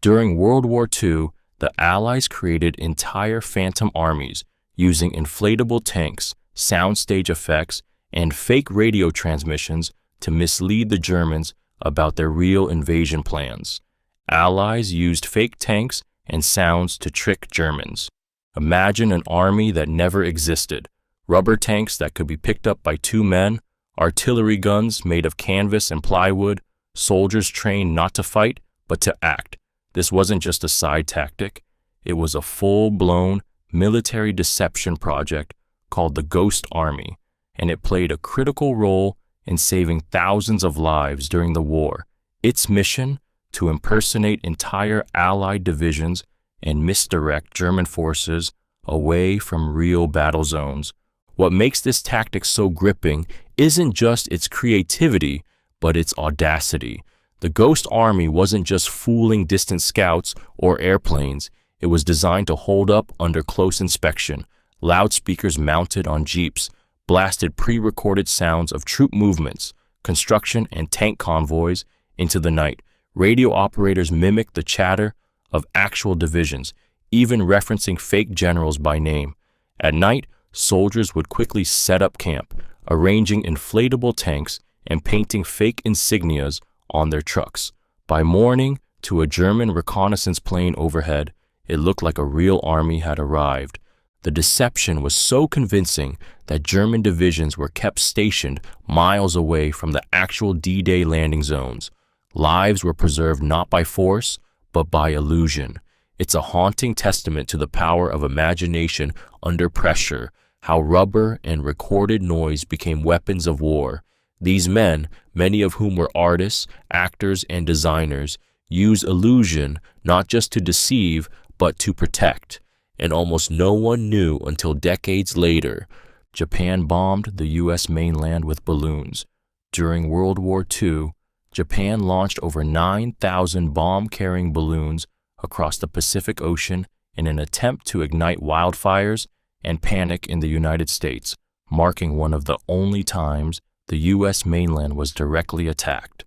During World War II, the Allies created entire phantom armies using inflatable tanks, soundstage effects, and fake radio transmissions to mislead the Germans about their real invasion plans. Allies used fake tanks and sounds to trick Germans. Imagine an army that never existed, rubber tanks that could be picked up by 2 men, artillery guns made of canvas and plywood, soldiers trained not to fight, but to act. This wasn't just a side tactic. It was a full-blown military deception project called the Ghost Army, and it played a critical role in saving thousands of lives during the war. Its mission, to impersonate entire Allied divisions and misdirect German forces away from real battle zones. What makes this tactic so gripping isn't just its creativity, but its audacity. The Ghost Army wasn't just fooling distant scouts or airplanes. It was designed to hold up under close inspection. Loudspeakers mounted on jeeps blasted pre-recorded sounds of troop movements, construction, and tank convoys into the night. Radio operators mimicked the chatter of actual divisions, even referencing fake generals by name. At night, soldiers would quickly set up camp, arranging inflatable tanks and painting fake insignias on their trucks. By morning, to a German reconnaissance plane overhead, it looked like a real army had arrived. The deception was so convincing that German divisions were kept stationed miles away from the actual D-Day landing zones. Lives were preserved not by force, but by illusion. It's a haunting testament to the power of imagination under pressure, how rubber and recorded noise became weapons of war. These men, many of whom were artists, actors, and designers, use illusion not just to deceive, but to protect. And almost no one knew until decades later. Japan bombed the U.S. mainland with balloons. During World War II, Japan launched over 9,000 bomb-carrying balloons across the Pacific Ocean in an attempt to ignite wildfires and panic in the United States, marking one of the only times the U.S. mainland was directly attacked.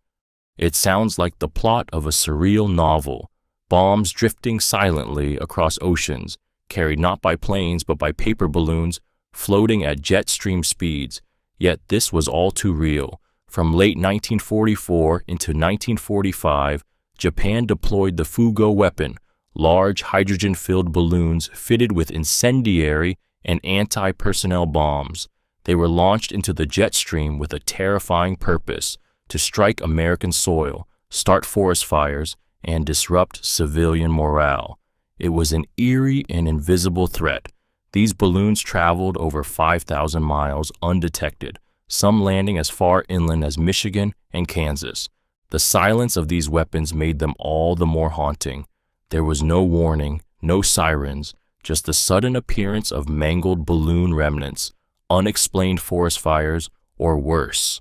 It sounds like the plot of a surreal novel, bombs drifting silently across oceans, carried not by planes but by paper balloons floating at jet stream speeds. Yet this was all too real. From late 1944 into 1945, Japan deployed the Fugo weapon, large hydrogen-filled balloons fitted with incendiary and anti-personnel bombs. They were launched into the jet stream with a terrifying purpose: to strike American soil, start forest fires, and disrupt civilian morale. It was an eerie and invisible threat. These balloons traveled over 5,000 miles undetected, some landing as far inland as Michigan and Kansas. The silence of these weapons made them all the more haunting. There was no warning, no sirens, just the sudden appearance of mangled balloon remnants, unexplained forest fires, or worse.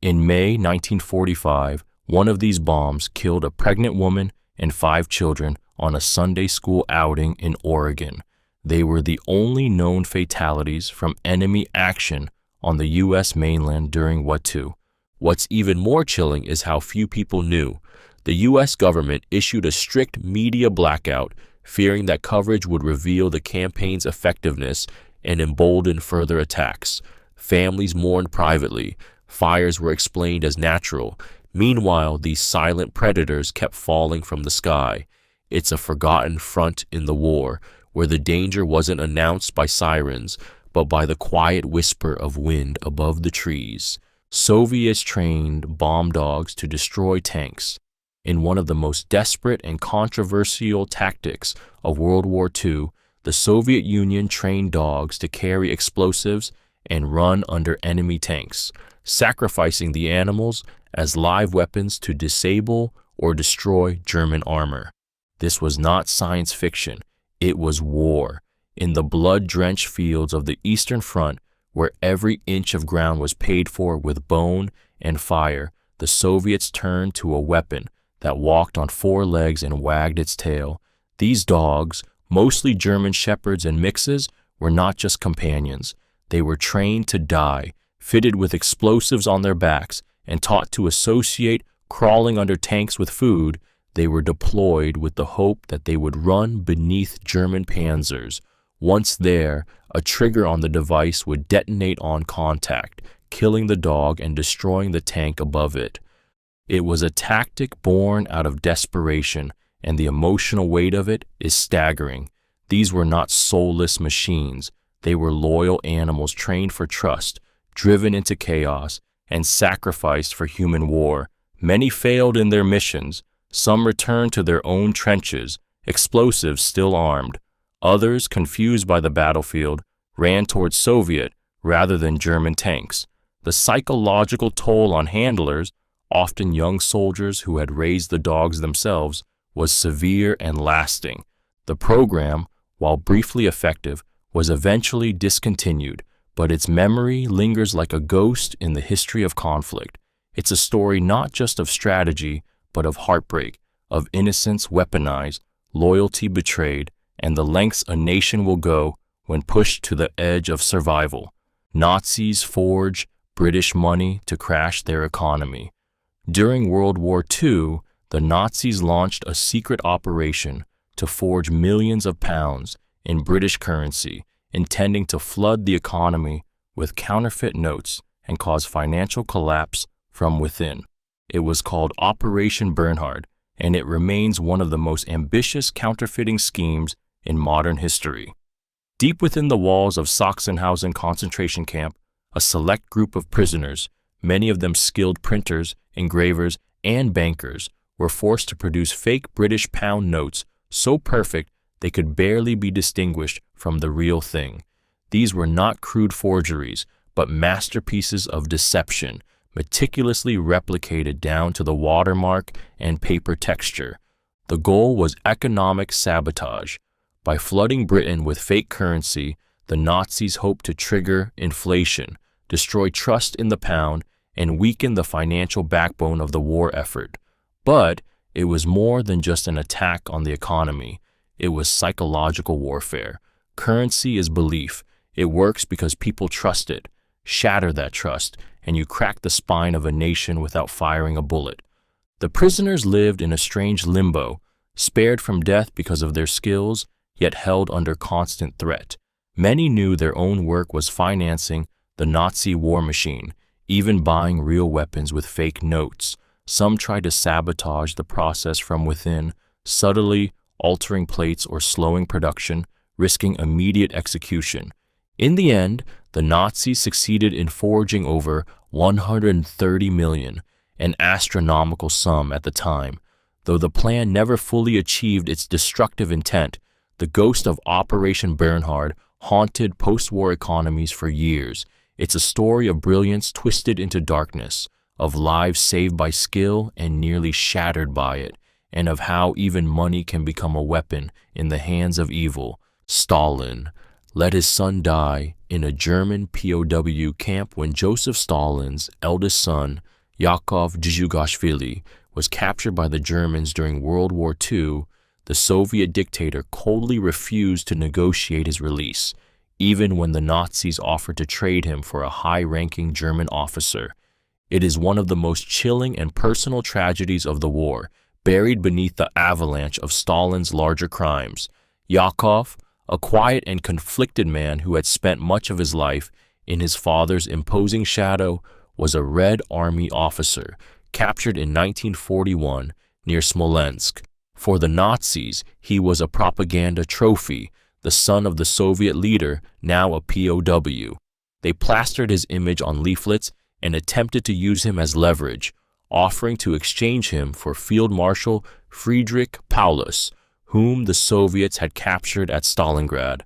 In May 1945, one of these bombs killed a pregnant woman and 5 children on a Sunday school outing in Oregon. They were the only known fatalities from enemy action on the U.S. mainland during World War II. What's even more chilling is how few people knew. The U.S. government issued a strict media blackout, fearing that coverage would reveal the campaign's effectiveness and embolden further attacks. Families mourned privately. Fires were explained as natural. Meanwhile, these silent predators kept falling from the sky. It's a forgotten front in the war, where the danger wasn't announced by sirens, but by the quiet whisper of wind above the trees. Soviets trained bomb dogs to destroy tanks. In one of the most desperate and controversial tactics of World War II, the Soviet Union trained dogs to carry explosives and run under enemy tanks, sacrificing the animals as live weapons to disable or destroy German armor. This was not science fiction. It was war. In the blood-drenched fields of the Eastern Front, where every inch of ground was paid for with bone and fire, the Soviets turned to a weapon that walked on 4 legs and wagged its tail. These dogs, mostly German shepherds and mixes, were not just companions. They were trained to die, fitted with explosives on their backs, and taught to associate crawling under tanks with food. They were deployed with the hope that they would run beneath German panzers. Once there, a trigger on the device would detonate on contact, killing the dog and destroying the tank above it. It was a tactic born out of desperation, and the emotional weight of it is staggering. These were not soulless machines. They were loyal animals trained for trust, driven into chaos, and sacrificed for human war. Many failed in their missions. Some returned to their own trenches, explosives still armed. Others, confused by the battlefield, ran towards Soviet rather than German tanks. The psychological toll on handlers, often young soldiers who had raised the dogs themselves, was severe and lasting. The program, while briefly effective, was eventually discontinued, but its memory lingers like a ghost in the history of conflict. It's a story not just of strategy, but of heartbreak, of innocence weaponized, loyalty betrayed, and the lengths a nation will go when pushed to the edge of survival. Nazis forged British money to crash their economy. During World War II, the Nazis launched a secret operation to forge millions of pounds in British currency, intending to flood the economy with counterfeit notes and cause financial collapse from within. It was called Operation Burnhard, and it remains one of the most ambitious counterfeiting schemes in modern history. Deep within the walls of Sachsenhausen concentration camp, a select group of prisoners, many of them skilled printers, engravers, and bankers, were forced to produce fake British pound notes so perfect they could barely be distinguished from the real thing. These were not crude forgeries, but masterpieces of deception, meticulously replicated down to the watermark and paper texture. The goal was economic sabotage. By flooding Britain with fake currency, the Nazis hoped to trigger inflation, destroy trust in the pound, and weaken the financial backbone of the war effort. But it was more than just an attack on the economy. It was psychological warfare. Currency is belief. It works because people trust it. Shatter that trust, and you crack the spine of a nation without firing a bullet. The prisoners lived in a strange limbo, spared from death because of their skills, yet held under constant threat. Many knew their own work was financing the Nazi war machine, even buying real weapons with fake notes. Some tried to sabotage the process from within, subtly altering plates or slowing production, risking immediate execution. In the end, the Nazis succeeded in forging over 130 million, an astronomical sum at the time. Though the plan never fully achieved its destructive intent, the ghost of Operation Bernhard haunted post-war economies for years. It's a story of brilliance twisted into darkness, of lives saved by skill and nearly shattered by it, and of how even money can become a weapon in the hands of evil. Stalin let his son die in a German POW camp when Joseph Stalin's eldest son, Yakov Djugashvili, was captured by the Germans during World War II. The Soviet dictator coldly refused to negotiate his release, even when the Nazis offered to trade him for a high-ranking German officer. It is one of the most chilling and personal tragedies of the war, buried beneath the avalanche of Stalin's larger crimes. Yakov, a quiet and conflicted man who had spent much of his life in his father's imposing shadow, was a Red Army officer captured in 1941 near Smolensk. For the Nazis, he was a propaganda trophy, the son of the Soviet leader, now a POW. They plastered his image on leaflets and attempted to use him as leverage, offering to exchange him for Field Marshal Friedrich Paulus, whom the Soviets had captured at Stalingrad.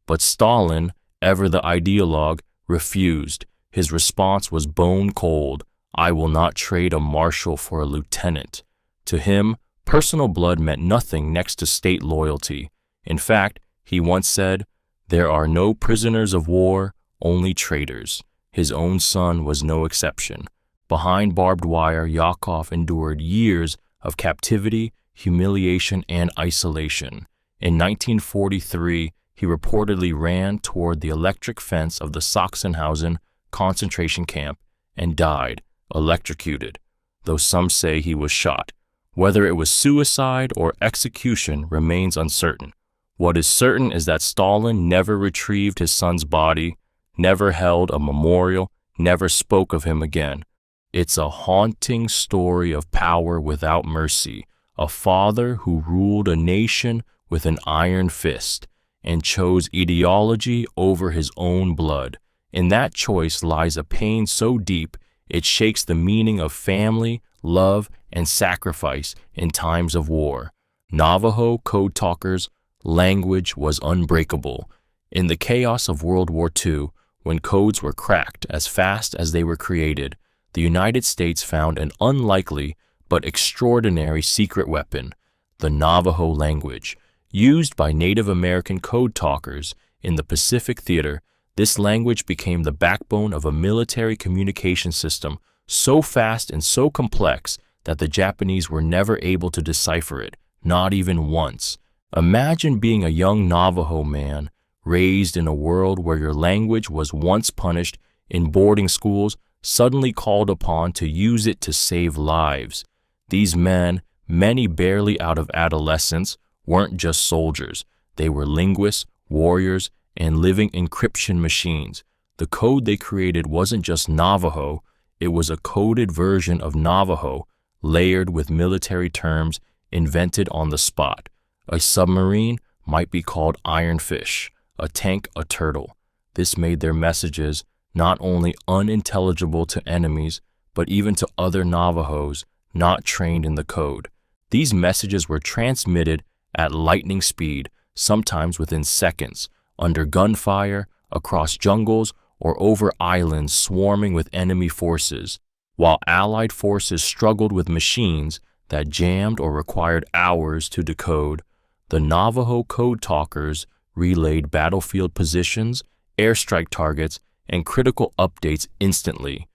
But Stalin, ever the ideologue, refused. His response was bone cold. "I will not trade a marshal for a lieutenant." To him, personal blood meant nothing next to state loyalty. In fact, he once said, "There are no prisoners of war, only traitors." His own son was no exception. Behind barbed wire, Yakov endured years of captivity, humiliation, and isolation. In 1943, he reportedly ran toward the electric fence of the Sachsenhausen concentration camp and died, electrocuted, though some say he was shot. Whether it was suicide or execution remains uncertain. What is certain is that Stalin never retrieved his son's body, never held a memorial, never spoke of him again. It's a haunting story of power without mercy, a father who ruled a nation with an iron fist and chose ideology over his own blood. In that choice lies a pain so deep it shakes the meaning of family, love, and sacrifice in times of war. Navajo code talkers' language was unbreakable. In the chaos of World War II, when codes were cracked as fast as they were created, the United States found an unlikely but extraordinary secret weapon, the Navajo language. Used by Native American code talkers in the Pacific Theater, this language became the backbone of a military communication system so fast and so complex that the Japanese were never able to decipher it, not even once. Imagine being a young Navajo man raised in a world where your language was once punished in boarding schools, suddenly called upon to use it to save lives. These men, many barely out of adolescence, weren't just soldiers. They were linguists, warriors, and living encryption machines. The code they created wasn't just Navajo, it was a coded version of Navajo, layered with military terms invented on the spot. A submarine might be called Iron Fish, a tank a turtle. This made their messages not only unintelligible to enemies, but even to other Navajos not trained in the code. These messages were transmitted at lightning speed, sometimes within seconds, under gunfire, across jungles, or over islands swarming with enemy forces. While Allied forces struggled with machines that jammed or required hours to decode, the Navajo code talkers relayed battlefield positions, airstrike targets, and critical updates instantly.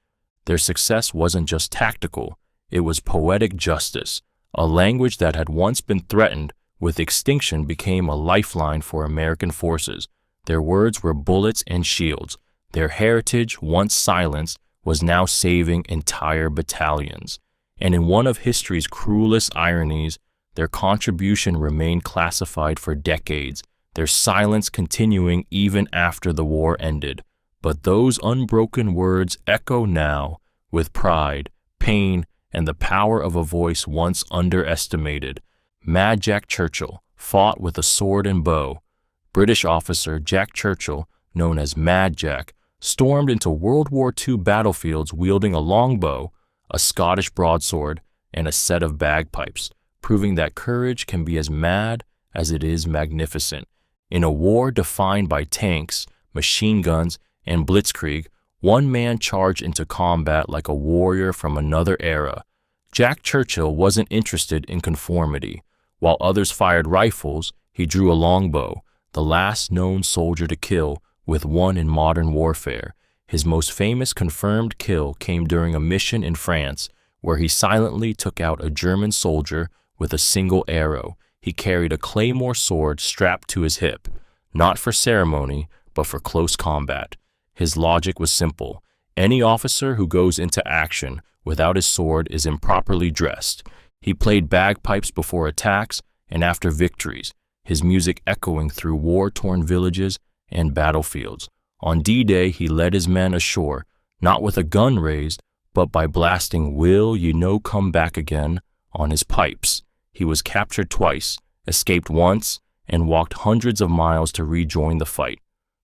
Their success wasn't just tactical, it was poetic justice. A language that had once been threatened with extinction became a lifeline for American forces. Their words were bullets and shields. Their heritage, once silenced, was now saving entire battalions. And in one of history's cruelest ironies, their contribution remained classified for decades, their silence continuing even after the war ended. But those unbroken words echo now with pride, pain, and the power of a voice once underestimated. Mad Jack Churchill fought with a sword and bow. British officer Jack Churchill, known as Mad Jack, stormed into World War II battlefields wielding a longbow, a Scottish broadsword, and a set of bagpipes, proving that courage can be as mad as it is magnificent. In a war defined by tanks, machine guns, and blitzkrieg, one man charged into combat like a warrior from another era. Jack Churchill wasn't interested in conformity. While others fired rifles, he drew a longbow, the last known soldier to kill with one in modern warfare. His most famous confirmed kill came during a mission in France, where he silently took out a German soldier with a single arrow. He carried a claymore sword strapped to his hip, not for ceremony, but for close combat. His logic was simple. Any officer who goes into action without his sword is improperly dressed. He played bagpipes before attacks and after victories, his music echoing through war-torn villages and battlefields. On D-Day, he led his men ashore, not with a gun raised, but by blasting "Will You No Come Back Again" on his pipes. He was captured twice, escaped once, and walked hundreds of miles to rejoin the fight.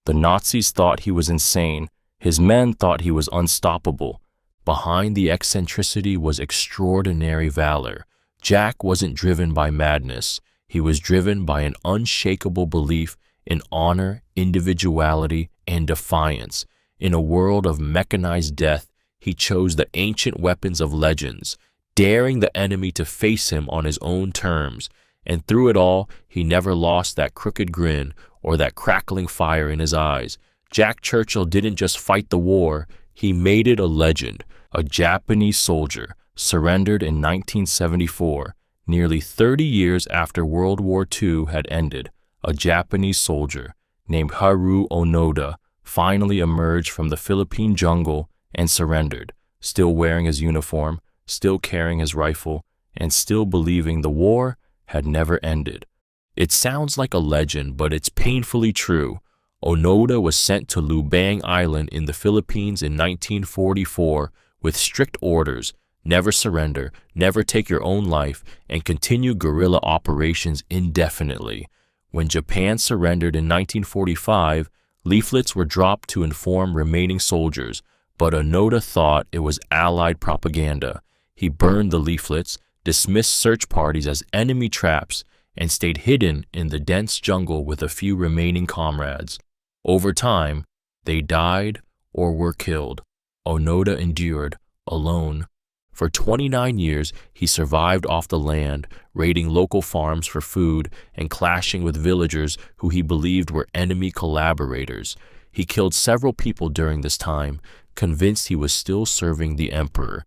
The Nazis thought he was insane. His men thought he was unstoppable. Behind the eccentricity was extraordinary valor. Jack wasn't driven by madness. He was driven by an unshakable belief in honor, individuality, and defiance. In a world of mechanized death, he chose the ancient weapons of legends, daring the enemy to face him on his own terms. And through it all, he never lost that crooked grin or that crackling fire in his eyes. Jack Churchill didn't just fight the war, he made it a legend. A Japanese soldier surrendered in 1974, nearly 30 years after World War II had ended. A Japanese soldier named Haru Onoda finally emerged from the Philippine jungle and surrendered, still wearing his uniform, still carrying his rifle, and still believing the war had never ended. It sounds like a legend, but it's painfully true. Onoda was sent to Lubang Island in the Philippines in 1944 with strict orders: never surrender, never take your own life, and continue guerrilla operations indefinitely. When Japan surrendered in 1945, leaflets were dropped to inform remaining soldiers, but Onoda thought it was Allied propaganda. He burned the leaflets, dismissed search parties as enemy traps, and stayed hidden in the dense jungle with a few remaining comrades. Over time, they died or were killed. Onoda endured, alone. For 29 years, he survived off the land, raiding local farms for food and clashing with villagers who he believed were enemy collaborators. He killed several people during this time, convinced he was still serving the emperor.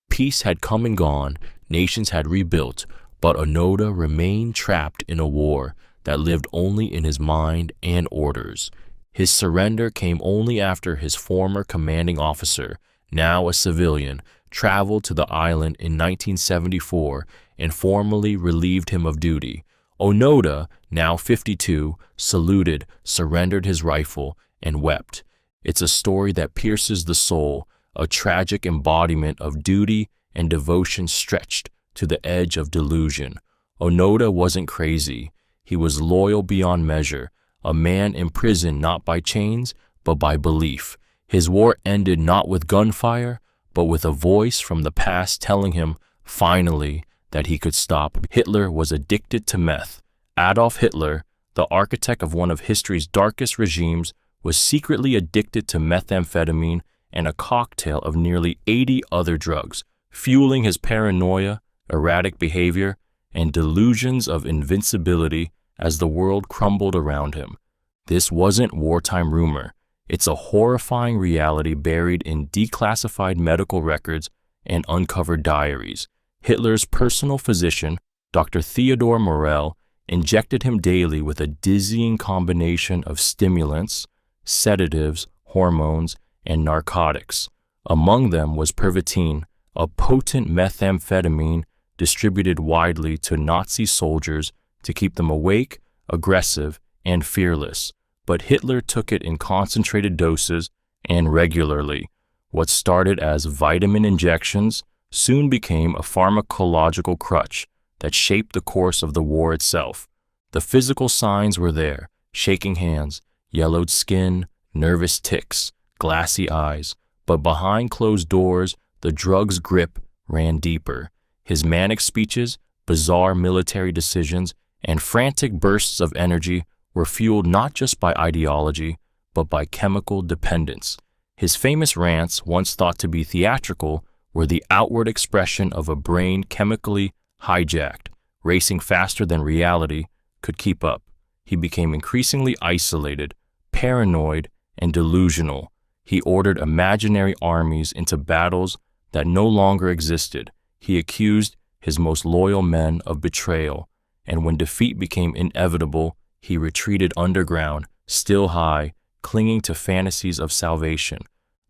Peace had come and gone, nations had rebuilt, but Onoda remained trapped in a war that lived only in his mind and orders. His surrender came only after his former commanding officer, now a civilian, traveled to the island in 1974 and formally relieved him of duty. Onoda, now 52, saluted, surrendered his rifle, and wept. It's a story that pierces the soul, a tragic embodiment of duty and devotion stretched to the edge of delusion. Onoda wasn't crazy. He was loyal beyond measure, a man imprisoned not by chains, but by belief. His war ended not with gunfire, but with a voice from the past telling him, finally, that he could stop. Hitler was addicted to meth. Adolf Hitler, the architect of one of history's darkest regimes, was secretly addicted to methamphetamine and a cocktail of nearly 80 other drugs, fueling his paranoia, erratic behavior, and delusions of invincibility as the world crumbled around him. This wasn't wartime rumor. It's a horrifying reality buried in declassified medical records and uncovered diaries. Hitler's personal physician, Dr. Theodor Morell, injected him daily with a dizzying combination of stimulants, sedatives, hormones, and narcotics. Among them was Pervitin, a potent methamphetamine distributed widely to Nazi soldiers to keep them awake, aggressive, and fearless. But Hitler took it in concentrated doses and regularly. What started as vitamin injections soon became a pharmacological crutch that shaped the course of the war itself. The physical signs were there: shaking hands, yellowed skin, nervous tics, glassy eyes. But behind closed doors, the drug's grip ran deeper. His manic speeches, bizarre military decisions, and frantic bursts of energy were fueled not just by ideology, but by chemical dependence. His famous rants, once thought to be theatrical, were the outward expression of a brain chemically hijacked, racing faster than reality could keep up. He became increasingly isolated, paranoid, and delusional. He ordered imaginary armies into battles that no longer existed. He accused his most loyal men of betrayal, and when defeat became inevitable, he retreated underground, still high, clinging to fantasies of salvation.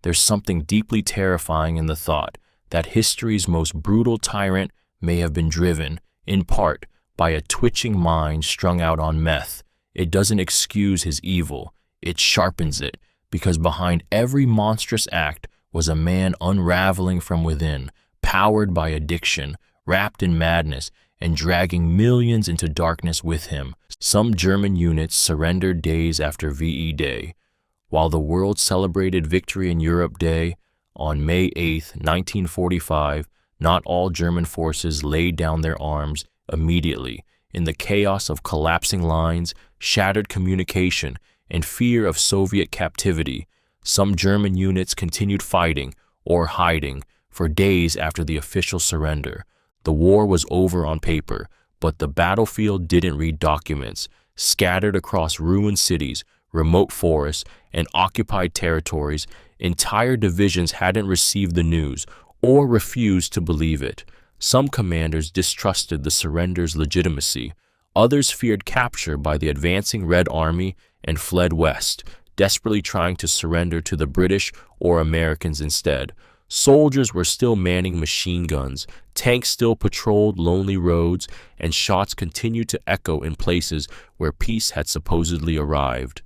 There's something deeply terrifying in the thought that history's most brutal tyrant may have been driven, in part, by a twitching mind strung out on meth. It doesn't excuse his evil, it sharpens it, because behind every monstrous act was a man unraveling from within, powered by addiction, wrapped in madness, and dragging millions into darkness with him. Some German units surrendered days after VE Day. While the world celebrated Victory in Europe Day on May 8, 1945, not all German forces laid down their arms immediately. In the chaos of collapsing lines, shattered communication, and fear of Soviet captivity, some German units continued fighting or hiding for days after the official surrender. The war was over on paper, but the battlefield didn't read documents. Scattered across ruined cities, remote forests, and occupied territories, entire divisions hadn't received the news or refused to believe it. Some commanders distrusted the surrender's legitimacy. Others feared capture by the advancing Red Army and fled west, desperately trying to surrender to the British or Americans instead. Soldiers were still manning machine guns, tanks still patrolled lonely roads, and shots continued to echo in places where peace had supposedly arrived.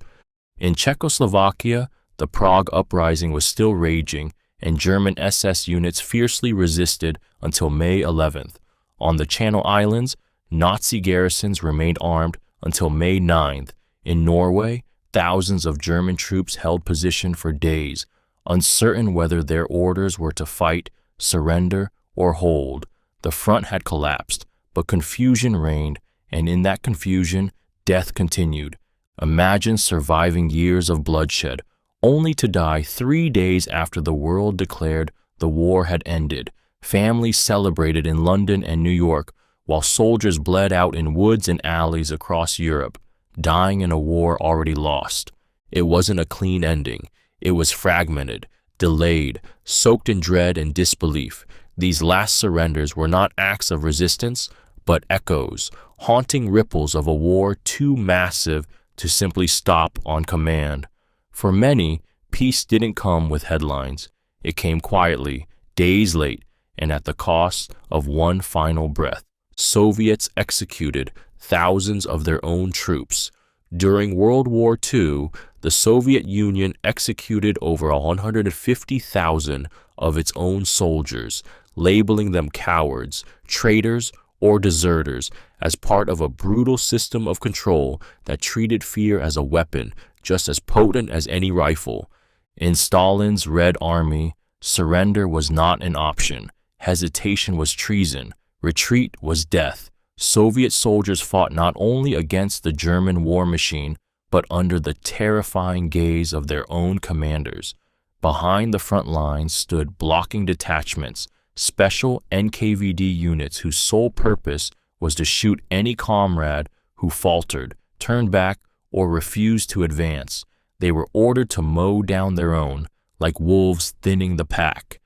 In Czechoslovakia, the Prague uprising was still raging, and German SS units fiercely resisted until May 11th. On the Channel Islands, Nazi garrisons remained armed until May 9th. In Norway, thousands of German troops held position for days, uncertain whether their orders were to fight, surrender, or hold. The front had collapsed, but confusion reigned, and in that confusion, death continued. Imagine surviving years of bloodshed, only to die 3 days after the world declared the war had ended. Families celebrated in London and New York, while soldiers bled out in woods and alleys across Europe, dying in a war already lost. It wasn't a clean ending. It was fragmented, delayed, soaked in dread and disbelief. These last surrenders were not acts of resistance, but echoes, haunting ripples of a war too massive to simply stop on command. For many, peace didn't come with headlines. It came quietly, days late, and at the cost of one final breath. Soviets executed thousands of their own troops. During World War II, the Soviet Union executed over 150,000 of its own soldiers, labeling them cowards, traitors, or deserters as part of a brutal system of control that treated fear as a weapon just as potent as any rifle. In Stalin's Red Army, surrender was not an option. Hesitation was treason. Retreat was death. Soviet soldiers fought not only against the German war machine, but under the terrifying gaze of their own commanders. Behind the front lines stood blocking detachments, special NKVD units whose sole purpose was to shoot any comrade who faltered, turned back, or refused to advance. They were ordered to mow down their own, like wolves thinning the pack.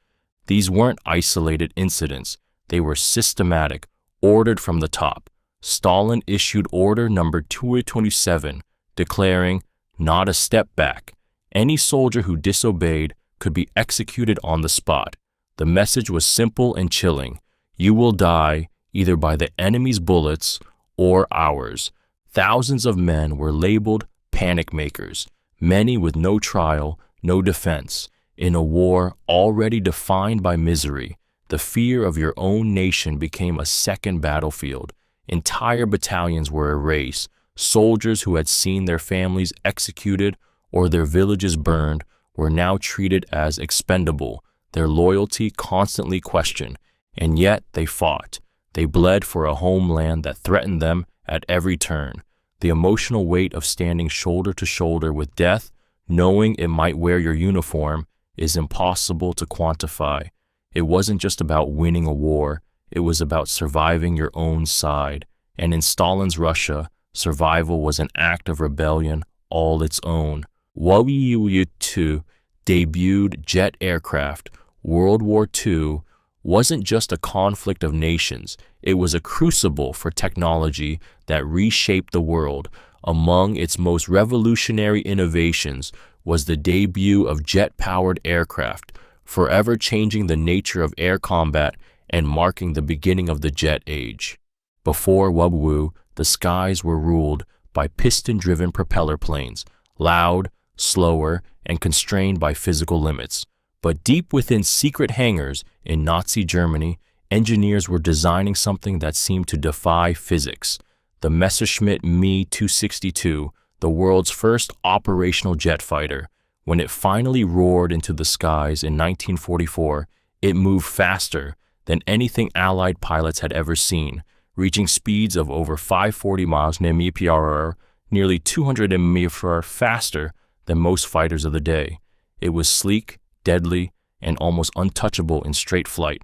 These weren't isolated incidents. They were systematic, ordered from the top. Stalin issued Order Number 227, declaring, "Not a step back." Any soldier who disobeyed could be executed on the spot. The message was simple and chilling. You will die either by the enemy's bullets or ours. Thousands of men were labeled panic makers, many with no trial, no defense. In a war already defined by misery, the fear of your own nation became a second battlefield. Entire battalions were erased. Soldiers who had seen their families executed or their villages burned were now treated as expendable, their loyalty constantly questioned, and yet they fought. They bled for a homeland that threatened them at every turn. The emotional weight of standing shoulder to shoulder with death, knowing it might wear your uniform, is impossible to quantify. It wasn't just about winning a war, it was about surviving your own side. And in Stalin's Russia, survival was an act of rebellion all its own. WW-2 debuted jet aircraft. World War II wasn't just a conflict of nations, it was a crucible for technology that reshaped the world. Among its most revolutionary innovations was the debut of jet-powered aircraft, forever changing the nature of air combat and marking the beginning of the jet age. Before WW, the skies were ruled by piston-driven propeller planes, loud, slower, and constrained by physical limits. But deep within secret hangars in Nazi Germany, engineers were designing something that seemed to defy physics. The Messerschmitt Me 262, the world's first operational jet fighter. When it finally roared into the skies in 1944, it moved faster than anything Allied pilots had ever seen, reaching speeds of over 540 miles mph, nearly 200 mph faster than most fighters of the day. It was sleek, deadly, and almost untouchable in straight flight.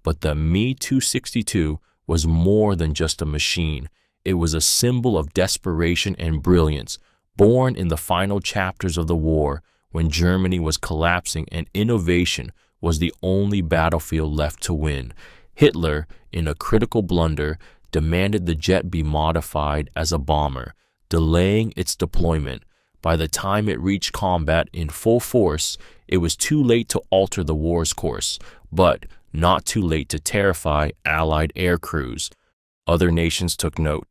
But the Me 262 was more than just a machine. It was a symbol of desperation and brilliance, born in the final chapters of the war when Germany was collapsing and innovation was the only battlefield left to win. Hitler, in a critical blunder, demanded the jet be modified as a bomber, delaying its deployment. By the time it reached combat in full force, it was too late to alter the war's course, but not too late to terrify Allied air crews. Other nations took note.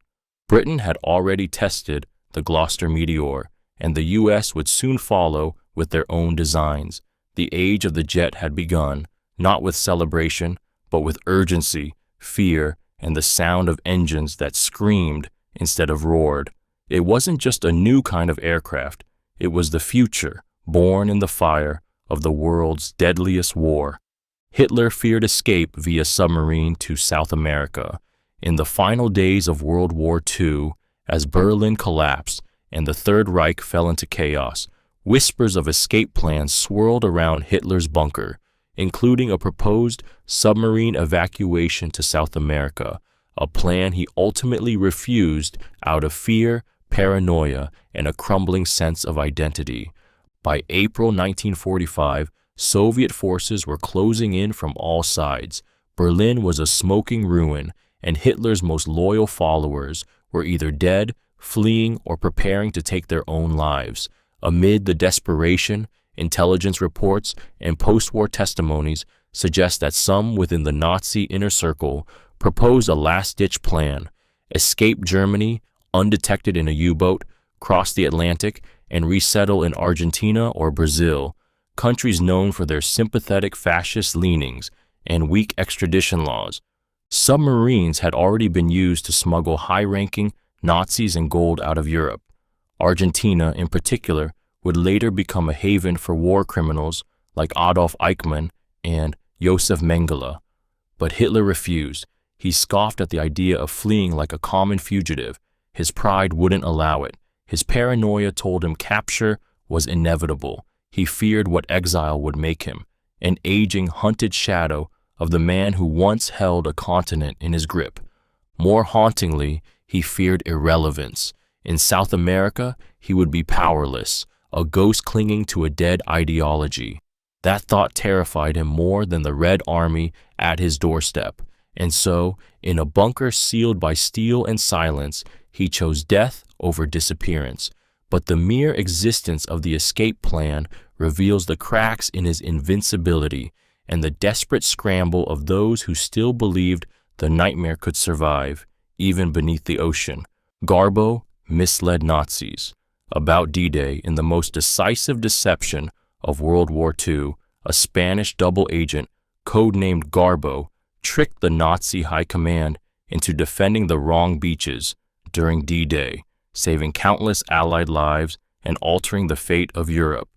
Britain had already tested the Gloucester Meteor, and the U.S. would soon follow with their own designs. The age of the jet had begun, not with celebration, but with urgency, fear, and the sound of engines that screamed instead of roared. It wasn't just a new kind of aircraft. It was the future, born in the fire of the world's deadliest war. Hitler feared escape via submarine to South America. In the final days of World War II, as Berlin collapsed and the Third Reich fell into chaos, whispers of escape plans swirled around Hitler's bunker, including a proposed submarine evacuation to South America, a plan he ultimately refused out of fear, paranoia, and a crumbling sense of identity. By April 1945, Soviet forces were closing in from all sides. Berlin was a smoking ruin, and Hitler's most loyal followers were either dead, fleeing, or preparing to take their own lives. Amid the desperation, intelligence reports and post-war testimonies suggest that some within the Nazi inner circle proposed a last-ditch plan: escape Germany undetected in a U-boat, cross the Atlantic, and resettle in Argentina or Brazil, countries known for their sympathetic fascist leanings and weak extradition laws. Submarines had already been used to smuggle high-ranking Nazis and gold out of Europe. Argentina, in particular, would later become a haven for war criminals like Adolf Eichmann and Josef Mengele. But Hitler refused. He scoffed at the idea of fleeing like a common fugitive. His pride wouldn't allow it. His paranoia told him capture was inevitable. He feared what exile would make him, an aging, hunted shadow of the man who once held a continent in his grip. More hauntingly, he feared irrelevance. In South America, he would be powerless, a ghost clinging to a dead ideology. That thought terrified him more than the Red Army at his doorstep. And so, in a bunker sealed by steel and silence, he chose death over disappearance. But the mere existence of the escape plan reveals the cracks in his invincibility and the desperate scramble of those who still believed the nightmare could survive, even beneath the ocean. Garbo misled Nazis. About D-Day, in the most decisive deception of World War II, a Spanish double agent, codenamed Garbo, tricked the Nazi high command into defending the wrong beaches during D-Day, saving countless Allied lives and altering the fate of Europe.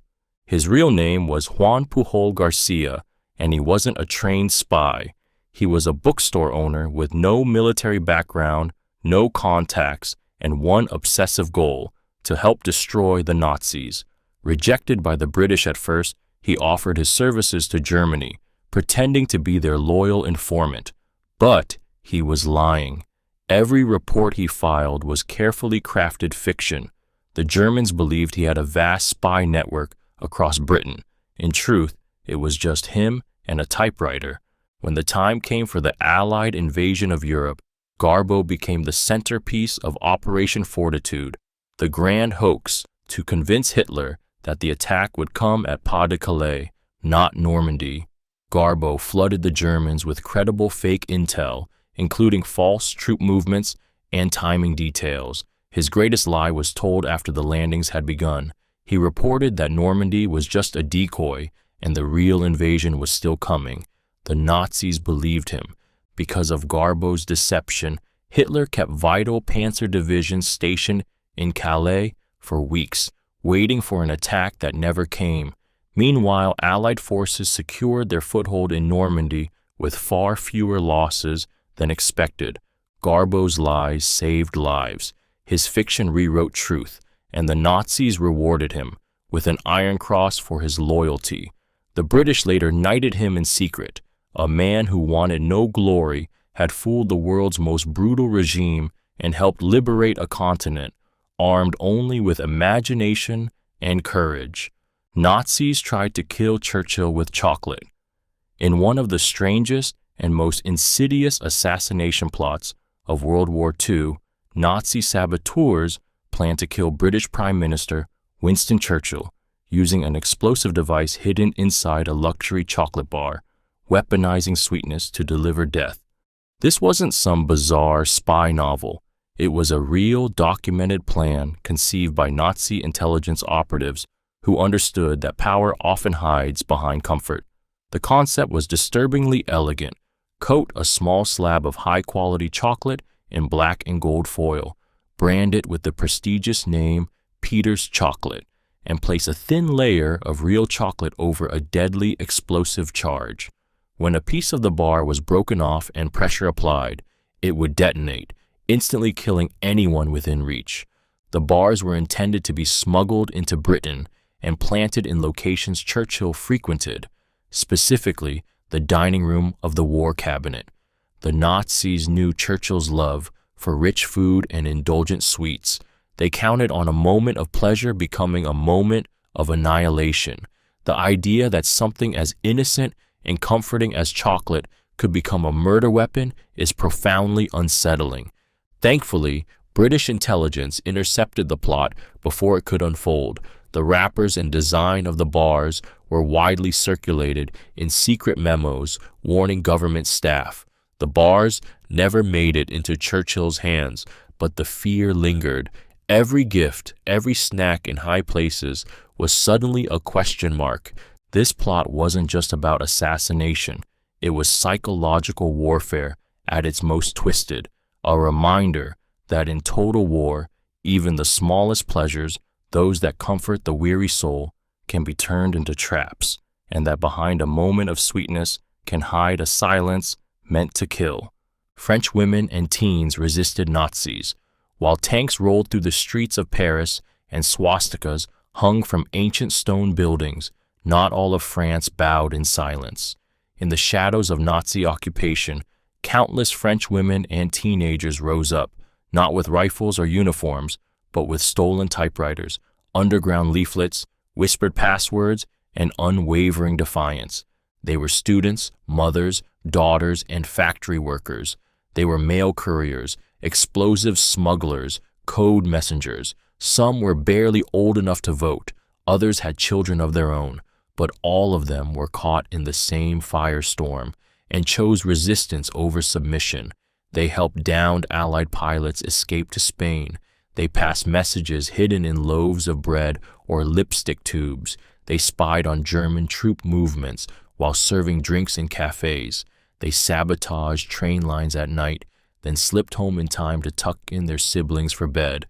His real name was Juan Pujol Garcia, and he wasn't a trained spy. He was a bookstore owner with no military background, no contacts, and one obsessive goal: to help destroy the Nazis. Rejected by the British at first, he offered his services to Germany, pretending to be their loyal informant. But he was lying. Every report he filed was carefully crafted fiction. The Germans believed he had a vast spy network across Britain. In truth, it was just him and a typewriter. When the time came for the Allied invasion of Europe, Garbo became the centerpiece of Operation Fortitude, the grand hoax to convince Hitler that the attack would come at Pas-de-Calais, not Normandy. Garbo flooded the Germans with credible fake intel, including false troop movements and timing details. His greatest lie was told after the landings had begun. He reported that Normandy was just a decoy and the real invasion was still coming. The Nazis believed him. Because of Garbo's deception, Hitler kept vital panzer divisions stationed in Calais for weeks, waiting for an attack that never came. Meanwhile, Allied forces secured their foothold in Normandy with far fewer losses than expected. Garbo's lies saved lives. His fiction rewrote truth, and the Nazis rewarded him with an Iron Cross for his loyalty. The British later knighted him in secret. A man who wanted no glory had fooled the world's most brutal regime and helped liberate a continent, armed only with imagination and courage. Nazis tried to kill Churchill with chocolate. In one of the strangest and most insidious assassination plots of World War II, Nazi saboteurs planned to kill British Prime Minister Winston Churchill, using an explosive device hidden inside a luxury chocolate bar, weaponizing sweetness to deliver death. This wasn't some bizarre spy novel. It was a real documented plan conceived by Nazi intelligence operatives who understood that power often hides behind comfort. The concept was disturbingly elegant. Coat a small slab of high-quality chocolate in black and gold foil, brand it with the prestigious name Peter's Chocolate, and place a thin layer of real chocolate over a deadly explosive charge. When a piece of the bar was broken off and pressure applied, it would detonate, instantly killing anyone within reach. The bars were intended to be smuggled into Britain and planted in locations Churchill frequented, specifically the dining room of the War Cabinet. The Nazis knew Churchill's love for rich food and indulgent sweets. They counted on a moment of pleasure becoming a moment of annihilation. The idea that something as innocent and comforting as chocolate could become a murder weapon is profoundly unsettling. Thankfully, British intelligence intercepted the plot before it could unfold. The wrappers and design of the bars were widely circulated in secret memos warning government staff. The bars never made it into Churchill's hands, but the fear lingered. Every gift, every snack in high places was suddenly a question mark. This plot wasn't just about assassination. It was psychological warfare at its most twisted, a reminder that in total war, even the smallest pleasures, those that comfort the weary soul, can be turned into traps, and that behind a moment of sweetness can hide a silence meant to kill. French women and teens resisted Nazis, while tanks rolled through the streets of Paris and swastikas hung from ancient stone buildings. Not all of France bowed in silence. In the shadows of Nazi occupation, countless French women and teenagers rose up, not with rifles or uniforms, but with stolen typewriters, underground leaflets, whispered passwords, and unwavering defiance. They were students, mothers, daughters, and factory workers. They were mail couriers, explosive smugglers, code messengers. Some were barely old enough to vote. Others had children of their own. But all of them were caught in the same firestorm and chose resistance over submission. They helped downed Allied pilots escape to Spain. They passed messages hidden in loaves of bread or lipstick tubes. They spied on German troop movements while serving drinks in cafes. They sabotaged train lines at night, then slipped home in time to tuck in their siblings for bed.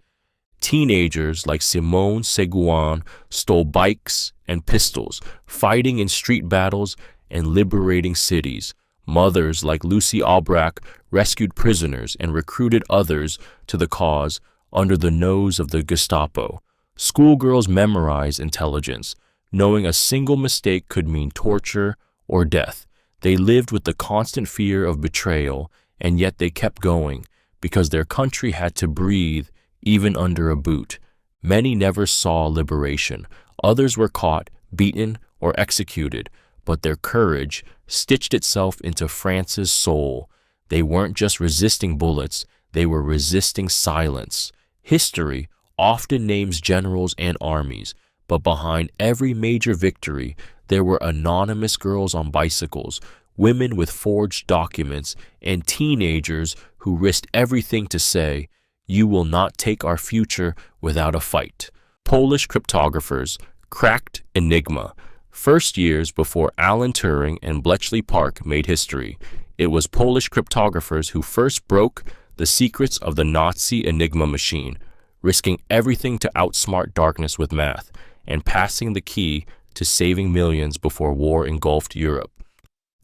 Teenagers like Simone Seguin stole bikes and pistols, fighting in street battles and liberating cities. Mothers like Lucy Albrecht rescued prisoners and recruited others to the cause under the nose of the Gestapo. Schoolgirls memorized intelligence, knowing a single mistake could mean torture or death. They lived with the constant fear of betrayal, and yet they kept going because their country had to breathe even under a boot. Many never saw liberation. Others were caught, beaten, or executed, but their courage stitched itself into France's soul. They weren't just resisting bullets, they were resisting silence. History often names generals and armies, but behind every major victory, there were anonymous girls on bicycles, women with forged documents, and teenagers who risked everything to say, "You will not take our future without a fight." Polish cryptographers cracked Enigma, first years before Alan Turing and Bletchley Park made history. It was Polish cryptographers who first broke the secrets of the Nazi Enigma machine, risking everything to outsmart darkness with math, and passing the key to saving millions before war engulfed Europe.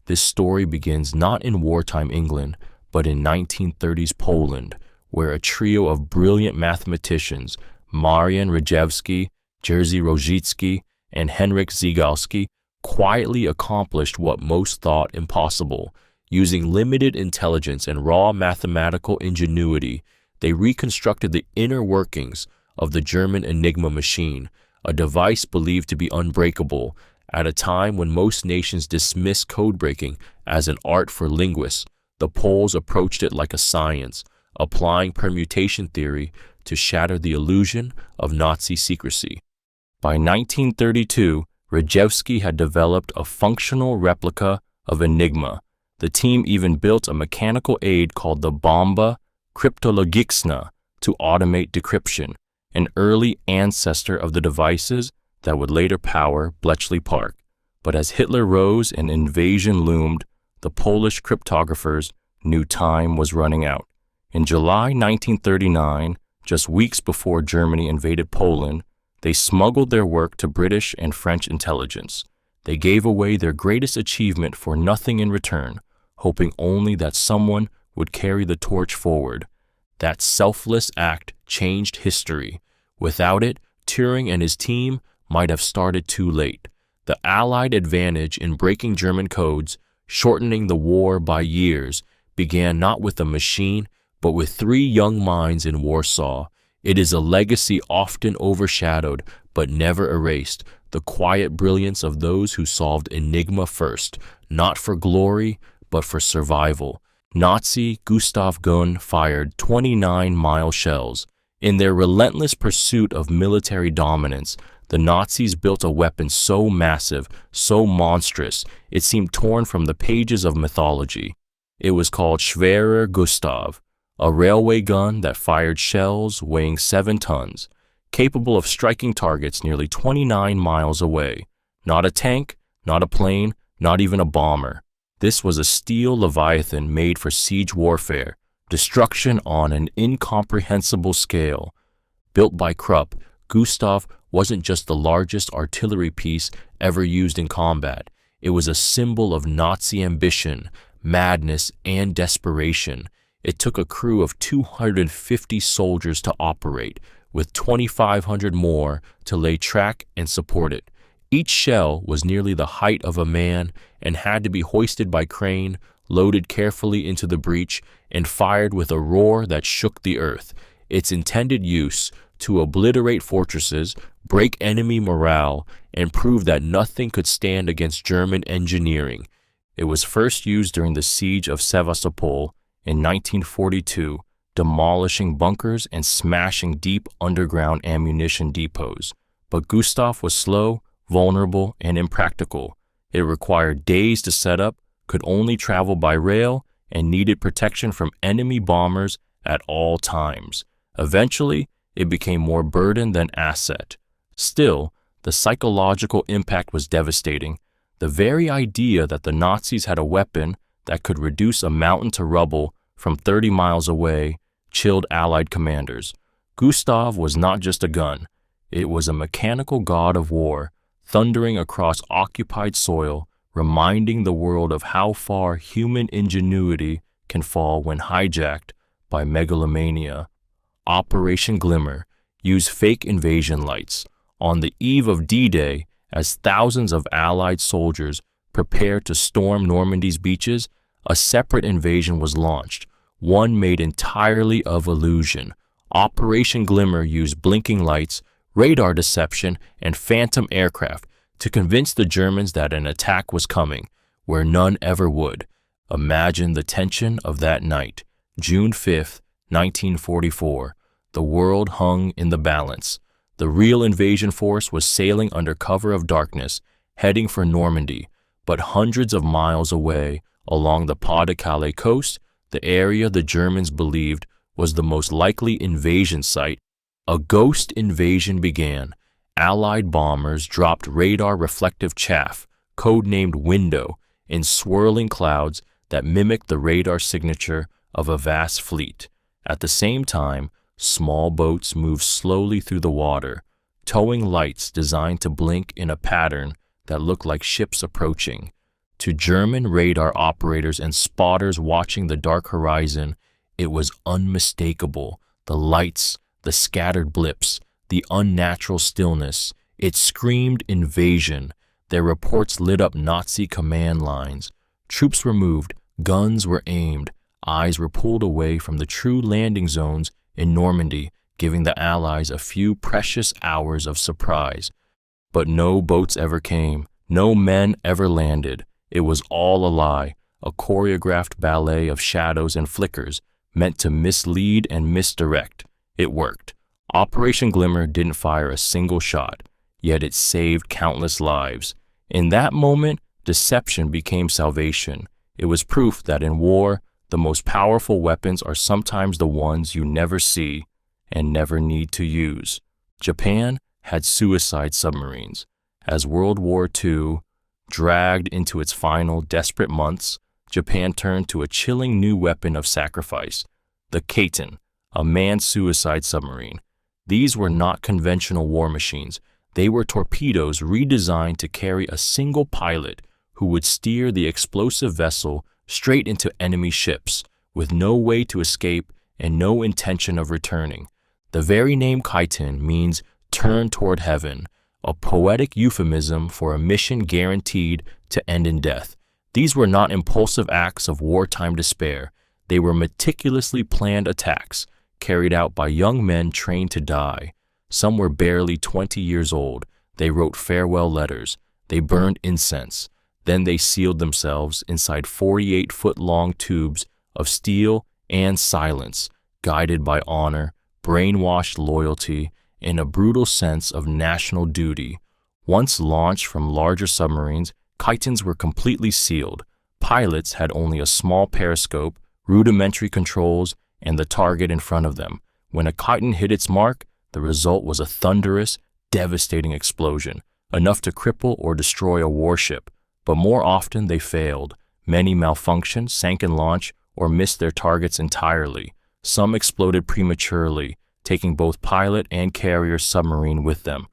This story begins not in wartime England, but in 1930s Poland, where a trio of brilliant mathematicians, Marian Rejewski, Jerzy Rojicki, and Henryk Zygalski, quietly accomplished what most thought impossible. Using limited intelligence and raw mathematical ingenuity, they reconstructed the inner workings of the German Enigma machine, a device believed to be unbreakable. At a time when most nations dismissed code-breaking as an art for linguists, the Poles approached it like a science, applying permutation theory to shatter the illusion of Nazi secrecy. By 1932, Rejewski had developed a functional replica of Enigma. The team even built a mechanical aid called the Bomba Cryptologiczna to automate decryption, an early ancestor of the devices that would later power Bletchley Park. But as Hitler rose and invasion loomed, the Polish cryptographers knew time was running out. In July 1939, just weeks before Germany invaded Poland, they smuggled their work to British and French intelligence. They gave away their greatest achievement for nothing in return, hoping only that someone would carry the torch forward. That selfless act changed history. Without it, Turing and his team might have started too late. The Allied advantage in breaking German codes, shortening the war by years, began not with a machine, but with 3 young minds in Warsaw. It is a legacy often overshadowed, but never erased, the quiet brilliance of those who solved Enigma first, not for glory, but for survival. Nazi Gustav Gun fired 29-mile shells. In their relentless pursuit of military dominance, the Nazis built a weapon so massive, so monstrous, it seemed torn from the pages of mythology. It was called Schwerer Gustav, a railway gun that fired shells weighing 7 tons, capable of striking targets nearly 29 miles away. Not a tank, not a plane, not even a bomber. This was a steel leviathan made for siege warfare, destruction on an incomprehensible scale. Built by Krupp, Gustav wasn't just the largest artillery piece ever used in combat. It was a symbol of Nazi ambition, madness, and desperation. It took a crew of 250 soldiers to operate, with 2,500 more to lay track and support it. Each shell was nearly the height of a man and had to be hoisted by crane, loaded carefully into the breech, and fired with a roar that shook the earth. Its intended use to obliterate fortresses, break enemy morale, and prove that nothing could stand against German engineering. It was first used during the siege of Sevastopol in 1942, demolishing bunkers and smashing deep underground ammunition depots. But Gustav was slow, vulnerable, and impractical. It required days to set up, could only travel by rail, and needed protection from enemy bombers at all times. Eventually, it became more burden than asset. Still, the psychological impact was devastating. The very idea that the Nazis had a weapon that could reduce a mountain to rubble from 30 miles away chilled Allied commanders. Gustav was not just a gun. It was a mechanical god of war, thundering across occupied soil, reminding the world of how far human ingenuity can fall when hijacked by megalomania. Operation Glimmer used fake invasion lights. On the eve of D-Day, as thousands of Allied soldiers prepared to storm Normandy's beaches, a separate invasion was launched, one made entirely of illusion. Operation Glimmer used blinking lights, radar deception, and phantom aircraft to convince the Germans that an attack was coming, where none ever would. Imagine the tension of that night, June 5th, 1944. The world hung in the balance. The real invasion force was sailing under cover of darkness, heading for Normandy, but hundreds of miles away, along the Pas-de-Calais coast, the area the Germans believed was the most likely invasion site, a ghost invasion began. Allied bombers dropped radar-reflective chaff, codenamed Window, in swirling clouds that mimicked the radar signature of a vast fleet. At the same time, small boats moved slowly through the water, towing lights designed to blink in a pattern that looked like ships approaching. To German radar operators and spotters watching the dark horizon, it was unmistakable. The lights, the scattered blips, the unnatural stillness. It screamed invasion. Their reports lit up Nazi command lines. Troops were moved, guns were aimed, eyes were pulled away from the true landing zones in Normandy, giving the Allies a few precious hours of surprise. But no boats ever came, no men ever landed. It was all a lie, a choreographed ballet of shadows and flickers, meant to mislead and misdirect. It worked. Operation Glimmer didn't fire a single shot. yet it saved countless lives. In that moment, deception became salvation. It was proof that in war, the most powerful weapons are sometimes the ones you never see and never need to use. Japan had suicide submarines. As World War II dragged into its final desperate months, Japan turned to a chilling new weapon of sacrifice, the Kaiten, a manned suicide submarine. These were not conventional war machines. They were torpedoes redesigned to carry a single pilot who would steer the explosive vessel straight into enemy ships, with no way to escape and no intention of returning. The very name Kaiten means turn toward heaven, a poetic euphemism for a mission guaranteed to end in death. These were not impulsive acts of wartime despair. They were meticulously planned attacks, carried out by young men trained to die. Some were barely 20 years old. They wrote farewell letters. They burned incense. Then they sealed themselves inside 48-foot-long tubes of steel and silence, guided by honor, brainwashed loyalty, and a brutal sense of national duty. Once launched from larger submarines, Kaitens were completely sealed. Pilots had only a small periscope, rudimentary controls, and the target in front of them. When a Kaiten hit its mark, the result was a thunderous, devastating explosion, enough to cripple or destroy a warship. But more often they failed. Many malfunctioned, sank in launch, or missed their targets entirely. Some exploded prematurely, taking both pilot and carrier submarine with them.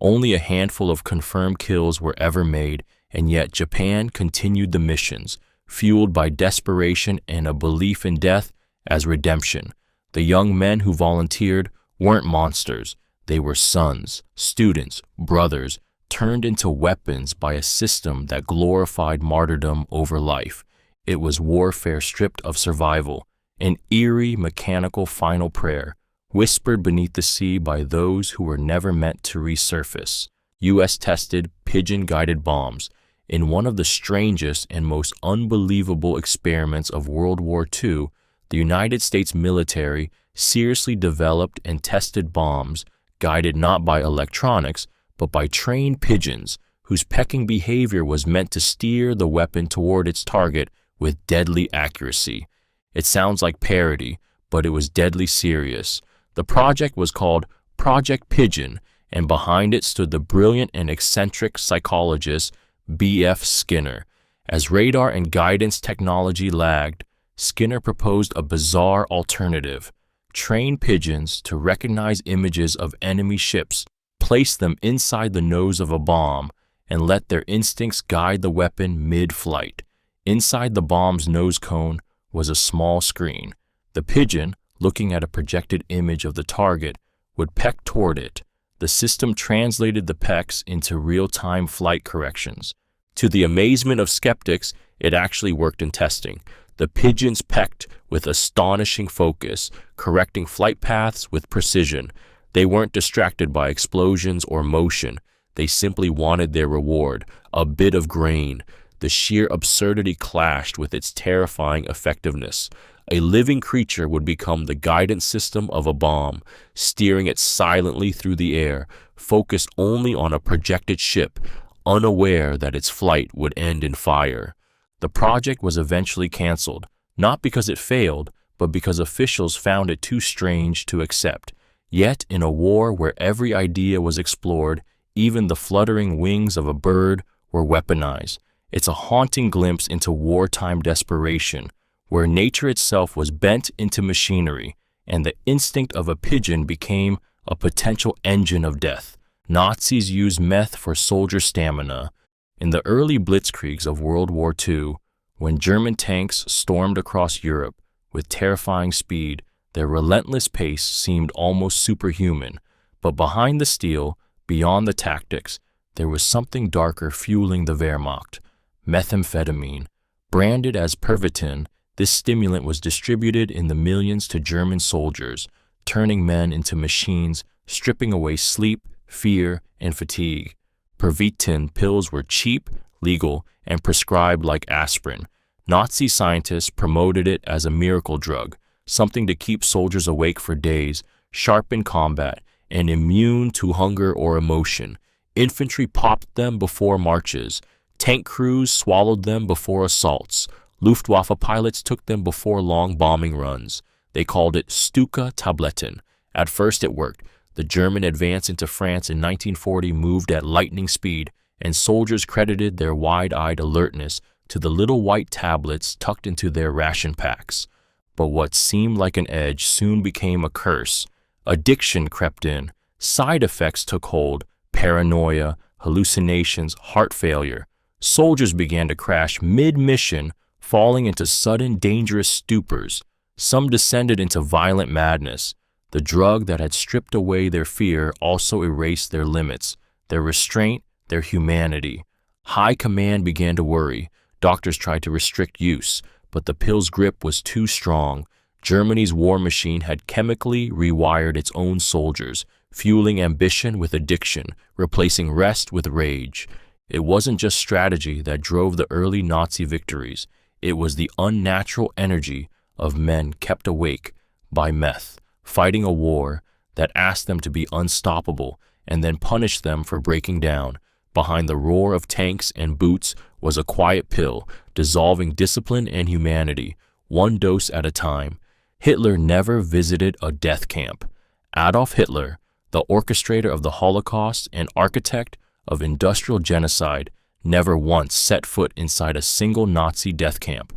Only a handful of confirmed kills were ever made, and yet Japan continued the missions, fueled by desperation and a belief in death as redemption. The young men who volunteered weren't monsters. They were sons, students, brothers, turned into weapons by a system that glorified martyrdom over life. It was warfare stripped of survival, an eerie, mechanical final prayer, whispered beneath the sea by those who were never meant to resurface. U.S.-tested pigeon-guided bombs. In one of the strangest and most unbelievable experiments of World War II, the United States military seriously developed and tested bombs guided not by electronics, but by trained pigeons whose pecking behavior was meant to steer the weapon toward its target with deadly accuracy. It sounds like parody, but it was deadly serious. The project was called Project Pigeon, and behind it stood the brilliant and eccentric psychologist B.F. Skinner. As radar and guidance technology lagged, Skinner proposed a bizarre alternative: train pigeons to recognize images of enemy ships, place them inside the nose of a bomb, and let their instincts guide the weapon mid-flight. Inside the bomb's nose cone was a small screen. The pigeon, looking at a projected image of the target, would peck toward it. The system translated the pecks into real-time flight corrections. To the amazement of skeptics, it actually worked in testing. The pigeons pecked with astonishing focus, correcting flight paths with precision. They weren't distracted by explosions or motion. They simply wanted their reward, a bit of grain. The sheer absurdity clashed with its terrifying effectiveness. A living creature would become the guidance system of a bomb, steering it silently through the air, focused only on a projected ship, unaware that its flight would end in fire. The project was eventually canceled, not because it failed, but because officials found it too strange to accept. Yet, in a war where every idea was explored, even the fluttering wings of a bird were weaponized. It's a haunting glimpse into wartime desperation, where nature itself was bent into machinery, and the instinct of a pigeon became a potential engine of death. Nazis used meth for soldier stamina. In the early blitzkriegs of World War II, when German tanks stormed across Europe with terrifying speed, their relentless pace seemed almost superhuman. But behind the steel, beyond the tactics, there was something darker fueling the Wehrmacht: methamphetamine. Branded as Pervitin, this stimulant was distributed in the millions to German soldiers, turning men into machines, stripping away sleep, fear, and fatigue. Pervitin pills were cheap, legal, and prescribed like aspirin. Nazi scientists promoted it as a miracle drug, something to keep soldiers awake for days, sharp in combat, and immune to hunger or emotion. Infantry popped them before marches. Tank crews swallowed them before assaults. Luftwaffe pilots took them before long bombing runs. They called it Stuka Tabletten. At first it worked. The German advance into France in 1940 moved at lightning speed, and soldiers credited their wide-eyed alertness to the little white tablets tucked into their ration packs. But what seemed like an edge soon became a curse. Addiction crept in. Side effects took hold. Paranoia, hallucinations, heart failure. Soldiers began to crash mid-mission, falling into sudden, dangerous stupors. Some descended into violent madness. The drug that had stripped away their fear also erased their limits, their restraint, their humanity. High command began to worry. Doctors tried to restrict use, but the pill's grip was too strong. Germany's war machine had chemically rewired its own soldiers, fueling ambition with addiction, replacing rest with rage. It wasn't just strategy that drove the early Nazi victories. It was the unnatural energy of men kept awake by meth, fighting a war that asked them to be unstoppable and then punished them for breaking down. Behind the roar of tanks and boots was a quiet pill, dissolving discipline and humanity, one dose at a time. Hitler never visited a death camp. Adolf Hitler, the orchestrator of the Holocaust and architect of industrial genocide, never once set foot inside a single Nazi death camp.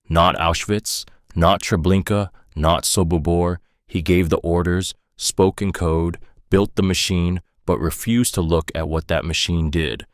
Not Auschwitz, not Treblinka, not Sobibor. He gave the orders, spoke in code, built the machine, but refused to look at what that machine did.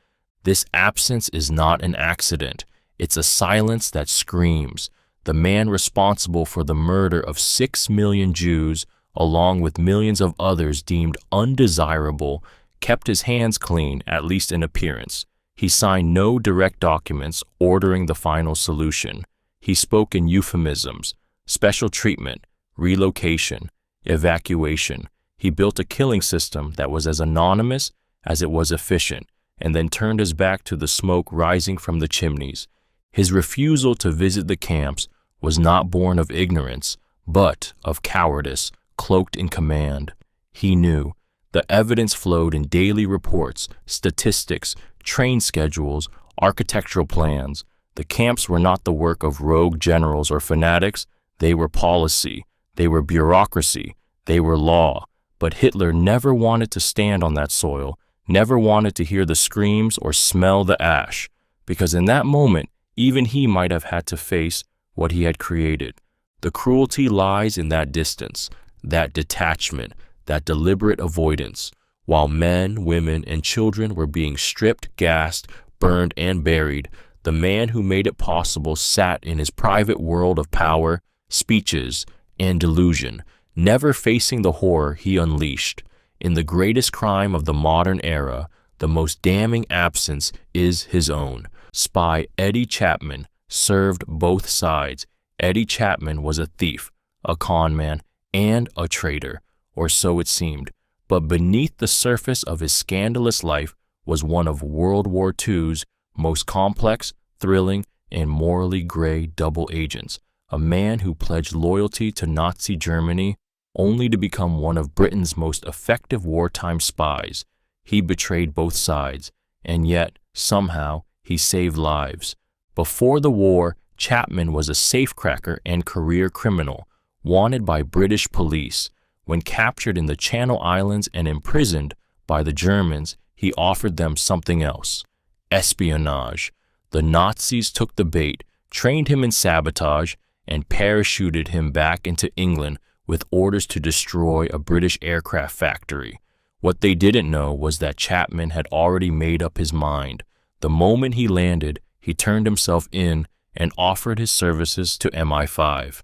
This absence is not an accident. It's a silence that screams. The man responsible for the murder of 6 million Jews, along with millions of others deemed undesirable, kept his hands clean, at least in appearance. He signed no direct documents ordering the final solution. He spoke in euphemisms, special treatment, relocation, evacuation. He built a killing system that was as anonymous as it was efficient, and then turned his back to the smoke rising from the chimneys. His refusal to visit the camps was not born of ignorance, but of cowardice, cloaked in command. He knew. The evidence flowed in daily reports, statistics, train schedules, architectural plans. The camps were not the work of rogue generals or fanatics. They were policy. They were bureaucracy. They were law. But Hitler never wanted to stand on that soil, never wanted to hear the screams or smell the ash, because in that moment, even he might have had to face what he had created. The cruelty lies in that distance, that detachment, that deliberate avoidance. While men, women, and children were being stripped, gassed, burned, and buried, the man who made it possible sat in his private world of power, speeches, and delusion, never facing the horror he unleashed. In the greatest crime of the modern era, the most damning absence is his own. Spy Eddie Chapman served both sides. Eddie Chapman was a thief, a con man, and a traitor, or so it seemed. But beneath the surface of his scandalous life was one of World War II's most complex, thrilling, and morally gray double agents, a man who pledged loyalty to Nazi Germany only to become one of Britain's most effective wartime spies. He betrayed both sides, and yet, somehow, he saved lives. Before the war, Chapman was a safecracker and career criminal, wanted by British police. When captured in the Channel Islands and imprisoned by the Germans, he offered them something else: espionage. The Nazis took the bait, trained him in sabotage, and parachuted him back into England with orders to destroy a British aircraft factory. What they didn't know was that Chapman had already made up his mind. The moment he landed, he turned himself in and offered his services to MI5.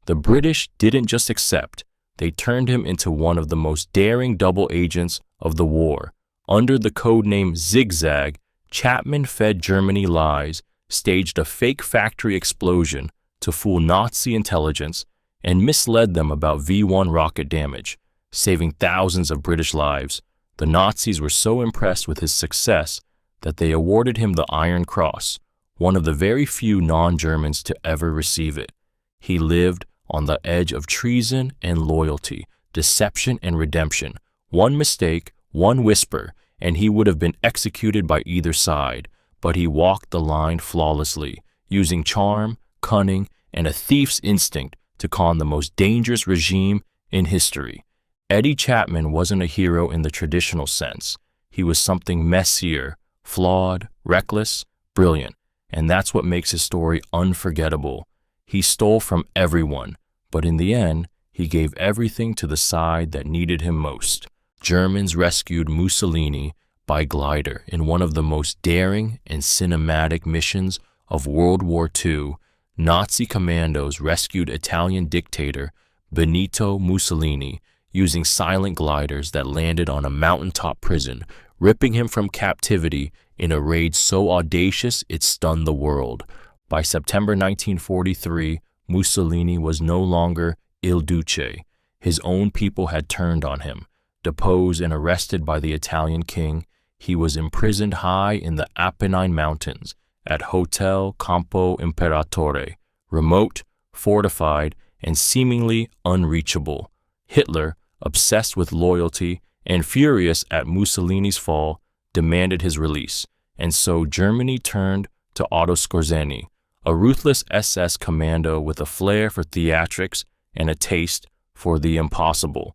The British didn't just accept, they turned him into one of the most daring double agents of the war. Under the codename Zigzag, Chapman fed Germany lies, staged a fake factory explosion to fool Nazi intelligence, and misled them about V-1 rocket damage, saving thousands of British lives. The Nazis were so impressed with his success that they awarded him the Iron Cross, one of the very few non-Germans to ever receive it. He lived on the edge of treason and loyalty, deception and redemption. One mistake, one whisper, and he would have been executed by either side, but he walked the line flawlessly, using charm, cunning, and a thief's instinct to con the most dangerous regime in history. Eddie Chapman wasn't a hero in the traditional sense. He was something messier, flawed, reckless, brilliant, and that's what makes his story unforgettable. He stole from everyone, but in the end, he gave everything to the side that needed him most. Germans rescued Mussolini by glider in one of the most daring and cinematic missions of World War II. Nazi commandos rescued Italian dictator Benito Mussolini using silent gliders that landed on a mountaintop prison, ripping him from captivity in a raid so audacious it stunned the world. By September 1943, Mussolini was no longer Il Duce. His own people had turned on him. Deposed and arrested by the Italian king, he was imprisoned high in the Apennine Mountains at Hotel Campo Imperatore, remote, fortified, and seemingly unreachable. Hitler, obsessed with loyalty and furious at Mussolini's fall, demanded his release, and so Germany turned to Otto Skorzeny, a ruthless SS commando with a flair for theatrics and a taste for the impossible.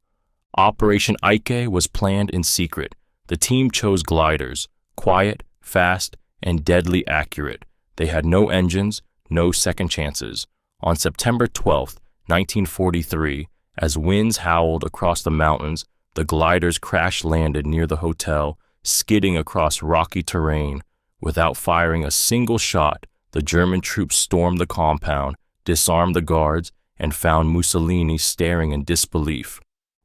Operation Ike was planned in secret. The team chose gliders, quiet, fast, and deadly accurate. They had no engines, no second chances. On September 12, 1943, as winds howled across the mountains, the gliders crash-landed near the hotel, skidding across rocky terrain. Without firing a single shot, the German troops stormed the compound, disarmed the guards, and found Mussolini staring in disbelief.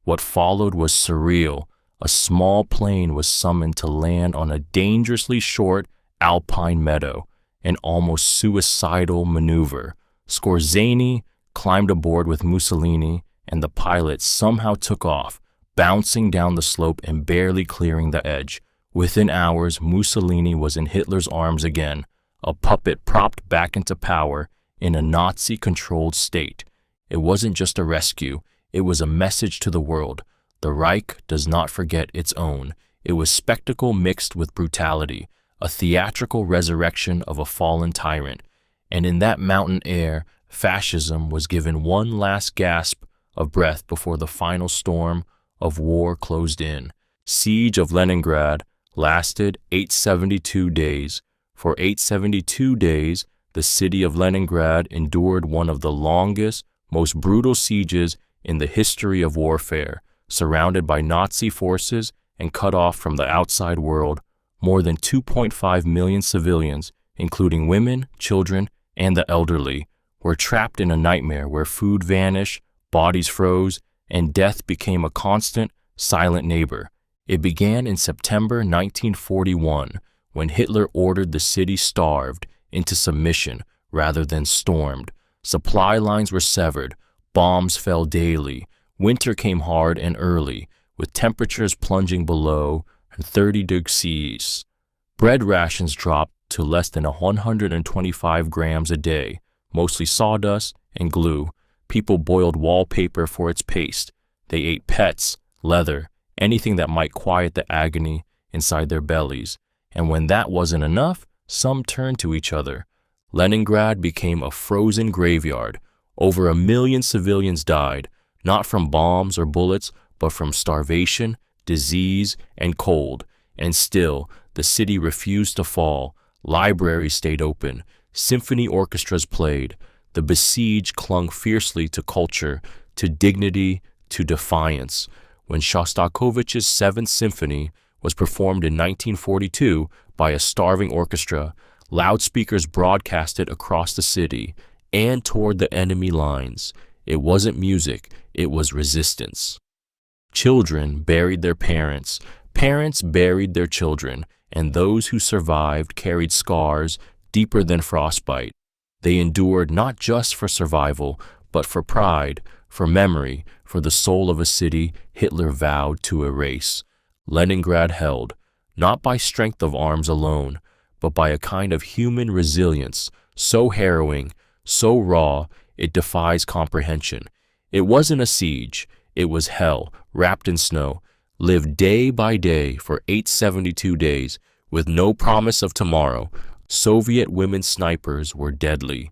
What followed was surreal. A small plane was summoned to land on a dangerously short alpine meadow, an almost suicidal maneuver. Skorzeny climbed aboard with Mussolini, and the pilot somehow took off, bouncing down the slope and barely clearing the edge. Within hours, Mussolini was in Hitler's arms again, a puppet propped back into power in a Nazi-controlled state. It wasn't just a rescue, it was a message to the world. The Reich does not forget its own. It was spectacle mixed with brutality, a theatrical resurrection of a fallen tyrant. And in that mountain air, fascism was given one last gasp of breath before the final storm of war closed in. Siege of Leningrad lasted 872 days. For 872 days, the city of Leningrad endured one of the longest, most brutal sieges in the history of warfare. Surrounded by Nazi forces and cut off from the outside world, more than 2.5 million civilians, including women, children, and the elderly, were trapped in a nightmare where food vanished, bodies froze, and death became a constant, silent neighbor. It began in September 1941, when Hitler ordered the city starved into submission rather than stormed. Supply lines were severed, bombs fell daily, winter came hard and early, with temperatures plunging below 30 degrees. Bread rations dropped to less than 125 grams a day, mostly sawdust and glue. People boiled wallpaper for its paste. They ate pets, leather, anything that might quiet the agony inside their bellies. And when that wasn't enough, some turned to each other. Leningrad became a frozen graveyard. Over 1 million civilians died, not from bombs or bullets, but from starvation, disease, and cold. And still, the city refused to fall. Libraries stayed open. Symphony orchestras played. The besieged clung fiercely to culture, to dignity, to defiance. When Shostakovich's Seventh Symphony was performed in 1942 by a starving orchestra, loudspeakers broadcasted across the city and toward the enemy lines. It wasn't music, it was resistance. Children buried their parents, parents buried their children, and those who survived carried scars deeper than frostbite. They endured not just for survival, but for pride, for memory, for the soul of a city Hitler vowed to erase. Leningrad held, not by strength of arms alone, but by a kind of human resilience, so harrowing, so raw, it defies comprehension. It wasn't a siege, it was hell, wrapped in snow. lived day by day for 872 days with no promise of tomorrow. Soviet women snipers were deadly.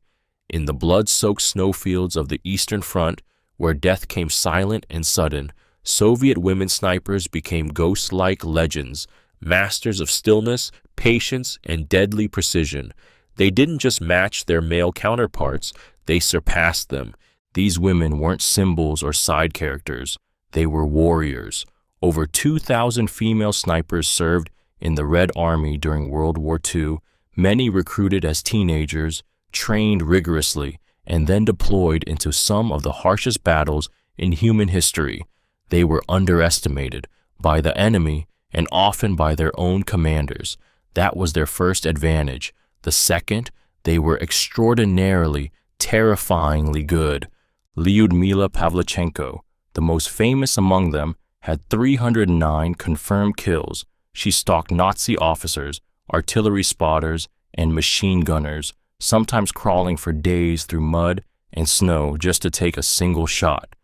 In the blood-soaked snowfields of the Eastern Front, where death came silent and sudden, Soviet women snipers became ghost-like legends, masters of stillness, patience, and deadly precision. They didn't just match their male counterparts, they surpassed them. These women weren't symbols or side characters. They were warriors. Over 2,000 female snipers served in the Red Army during World War II, many recruited as teenagers, trained rigorously, and then deployed into some of the harshest battles in human history. They were underestimated by the enemy and often by their own commanders. That was their first advantage. The second, they were extraordinarily, terrifyingly good. Lyudmila Pavlichenko, the most famous among them, had 309 confirmed kills. She stalked Nazi officers, artillery spotters, and machine gunners, sometimes crawling for days through mud and snow just to take a single shot.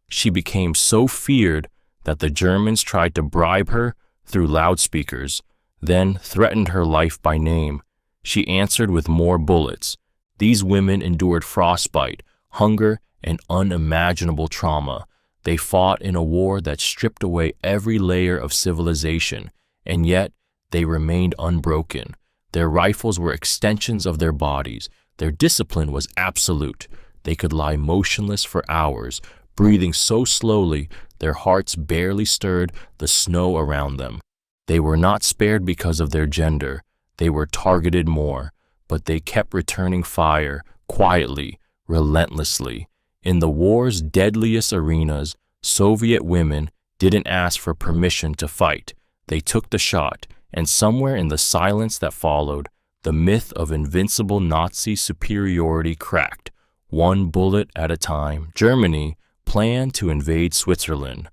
She became so feared that the Germans tried to bribe her through loudspeakers, then threatened her life by name. She answered with more bullets. These women endured frostbite, hunger, and unimaginable trauma. They fought in a war that stripped away every layer of civilization, and yet they remained unbroken. Their rifles were extensions of their bodies. Their discipline was absolute. They could lie motionless for hours, breathing so slowly their hearts barely stirred the snow around them. They were not spared because of their gender. They were targeted more, but they kept returning fire, quietly, relentlessly. In the war's deadliest arenas, Soviet women didn't ask for permission to fight. They took the shot, and somewhere in the silence that followed, the myth of invincible Nazi superiority cracked. One bullet at a time, Germany planned to invade Switzerland.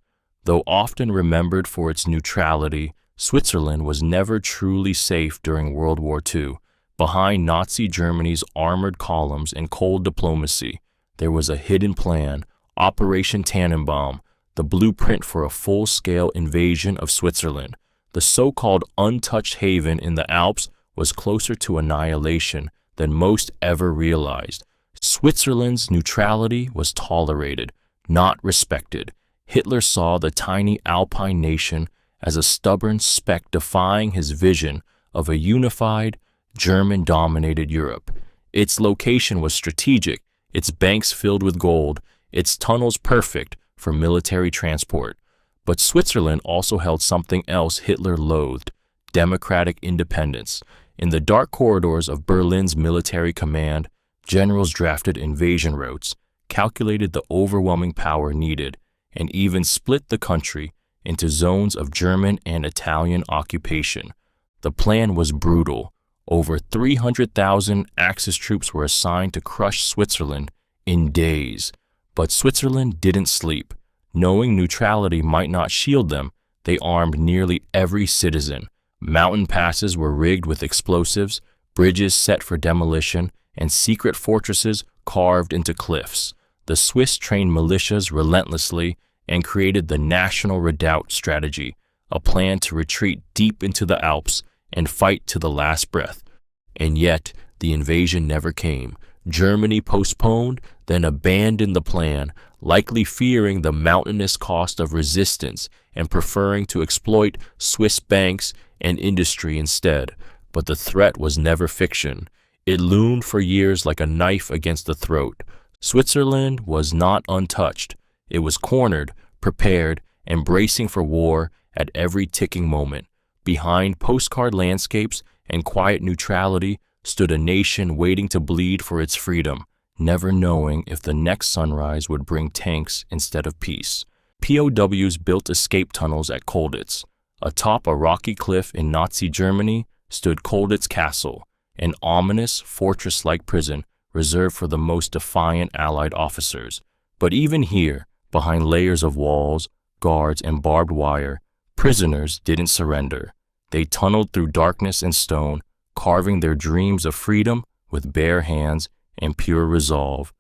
Though often remembered for its neutrality, Switzerland was never truly safe during World War II. Behind Nazi Germany's armored columns and cold diplomacy, there was a hidden plan, Operation Tannenbaum, the blueprint for a full-scale invasion of Switzerland. The so-called untouched haven in the Alps was closer to annihilation than most ever realized. Switzerland's neutrality was tolerated, not respected. Hitler saw the tiny Alpine nation as a stubborn speck defying his vision of a unified, German-dominated Europe. Its location was strategic, its banks filled with gold, its tunnels perfect for military transport. But Switzerland also held something else Hitler loathed: democratic independence. In the dark corridors of Berlin's military command, generals drafted invasion routes, calculated the overwhelming power needed, and even split the country into zones of German and Italian occupation. The plan was brutal. Over 300,000 Axis troops were assigned to crush Switzerland in days. But Switzerland didn't sleep. Knowing neutrality might not shield them, they armed nearly every citizen. Mountain passes were rigged with explosives, bridges set for demolition, and secret fortresses carved into cliffs. The Swiss trained militias relentlessly and created the National Redoubt strategy, a plan to retreat deep into the Alps and fight to the last breath. And yet, the invasion never came. Germany postponed, then abandoned the plan, likely fearing the mountainous cost of resistance and preferring to exploit Swiss banks and industry instead. But the threat was never fiction. It loomed for years like a knife against the throat. Switzerland was not untouched. It was cornered, prepared, and bracing for war at every ticking moment. Behind postcard landscapes and quiet neutrality stood a nation waiting to bleed for its freedom, never knowing if the next sunrise would bring tanks instead of peace. POWs built escape tunnels at Colditz. Atop a rocky cliff in Nazi Germany stood Colditz Castle, an ominous, fortress-like prison reserved for the most defiant Allied officers. But even here, behind layers of walls, guards, and barbed wire, prisoners didn't surrender. They tunneled through darkness and stone, carving their dreams of freedom with bare hands and pure resolve.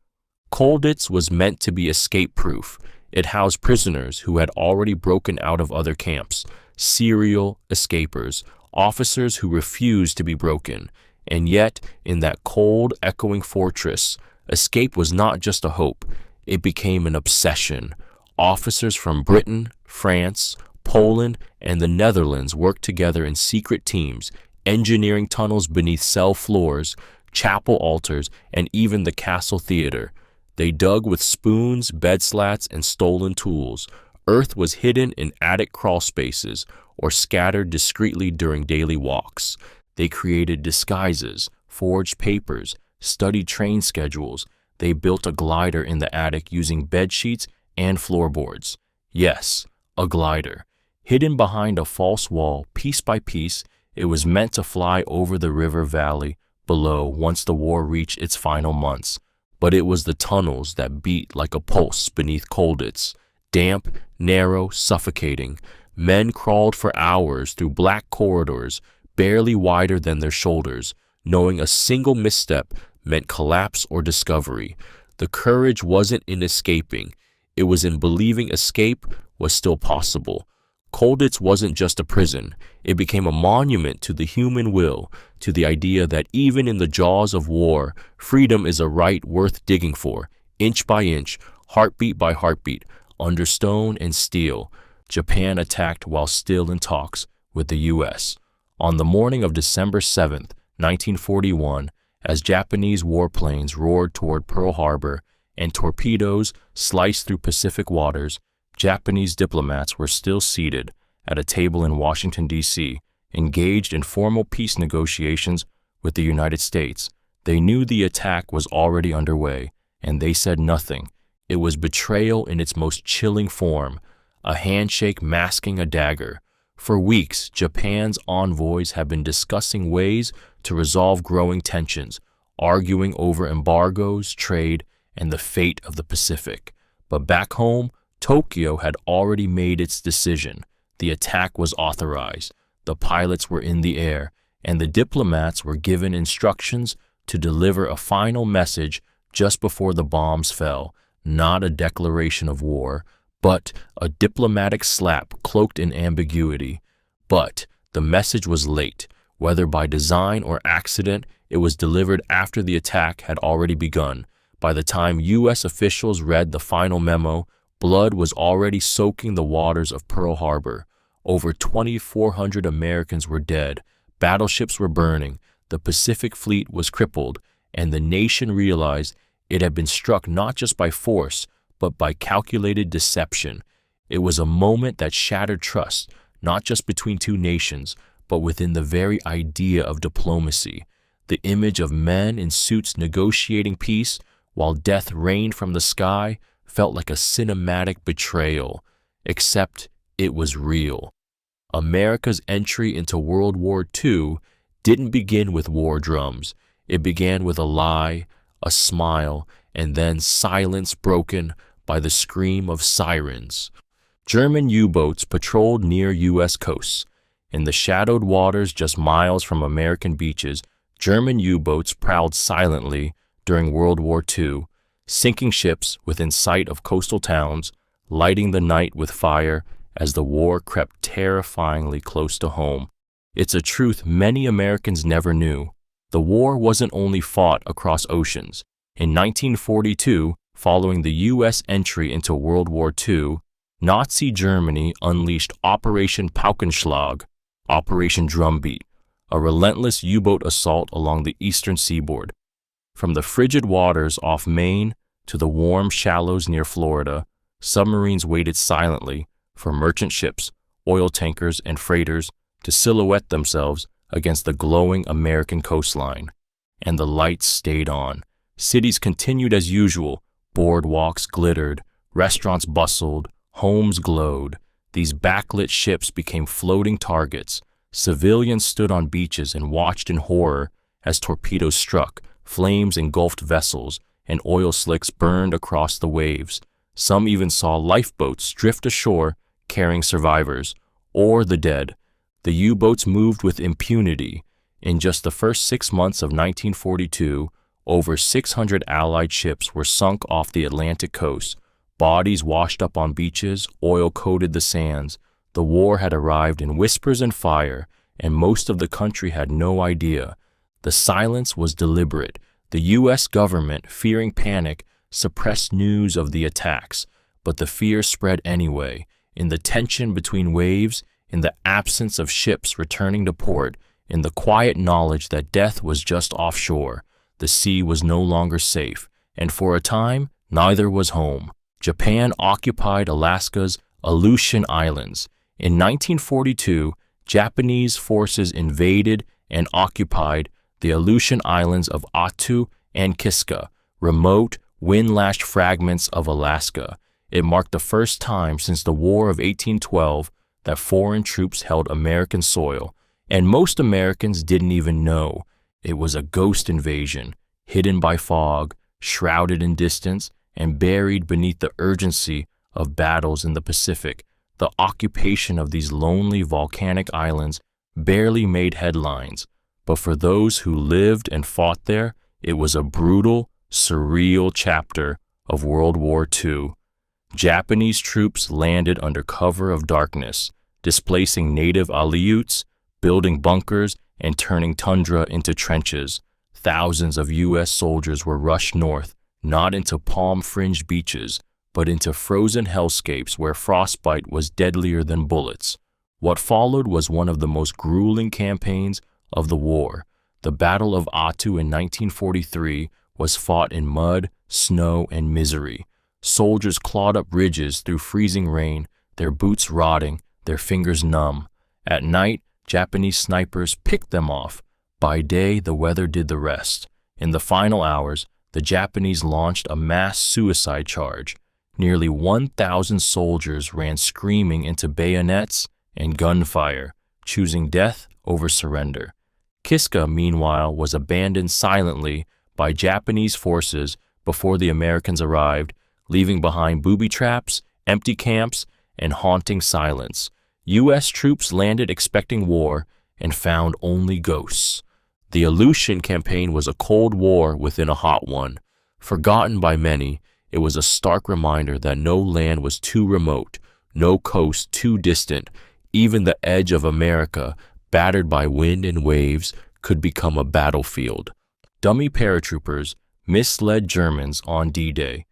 Colditz was meant to be escape-proof. It housed prisoners who had already broken out of other camps, serial escapers, officers who refused to be broken. And yet, in that cold, echoing fortress, escape was not just a hope, it became an obsession. Officers from Britain, France, Poland, and the Netherlands worked together in secret teams, engineering tunnels beneath cell floors, chapel altars, and even the castle theater. They dug with spoons, bed slats, and stolen tools. Earth was hidden in attic crawl spaces or scattered discreetly during daily walks. They created disguises, forged papers, studied train schedules. They built a glider in the attic using bed sheets and floorboards. Yes, a glider. Hidden behind a false wall, piece by piece, it was meant to fly over the river valley below once the war reached its final months. But it was the tunnels that beat like a pulse beneath Colditz. Damp, narrow, suffocating. Men crawled for hours through black corridors, barely wider than their shoulders, knowing a single misstep meant collapse or discovery. The courage wasn't in escaping. It was in believing escape was still possible. Colditz wasn't just a prison. It became a monument to the human will, to the idea that even in the jaws of war, freedom is a right worth digging for, inch by inch, heartbeat by heartbeat, under stone and steel. Japan attacked while still in talks with the U.S. On the morning of December 7, 1941, as Japanese warplanes roared toward Pearl Harbor and torpedoes sliced through Pacific waters, Japanese diplomats were still seated at a table in Washington, D.C., engaged in formal peace negotiations with the United States. They knew the attack was already underway, and they said nothing. It was betrayal in its most chilling form, a handshake masking a dagger. For weeks, Japan's envoys have been discussing ways to resolve growing tensions, arguing over embargoes, trade, and the fate of the Pacific. But back home, Tokyo had already made its decision. The attack was authorized, the pilots were in the air, and the diplomats were given instructions to deliver a final message just before the bombs fell, not a declaration of war, but a diplomatic slap cloaked in ambiguity. But the message was late. Whether by design or accident, it was delivered after the attack had already begun. By the time U.S. officials read the final memo, blood was already soaking the waters of Pearl Harbor. Over 2,400 Americans were dead. Battleships were burning. The Pacific Fleet was crippled, and the nation realized it had been struck not just by force, but by calculated deception. It was a moment that shattered trust, not just between two nations, but within the very idea of diplomacy. The image of men in suits negotiating peace while death rained from the sky felt like a cinematic betrayal, except it was real. America's entry into World War II didn't begin with war drums. It began with a lie, a smile, and then silence broken by the scream of sirens. German U-boats patrolled near U.S. coasts. In the shadowed waters just miles from American beaches, German U-boats prowled silently during World War II, sinking ships within sight of coastal towns, lighting the night with fire as the war crept terrifyingly close to home. It's a truth many Americans never knew. The war wasn't only fought across oceans. In 1942, following the U.S. entry into World War II, Nazi Germany unleashed Operation Paukenschlag, Operation Drumbeat, a relentless U-boat assault along the eastern seaboard. From the frigid waters off Maine to the warm shallows near Florida, submarines waited silently for merchant ships, oil tankers, and freighters to silhouette themselves against the glowing American coastline. And the lights stayed on. Cities continued as usual. Boardwalks glittered, restaurants bustled, homes glowed. These backlit ships became floating targets. Civilians stood on beaches and watched in horror as torpedoes struck, flames engulfed vessels, and oil slicks burned across the waves. Some even saw lifeboats drift ashore carrying survivors, or the dead. The U-boats moved with impunity. In just the first 6 months of 1942, over 600 Allied ships were sunk off the Atlantic coast, Bodies washed up on beaches, oil coated the sands. The war had arrived in whispers and fire, and most of the country had no idea. The silence was deliberate. The U.S. government, fearing panic, suppressed news of the attacks, but the fear spread anyway. In the tension between waves, in the absence of ships returning to port, in the quiet knowledge that death was just offshore, the sea was no longer safe, and for a time, neither was home. Japan occupied Alaska's Aleutian Islands. In 1942, Japanese forces invaded and occupied the Aleutian Islands of Attu and Kiska, remote, wind-lashed fragments of Alaska. It marked the first time since the War of 1812 that foreign troops held American soil, and most Americans didn't even know. It was a ghost invasion, hidden by fog, shrouded in distance, and buried beneath the urgency of battles in the Pacific. The occupation of these lonely volcanic islands barely made headlines, but for those who lived and fought there, it was a brutal, surreal chapter of World War II. Japanese troops landed under cover of darkness, displacing native Aleuts, building bunkers, and turning tundra into trenches. Thousands of U.S. soldiers were rushed north, not into palm-fringed beaches, but into frozen hellscapes where frostbite was deadlier than bullets. What followed was one of the most grueling campaigns of the war. The Battle of Attu in 1943 was fought in mud, snow, and misery. Soldiers clawed up ridges through freezing rain, their boots rotting, their fingers numb. At night, Japanese snipers picked them off. By day, the weather did the rest. In the final hours, the Japanese launched a mass suicide charge. Nearly 1,000 soldiers ran screaming into bayonets and gunfire, choosing death over surrender. Kiska, meanwhile, was abandoned silently by Japanese forces before the Americans arrived, leaving behind booby traps, empty camps, and haunting silence. U.S. troops landed expecting war and found only ghosts. The Aleutian campaign was a cold war within a hot one. Forgotten by many, it was a stark reminder that no land was too remote, no coast too distant. Even the edge of America, battered by wind and waves, could become a battlefield. Dummy paratroopers misled Germans on D-Day.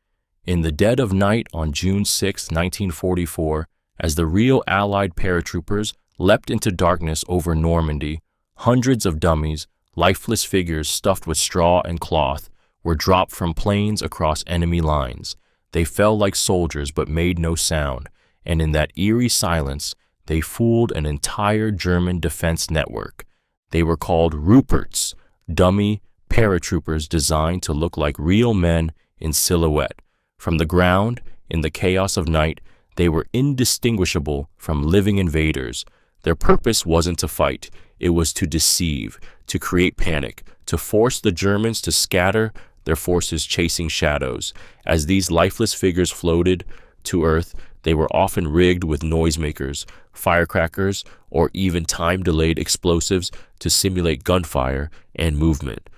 In the dead of night on June 6, 1944, as the real Allied paratroopers leapt into darkness over Normandy, hundreds of dummies, lifeless figures stuffed with straw and cloth, were dropped from planes across enemy lines. They fell like soldiers but made no sound, and in that eerie silence, they fooled an entire German defense network. They were called Ruperts, dummy paratroopers designed to look like real men in silhouette. From the ground, in the chaos of night, they were indistinguishable from living invaders. Their purpose wasn't to fight, it was to deceive, to create panic, to force the Germans to scatter their forces chasing shadows. As these lifeless figures floated to Earth, they were often rigged with noisemakers, firecrackers, or even time-delayed explosives to simulate gunfire and movement.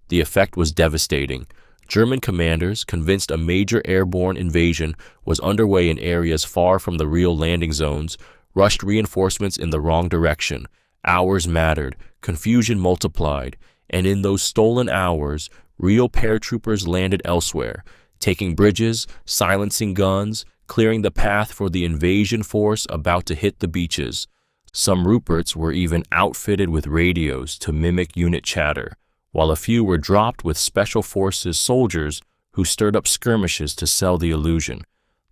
The effect was devastating. German commanders, convinced a major airborne invasion was underway in areas far from the real landing zones, rushed reinforcements in the wrong direction. Hours mattered, confusion multiplied, and in those stolen hours, real paratroopers landed elsewhere, taking bridges, silencing guns, clearing the path for the invasion force about to hit the beaches. Some Ruperts were even outfitted with radios to mimic unit chatter, while a few were dropped with Special Forces soldiers who stirred up skirmishes to sell the illusion.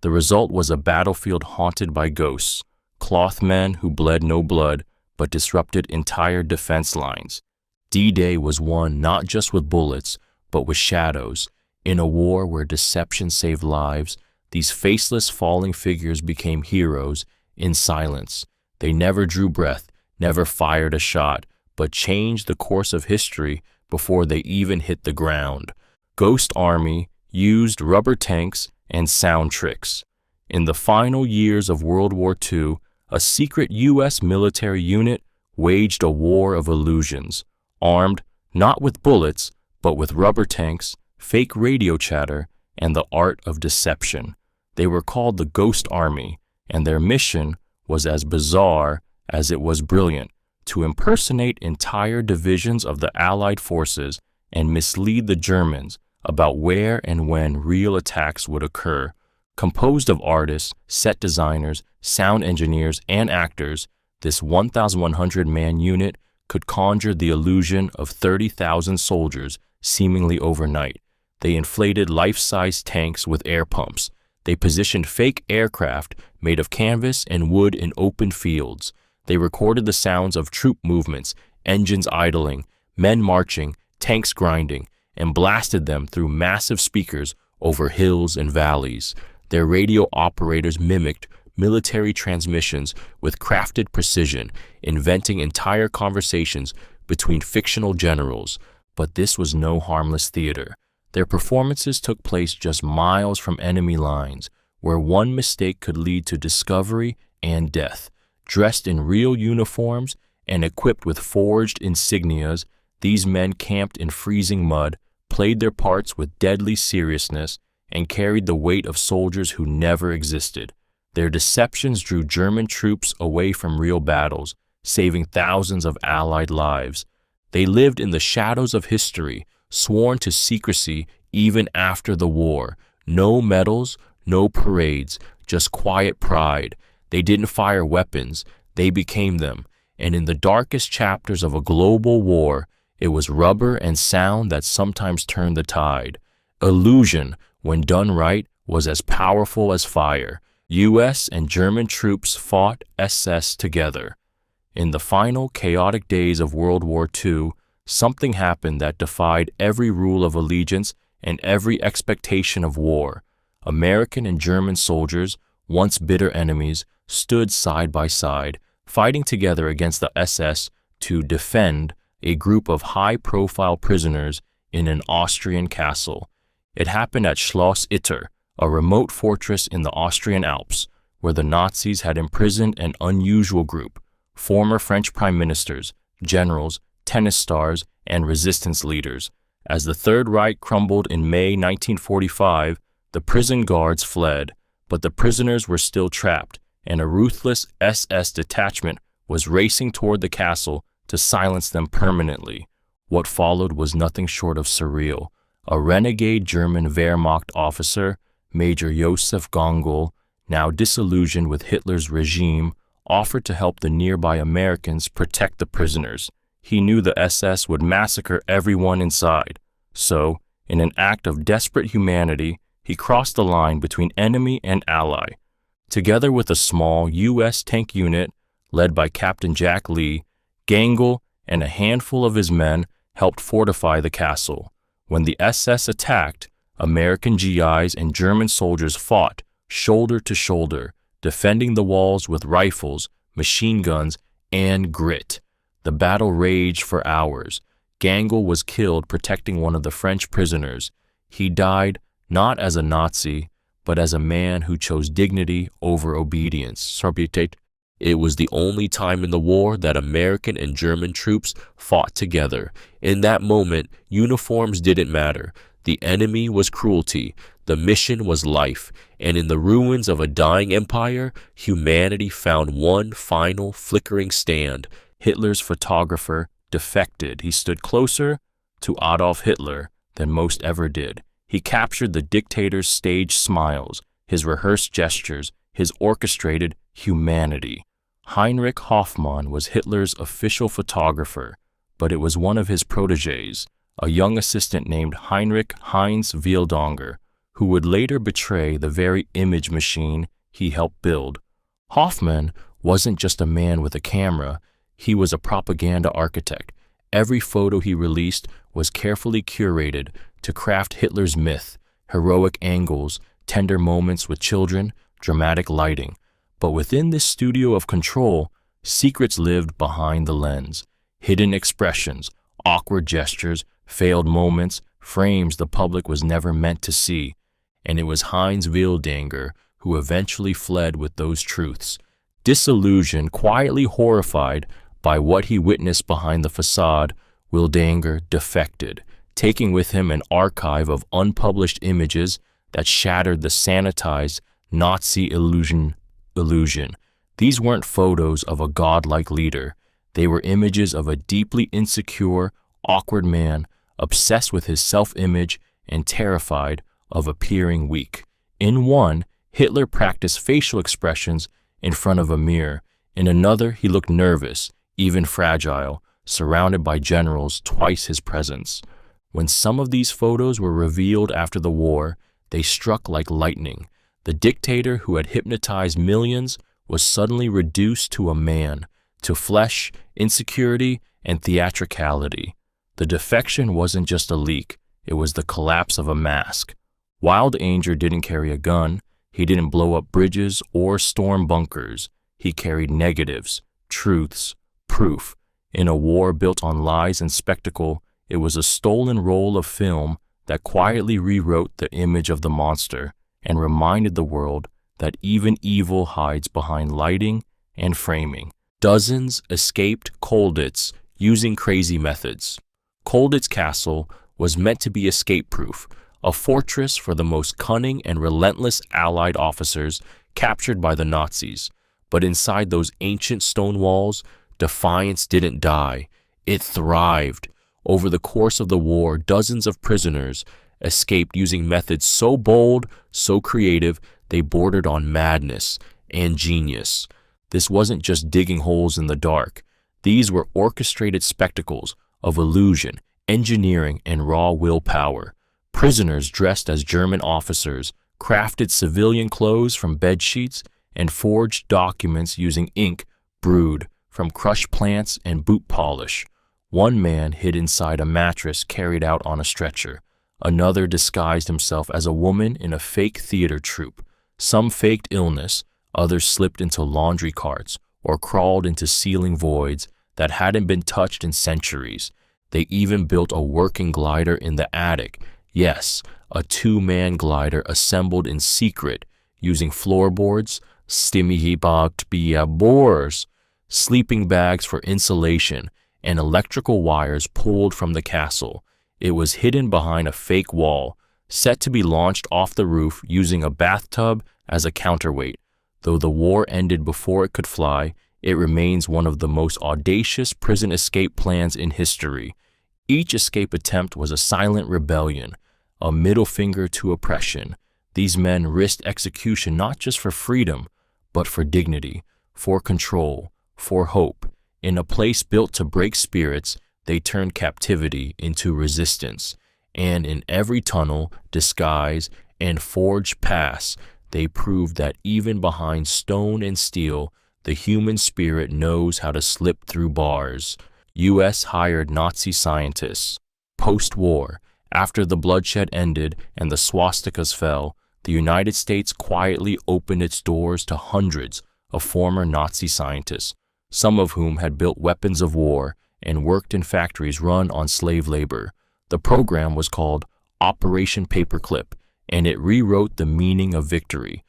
The result was a battlefield haunted by ghosts, cloth men who bled no blood but disrupted entire defense lines. D-Day was won not just with bullets, but with shadows. In a war where deception saved lives, these faceless falling figures became heroes in silence. They never drew breath, never fired a shot, but changed the course of history before they even hit the ground. Ghost Army used rubber tanks and sound tricks. In the final years of World War II, a secret U.S. military unit waged a war of illusions, armed not with bullets, but with rubber tanks, fake radio chatter, and the art of deception. They were called the Ghost Army, and their mission was as bizarre as it was brilliant: to impersonate entire divisions of the Allied forces and mislead the Germans about where and when real attacks would occur. Composed of artists, set designers, sound engineers, and actors, this 1,100-man unit could conjure the illusion of 30,000 soldiers seemingly overnight. They inflated life-size tanks with air pumps. They positioned fake aircraft made of canvas and wood in open fields. They recorded the sounds of troop movements, engines idling, men marching, tanks grinding, and blasted them through massive speakers over hills and valleys. Their radio operators mimicked military transmissions with crafted precision, inventing entire conversations between fictional generals. But this was no harmless theater. Their performances took place just miles from enemy lines, where one mistake could lead to discovery and death. Dressed in real uniforms and equipped with forged insignias, these men camped in freezing mud, played their parts with deadly seriousness, and carried the weight of soldiers who never existed. Their deceptions drew German troops away from real battles, saving thousands of Allied lives. They lived in the shadows of history, sworn to secrecy even after the war. No medals, no parades, just quiet pride. They didn't fire weapons, they became them. And in the darkest chapters of a global war, it was rubber and sound that sometimes turned the tide. Illusion, when done right, was as powerful as fire. U.S. and German troops fought SS together. In the final chaotic days of World War II, something happened that defied every rule of allegiance and every expectation of war. American and German soldiers, once bitter enemies, stood side by side, fighting together against the SS to defend a group of high-profile prisoners in an Austrian castle. It happened at Schloss Itter, a remote fortress in the Austrian Alps, where the Nazis had imprisoned an unusual group: former French prime ministers, generals, tennis stars, and resistance leaders. As the Third Reich crumbled in May 1945, the prison guards fled, but the prisoners were still trapped, and a ruthless SS detachment was racing toward the castle to silence them permanently. What followed was nothing short of surreal. A renegade German Wehrmacht officer, Major Josef Gongol, now disillusioned with Hitler's regime, offered to help the nearby Americans protect the prisoners. He knew the SS would massacre everyone inside. So, in an act of desperate humanity, he crossed the line between enemy and ally. Together with a small U.S. tank unit led by Captain Jack Lee, Gangel and a handful of his men helped fortify the castle. When the SS attacked, American GIs and German soldiers fought shoulder to shoulder, defending the walls with rifles, machine guns, and grit. The battle raged for hours. Gangel was killed protecting one of the French prisoners. He died not as a Nazi, but as a man who chose dignity over obedience. It was the only time in the war that American and German troops fought together. In that moment, uniforms didn't matter. The enemy was cruelty. The mission was life. And in the ruins of a dying empire, humanity found one final flickering stand. Hitler's photographer defected. He stood closer to Adolf Hitler than most ever did. He captured the dictator's staged smiles, his rehearsed gestures, his orchestrated humanity. Heinrich Hoffmann was Hitler's official photographer, but it was one of his protégés, a young assistant named Heinrich Heinz Wieldaunger, who would later betray the very image machine he helped build. Hoffmann wasn't just a man with a camera, he was a propaganda architect. Every photo he released was carefully curated to craft Hitler's myth: heroic angles, tender moments with children, dramatic lighting. But within this studio of control, secrets lived behind the lens. Hidden expressions, awkward gestures, failed moments, frames the public was never meant to see. And it was Heinz Wieldaunger who eventually fled with those truths. Disillusioned, quietly horrified by what he witnessed behind the facade, Wieldaunger defected, taking with him an archive of unpublished images that shattered the sanitized Nazi illusion. These weren't photos of a godlike leader. They were images of a deeply insecure, awkward man, obsessed with his self-image and terrified of appearing weak. In one, Hitler practiced facial expressions in front of a mirror. In another, he looked nervous, even fragile, surrounded by generals twice his presence. When some of these photos were revealed after the war, they struck like lightning. The dictator who had hypnotized millions was suddenly reduced to a man, to flesh, insecurity, and theatricality. The defection wasn't just a leak, it was the collapse of a mask. Wild Anger didn't carry a gun, he didn't blow up bridges or storm bunkers. He carried negatives, truths, proof. In a war built on lies and spectacle, it was a stolen roll of film that quietly rewrote the image of the monster and reminded the world that even evil hides behind lighting and framing. Dozens escaped Colditz using crazy methods. Colditz Castle was meant to be escape-proof, a fortress for the most cunning and relentless Allied officers captured by the Nazis. But inside those ancient stone walls, defiance didn't die. It thrived. Over the course of the war, dozens of prisoners escaped using methods so bold, so creative, they bordered on madness and genius. This wasn't just digging holes in the dark. These were orchestrated spectacles of illusion, engineering, and raw willpower. Prisoners dressed as German officers crafted civilian clothes from bedsheets and forged documents using ink brewed from crushed plants and boot polish. One man hid inside a mattress carried out on a stretcher. Another disguised himself as a woman in a fake theater troupe. Some faked illness, others slipped into laundry carts or crawled into ceiling voids that hadn't been touched in centuries. They even built a working glider in the attic. Yes, a two-man glider assembled in secret using floorboards, boars, sleeping bags for insulation, and electrical wires pulled from the castle. It was hidden behind a fake wall, set to be launched off the roof using a bathtub as a counterweight. Though the war ended before it could fly, it remains one of the most audacious prison escape plans in history. Each escape attempt was a silent rebellion, a middle finger to oppression. These men risked execution not just for freedom, but for dignity, for control, for hope. In a place built to break spirits, they turned captivity into resistance. And in every tunnel, disguise, and forged pass, they proved that even behind stone and steel, the human spirit knows how to slip through bars. U.S. hired Nazi scientists. Post-war, after the bloodshed ended and the swastikas fell, the United States quietly opened its doors to hundreds of former Nazi scientists, some of whom had built weapons of war and worked in factories run on slave labor. The program was called Operation Paperclip, and it rewrote the meaning of victory.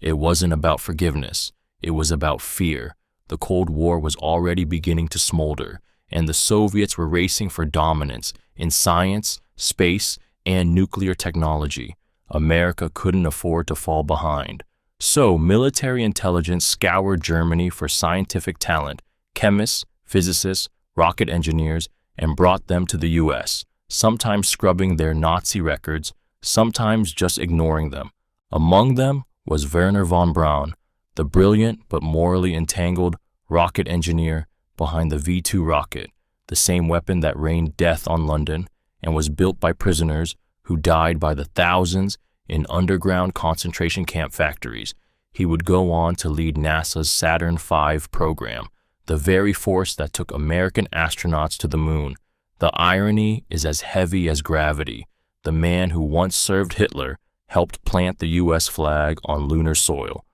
It wasn't about forgiveness. It was about fear. The Cold War was already beginning to smolder, and the Soviets were racing for dominance in science, space, and nuclear technology. America couldn't afford to fall behind. So military intelligence scoured Germany for scientific talent, chemists, physicists, rocket engineers, and brought them to the U.S., sometimes scrubbing their Nazi records, sometimes just ignoring them. Among them was Wernher von Braun, the brilliant but morally entangled rocket engineer behind the V-2 rocket, the same weapon that rained death on London and was built by prisoners who died by the thousands in underground concentration camp factories. He would go on to lead NASA's Saturn V program, the very force that took American astronauts to the moon. The irony is as heavy as gravity. The man who once served Hitler helped plant the U.S. flag on lunar soil.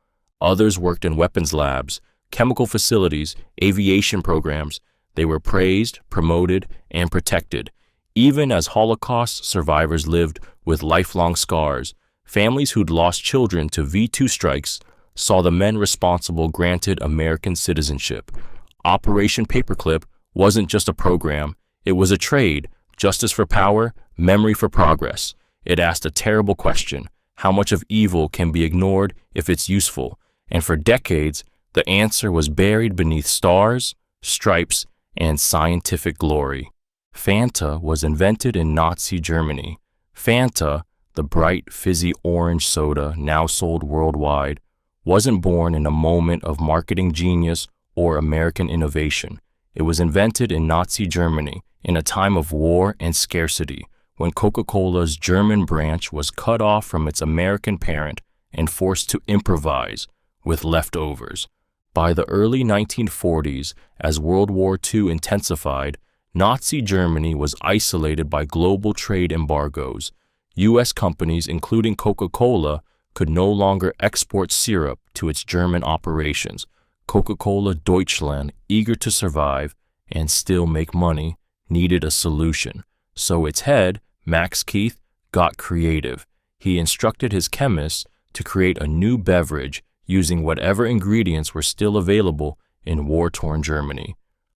Others worked in weapons labs, chemical facilities, aviation programs. They were praised, promoted, and protected. Even as Holocaust survivors lived with lifelong scars, families who'd lost children to V-2 strikes saw the men responsible granted American citizenship. Operation Paperclip wasn't just a program, it was a trade, justice for power, memory for progress. It asked a terrible question: How much of evil can be ignored if it's useful? And for decades, the answer was buried beneath stars, stripes, and scientific glory. Fanta was invented in Nazi Germany. Fanta, the bright, fizzy orange soda now sold worldwide, wasn't born in a moment of marketing genius or American innovation. It was invented in Nazi Germany in a time of war and scarcity, when Coca-Cola's German branch was cut off from its American parent and forced to improvise with leftovers. By the early 1940s, as World War II intensified, Nazi Germany was isolated by global trade embargoes. U.S. companies, including Coca-Cola, could no longer export syrup to its German operations. Coca-Cola Deutschland, eager to survive and still make money, needed a solution. So its head, Max Keith, got creative. He instructed his chemists to create a new beverage using whatever ingredients were still available in war-torn Germany.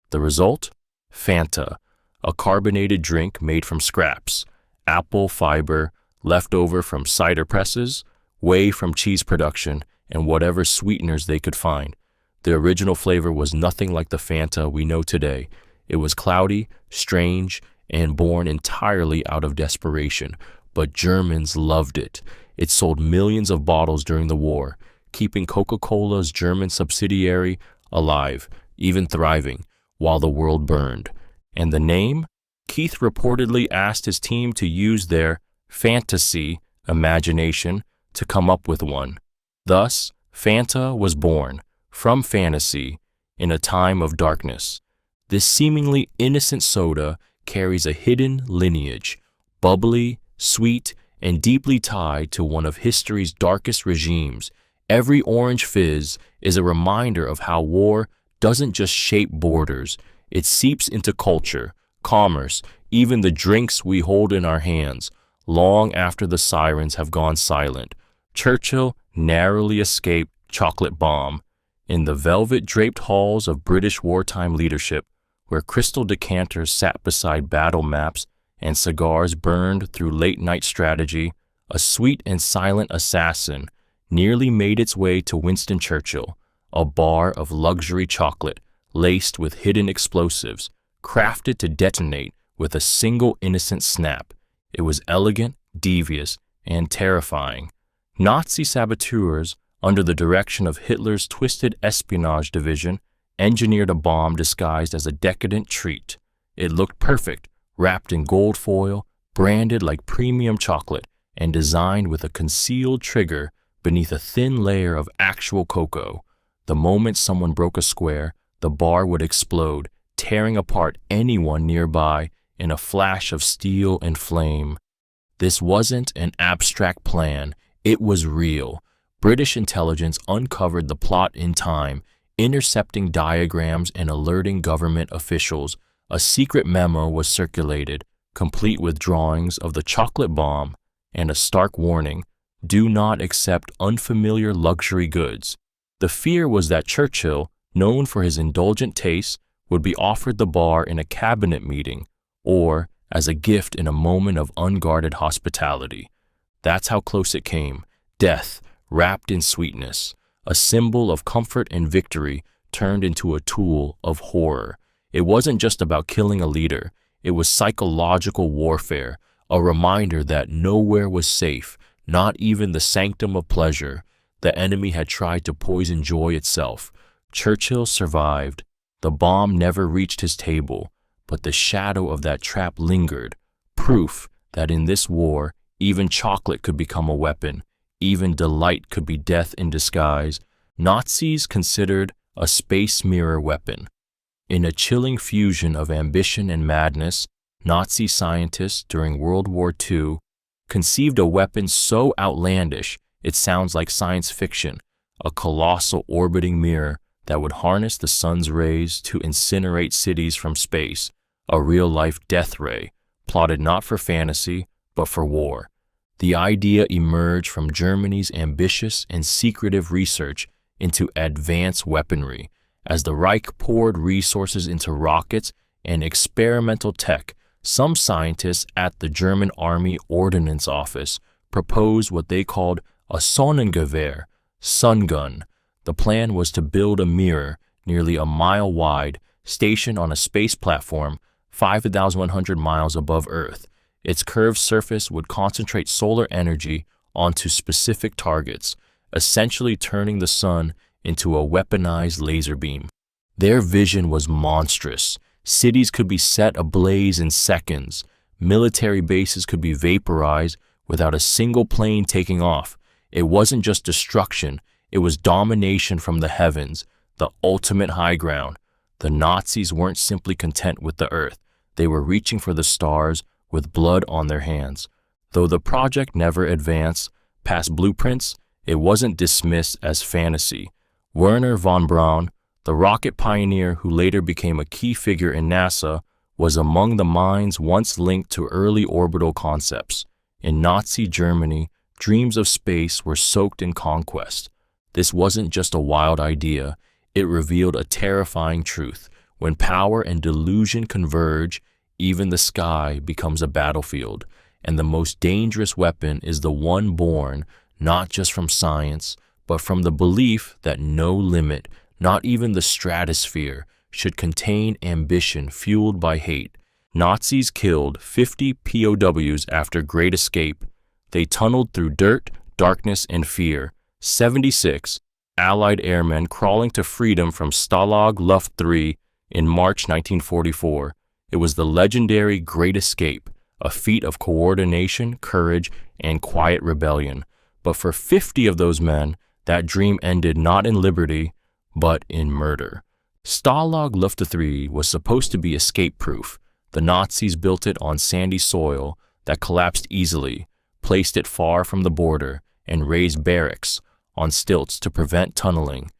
The result? Fanta, a carbonated drink made from scraps, apple fiber, leftover from cider presses, whey from cheese production, and whatever sweeteners they could find. The original flavor was nothing like the Fanta we know today. It was cloudy, strange, and born entirely out of desperation. But Germans loved it. It sold millions of bottles during the war, keeping Coca-Cola's German subsidiary alive, even thriving, while the world burned. And the name? Keith reportedly asked his team to use their fantasy imagination to come up with one. Thus, Fanta was born from fantasy in a time of darkness. This seemingly innocent soda carries a hidden lineage, bubbly, sweet, and deeply tied to one of history's darkest regimes. Every orange fizz is a reminder of how war doesn't just shape borders, it seeps into culture, commerce, even the drinks we hold in our hands, long after the sirens have gone silent. Churchill narrowly escaped chocolate bomb. In the velvet-draped halls of British wartime leadership, where crystal decanters sat beside battle maps and cigars burned through late-night strategy, a sweet and silent assassin nearly made its way to Winston Churchill, a bar of luxury chocolate laced with hidden explosives, crafted to detonate with a single innocent snap. It was elegant, devious, and terrifying. Nazi saboteurs, under the direction of Hitler's twisted espionage division, engineered a bomb disguised as a decadent treat. It looked perfect, wrapped in gold foil, branded like premium chocolate, and designed with a concealed trigger beneath a thin layer of actual cocoa. The moment someone broke a square, the bar would explode, tearing apart anyone nearby in a flash of steel and flame. This wasn't an abstract plan, it was real. British intelligence uncovered the plot in time, intercepting diagrams and alerting government officials. A secret memo was circulated, complete with drawings of the chocolate bomb and a stark warning: do not accept unfamiliar luxury goods. The fear was that Churchill, known for his indulgent tastes, would be offered the bar in a cabinet meeting or as a gift in a moment of unguarded hospitality. That's how close it came. Death, wrapped in sweetness, a symbol of comfort and victory, turned into a tool of horror. It wasn't just about killing a leader. It was psychological warfare, a reminder that nowhere was safe, not even the sanctum of pleasure. The enemy had tried to poison joy itself. Churchill survived. The bomb never reached his table, but the shadow of that trap lingered, proof that in this war, even chocolate could become a weapon. Even delight could be death in disguise. Nazis considered a space mirror weapon. In a chilling fusion of ambition and madness, Nazi scientists during World War II conceived a weapon so outlandish it sounds like science fiction, a colossal orbiting mirror that would harness the sun's rays to incinerate cities from space, a real-life death ray, plotted not for fantasy, but for war. The idea emerged from Germany's ambitious and secretive research into advanced weaponry. As the Reich poured resources into rockets and experimental tech, some scientists at the German Army Ordnance Office proposed what they called a Sonnengewehr, sun gun. The plan was to build a mirror nearly a mile wide, stationed on a space platform 5,100 miles above Earth. Its curved surface would concentrate solar energy onto specific targets, essentially turning the sun into a weaponized laser beam. Their vision was monstrous. Cities could be set ablaze in seconds. Military bases could be vaporized without a single plane taking off. It wasn't just destruction, it was domination from the heavens, the ultimate high ground. The Nazis weren't simply content with the Earth. They were reaching for the stars with blood on their hands. Though the project never advanced past blueprints, it wasn't dismissed as fantasy. Werner von Braun, the rocket pioneer who later became a key figure in NASA, was among the minds once linked to early orbital concepts. In Nazi Germany, dreams of space were soaked in conquest. This wasn't just a wild idea, it revealed a terrifying truth. When power and delusion converge, even the sky becomes a battlefield, and the most dangerous weapon is the one born not just from science, but from the belief that no limit, not even the stratosphere, should contain ambition fueled by hate. Nazis killed 50 POWs after Great Escape. They tunneled through dirt, darkness, and fear. 76 Allied airmen crawling to freedom from Stalag Luft III in March 1944. It was the legendary Great Escape, a feat of coordination, courage, and quiet rebellion. But for 50 of those men, that dream ended not in liberty, but in murder. Stalag Luft III was supposed to be escape-proof. The Nazis built it on sandy soil that collapsed easily, placed it far from the border, and raised barracks on stilts to prevent tunneling.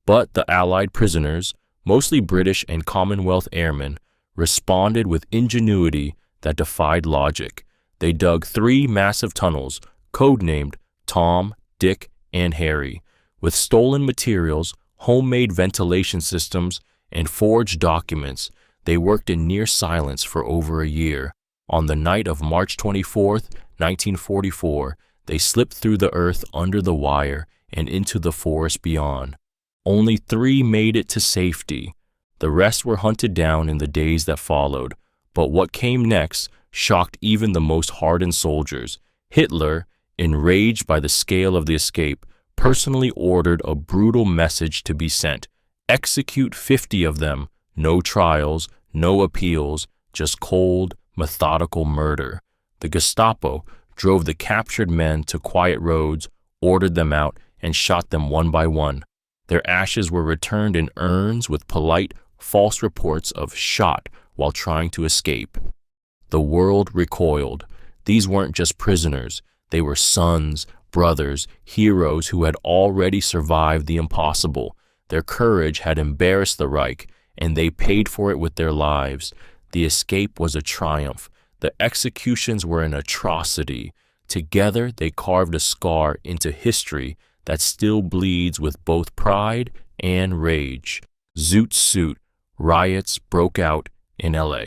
But the Allied prisoners, mostly British and Commonwealth airmen, responded with ingenuity that defied logic. They dug 3 massive tunnels, codenamed Tom, Dick, and Harry, with stolen materials, homemade ventilation systems, and forged documents. They worked in near silence for over a year. On the night of March 24, 1944, they slipped through the earth under the wire and into the forest beyond. Only 3 made it to safety. The rest were hunted down in the days that followed. But what came next shocked even the most hardened soldiers. Hitler, enraged by the scale of the escape, personally ordered a brutal message to be sent. Execute 50 of them. No trials, no appeals, just cold, methodical murder. The Gestapo drove the captured men to quiet roads, ordered them out, and shot them one by one. Their ashes were returned in urns with polite, false reports of shot while trying to escape. The world recoiled. These weren't just prisoners. They were sons, brothers, heroes who had already survived the impossible. Their courage had embarrassed the Reich, and they paid for it with their lives. The escape was a triumph. The executions were an atrocity. Together, they carved a scar into history that still bleeds with both pride and rage. Zoot Suit riots broke out in LA.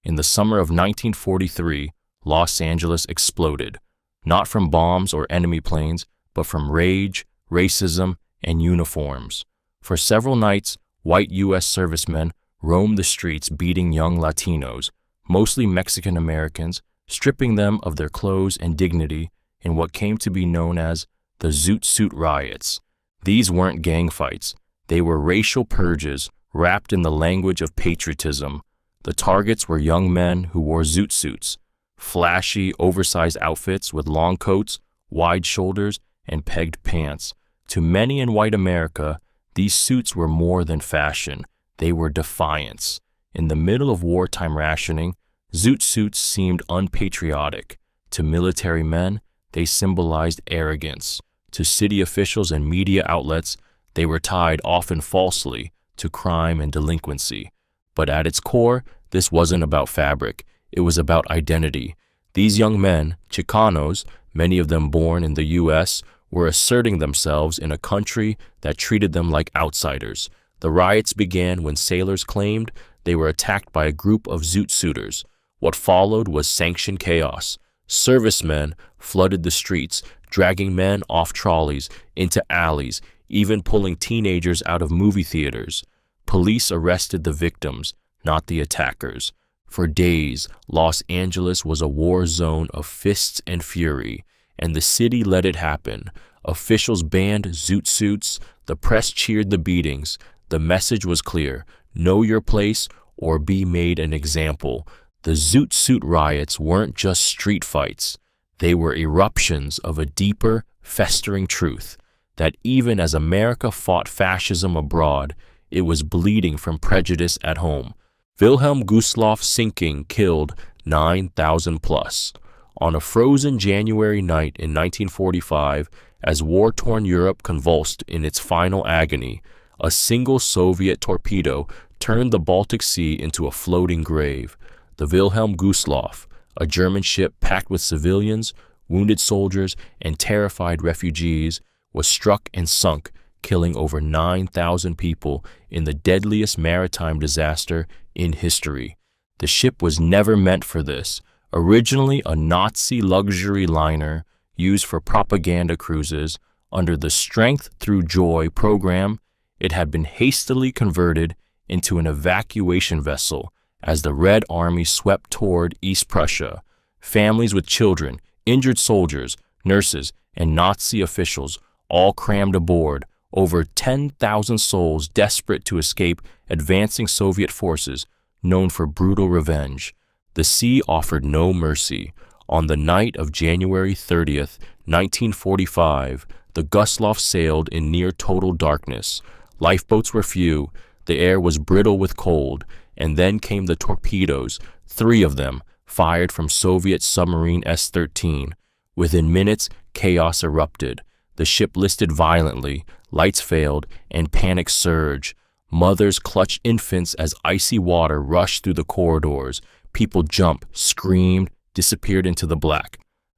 In the summer of 1943, Los Angeles exploded, not from bombs or enemy planes, but from rage, racism, and uniforms. For several nights, white U.S. servicemen roamed the streets beating young Latinos, mostly Mexican Americans, stripping them of their clothes and dignity in what came to be known as the Zoot Suit riots. These weren't gang fights. They were racial purges wrapped in the language of patriotism. The targets were young men who wore zoot suits, flashy, oversized outfits with long coats, wide shoulders, and pegged pants. To many in white America, these suits were more than fashion. They were defiance. In the middle of wartime rationing, zoot suits seemed unpatriotic. To military men, they symbolized arrogance. To city officials and media outlets, they were tied, often falsely, to crime and delinquency. But at its core, this wasn't about fabric. It was about identity. These young men, Chicanos, many of them born in the U.S., were asserting themselves in a country that treated them like outsiders. The riots began when sailors claimed they were attacked by a group of zoot suiters. What followed was sanctioned chaos. Servicemen flooded the streets, dragging men off trolleys into alleys, even pulling teenagers out of movie theaters. Police arrested the victims, not the attackers. For days, Los Angeles was a war zone of fists and fury, and the city let it happen. Officials banned zoot suits, the press cheered the beatings. The message was clear: know your place or be made an example. The zoot suit riots weren't just street fights. They were eruptions of a deeper, festering truth, that even as America fought fascism abroad, it was bleeding from prejudice at home. Wilhelm Gustloff's sinking killed 9,000 plus. On a frozen January night in 1945, as war-torn Europe convulsed in its final agony, a single Soviet torpedo turned the Baltic Sea into a floating grave. The Wilhelm Gustloff, a German ship packed with civilians, wounded soldiers, and terrified refugees, was struck and sunk, killing over 9,000 people in the deadliest maritime disaster in history. The ship was never meant for this. Originally a Nazi luxury liner used for propaganda cruises, under the Strength Through Joy program, it had been hastily converted into an evacuation vessel as the Red Army swept toward East Prussia. Families with children, injured soldiers, nurses, and Nazi officials all crammed aboard, over 10,000 souls desperate to escape advancing Soviet forces known for brutal revenge. The sea offered no mercy. On the night of January 30th, 1945, the Gustloff sailed in near total darkness. Lifeboats were few, the air was brittle with cold, and then came the torpedoes, 3 of them, fired from Soviet submarine S-13. Within minutes, chaos erupted. The ship listed violently, lights failed, and panic surged. Mothers clutched infants as icy water rushed through the corridors. People jumped, screamed, disappeared into the black.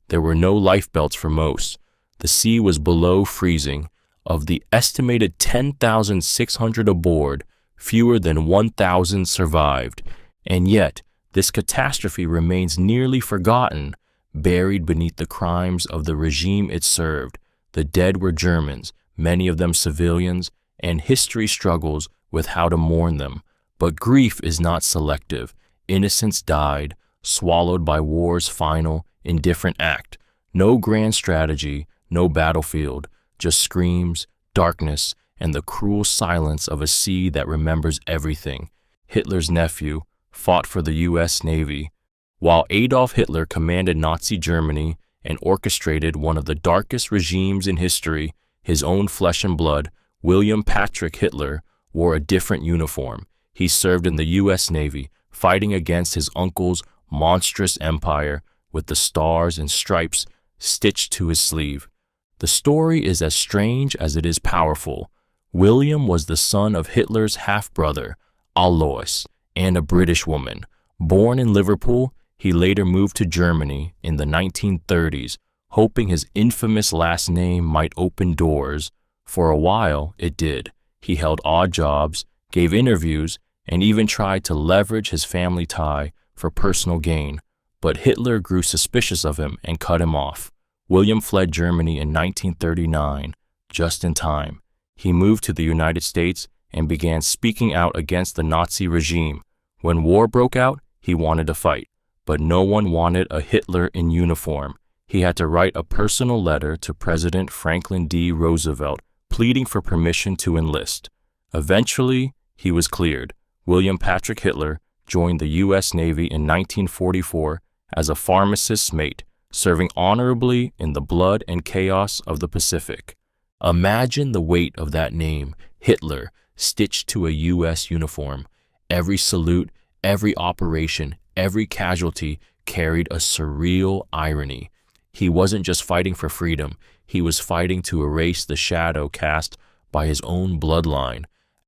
There were no lifebelts for most. The sea was below freezing. Of the estimated 10,600 aboard, fewer than 1,000 survived. And yet, this catastrophe remains nearly forgotten, buried beneath the crimes of the regime it served. The dead were Germans, many of them civilians, and history struggles with how to mourn them. But grief is not selective. Innocents died, swallowed by war's final, indifferent act. No grand strategy, no battlefield, just screams, darkness, and the cruel silence of a sea that remembers everything. Hitler's nephew fought for the U.S. Navy, while Adolf Hitler commanded Nazi Germany and orchestrated one of the darkest regimes in history. His own flesh and blood, William Patrick Hitler, wore a different uniform. He served in the U.S. Navy, fighting against his uncle's monstrous empire with the stars and stripes stitched to his sleeve. The story is as strange as it is powerful. William was the son of Hitler's half-brother, Alois, and a British woman. Born in Liverpool, he later moved to Germany in the 1930s, hoping his infamous last name might open doors. For a while, it did. He held odd jobs, gave interviews, and even tried to leverage his family tie for personal gain. But Hitler grew suspicious of him and cut him off. William fled Germany in 1939, just in time. He moved to the United States and began speaking out against the Nazi regime. When war broke out, he wanted to fight, but no one wanted a Hitler in uniform. He had to write a personal letter to President Franklin D. Roosevelt, pleading for permission to enlist. Eventually, he was cleared. William Patrick Hitler joined the U.S. Navy in 1944 as a pharmacist's mate, serving honorably in the blood and chaos of the Pacific. Imagine the weight of that name, Hitler, stitched to a U.S. uniform. Every salute, every operation, every casualty carried a surreal irony. He wasn't just fighting for freedom, he was fighting to erase the shadow cast by his own bloodline.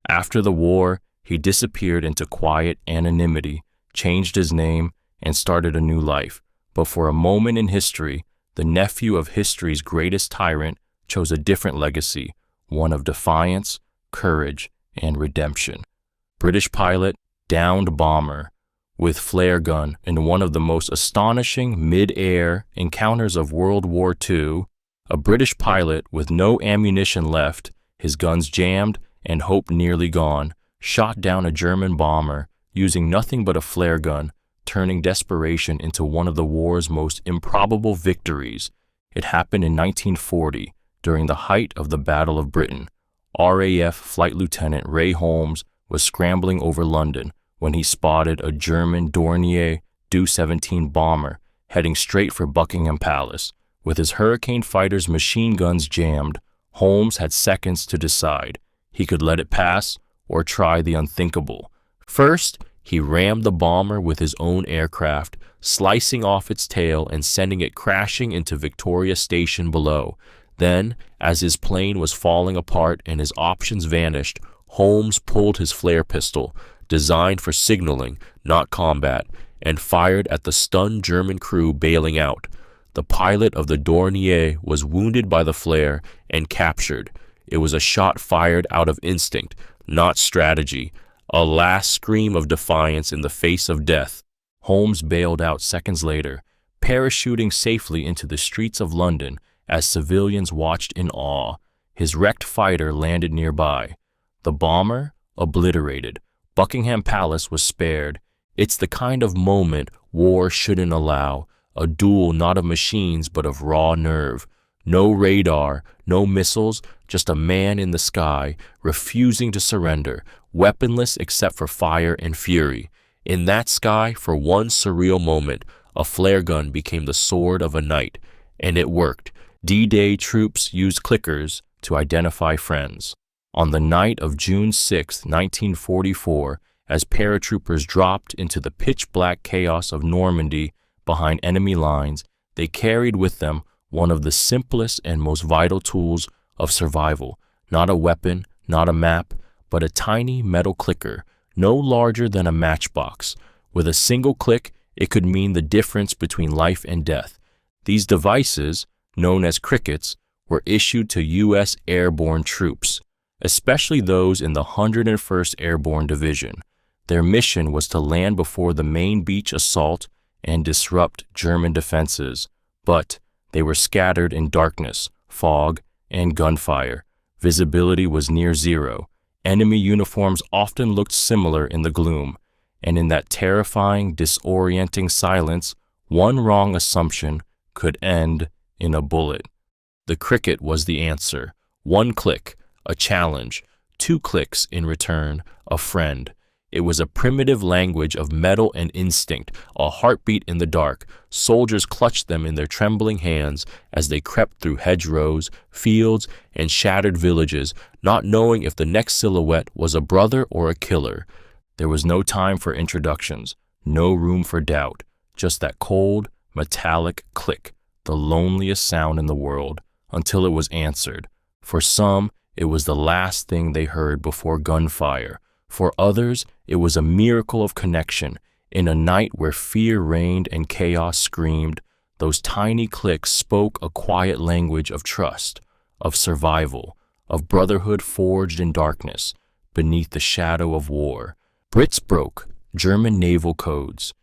After the war, he disappeared into quiet anonymity, changed his name, and started a new life. But for a moment in history, the nephew of history's greatest tyrant chose a different legacy, one of defiance, courage, and redemption. British pilot, downed bomber. with flare gun in one of the most astonishing mid-air encounters of World War II, a British pilot with no ammunition left, his guns jammed and hope nearly gone, shot down a German bomber using nothing but a flare gun, turning desperation into one of the war's most improbable victories. It happened in 1940, during the height of the Battle of Britain. RAF Flight Lieutenant Ray Holmes was scrambling over London when he spotted a German Dornier Do-17 bomber heading straight for Buckingham Palace. With his Hurricane fighter's machine guns jammed, Holmes had seconds to decide. He could let it pass or try the unthinkable. First, he rammed the bomber with his own aircraft, slicing off its tail and sending it crashing into Victoria Station below. Then, as his plane was falling apart and his options vanished, Holmes pulled his flare pistol, designed for signaling, not combat, and fired at the stunned German crew bailing out. The pilot of the Dornier was wounded by the flare and captured. It was a shot fired out of instinct, not strategy, a last scream of defiance in the face of death. Holmes bailed out seconds later, parachuting safely into the streets of London as civilians watched in awe. His wrecked fighter landed nearby. The bomber, obliterated. Buckingham Palace was spared. It's the kind of moment war shouldn't allow, a duel not of machines but of raw nerve. No radar, no missiles, just a man in the sky, refusing to surrender, weaponless except for fire and fury. In that sky, for one surreal moment, a flare gun became the sword of a knight, and it worked. D-Day troops used clickers to identify friends. On the night of June 6, 1944, as paratroopers dropped into the pitch-black chaos of Normandy behind enemy lines, they carried with them one of the simplest and most vital tools of survival. Not a weapon, not a map, but a tiny metal clicker, no larger than a matchbox. With a single click, it could mean the difference between life and death. These devices, known as crickets, were issued to U.S. airborne troops, especially those in the 101st Airborne Division. Their mission was to land before the main beach assault and disrupt German defenses, but they were scattered in darkness, fog, and gunfire. Visibility was near zero. Enemy uniforms often looked similar in the gloom, and in that terrifying, disorienting silence, one wrong assumption could end in a bullet. The cricket was the answer. One click, a challenge. 2 clicks in return, a friend. It was a primitive language of metal and instinct, a heartbeat in the dark. Soldiers clutched them in their trembling hands as they crept through hedgerows, fields, and shattered villages, not knowing if the next silhouette was a brother or a killer. There was no time for introductions, no room for doubt, just that cold, metallic click, the loneliest sound in the world, until it was answered. For some, it was the last thing they heard before gunfire. For others, it was a miracle of connection. In a night where fear reigned and chaos screamed, those tiny clicks spoke a quiet language of trust, of survival, of brotherhood forged in darkness, beneath the shadow of war. Brits broke German naval codes.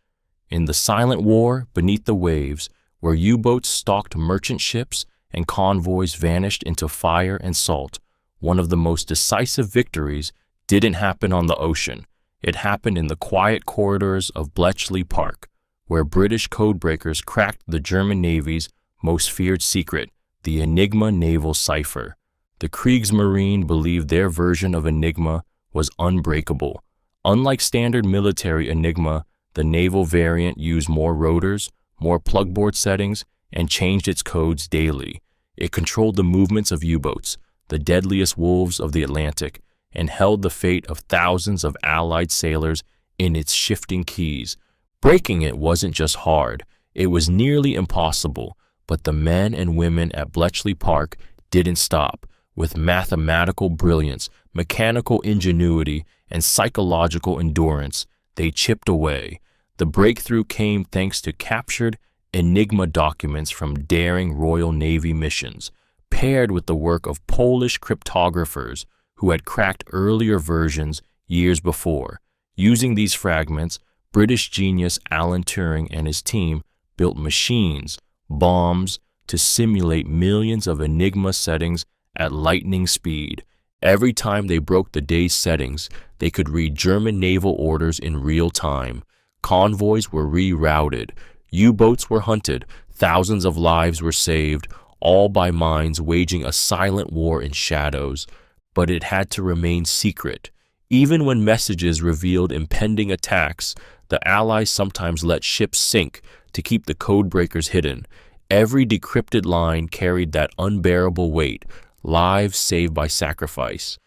In the silent war beneath the waves, where U-boats stalked merchant ships and convoys vanished into fire and salt, one of the most decisive victories didn't happen on the ocean. It happened in the quiet corridors of Bletchley Park, where British codebreakers cracked the German Navy's most feared secret, the Enigma naval cipher. The Kriegsmarine believed their version of Enigma was unbreakable. Unlike standard military Enigma, the naval variant used more rotors, more plugboard settings, and changed its codes daily. It controlled the movements of U-boats, the deadliest wolves of the Atlantic, and held the fate of thousands of Allied sailors in its shifting keys. Breaking it wasn't just hard, it was nearly impossible, but the men and women at Bletchley Park didn't stop. With mathematical brilliance, mechanical ingenuity, and psychological endurance, they chipped away. The breakthrough came thanks to captured Enigma documents from daring Royal Navy missions, paired with the work of Polish cryptographers who had cracked earlier versions years before. Using these fragments, British genius Alan Turing and his team built machines, bombs, to simulate millions of Enigma settings at lightning speed. Every time they broke the day's settings, they could read German naval orders in real time. Convoys were rerouted. U-boats were hunted. Thousands of lives were saved, all by minds waging a silent war in shadows. But it had to remain secret. Even when messages revealed impending attacks, the Allies sometimes let ships sink to keep the codebreakers hidden. Every decrypted line carried that unbearable weight, lives saved by sacrifice.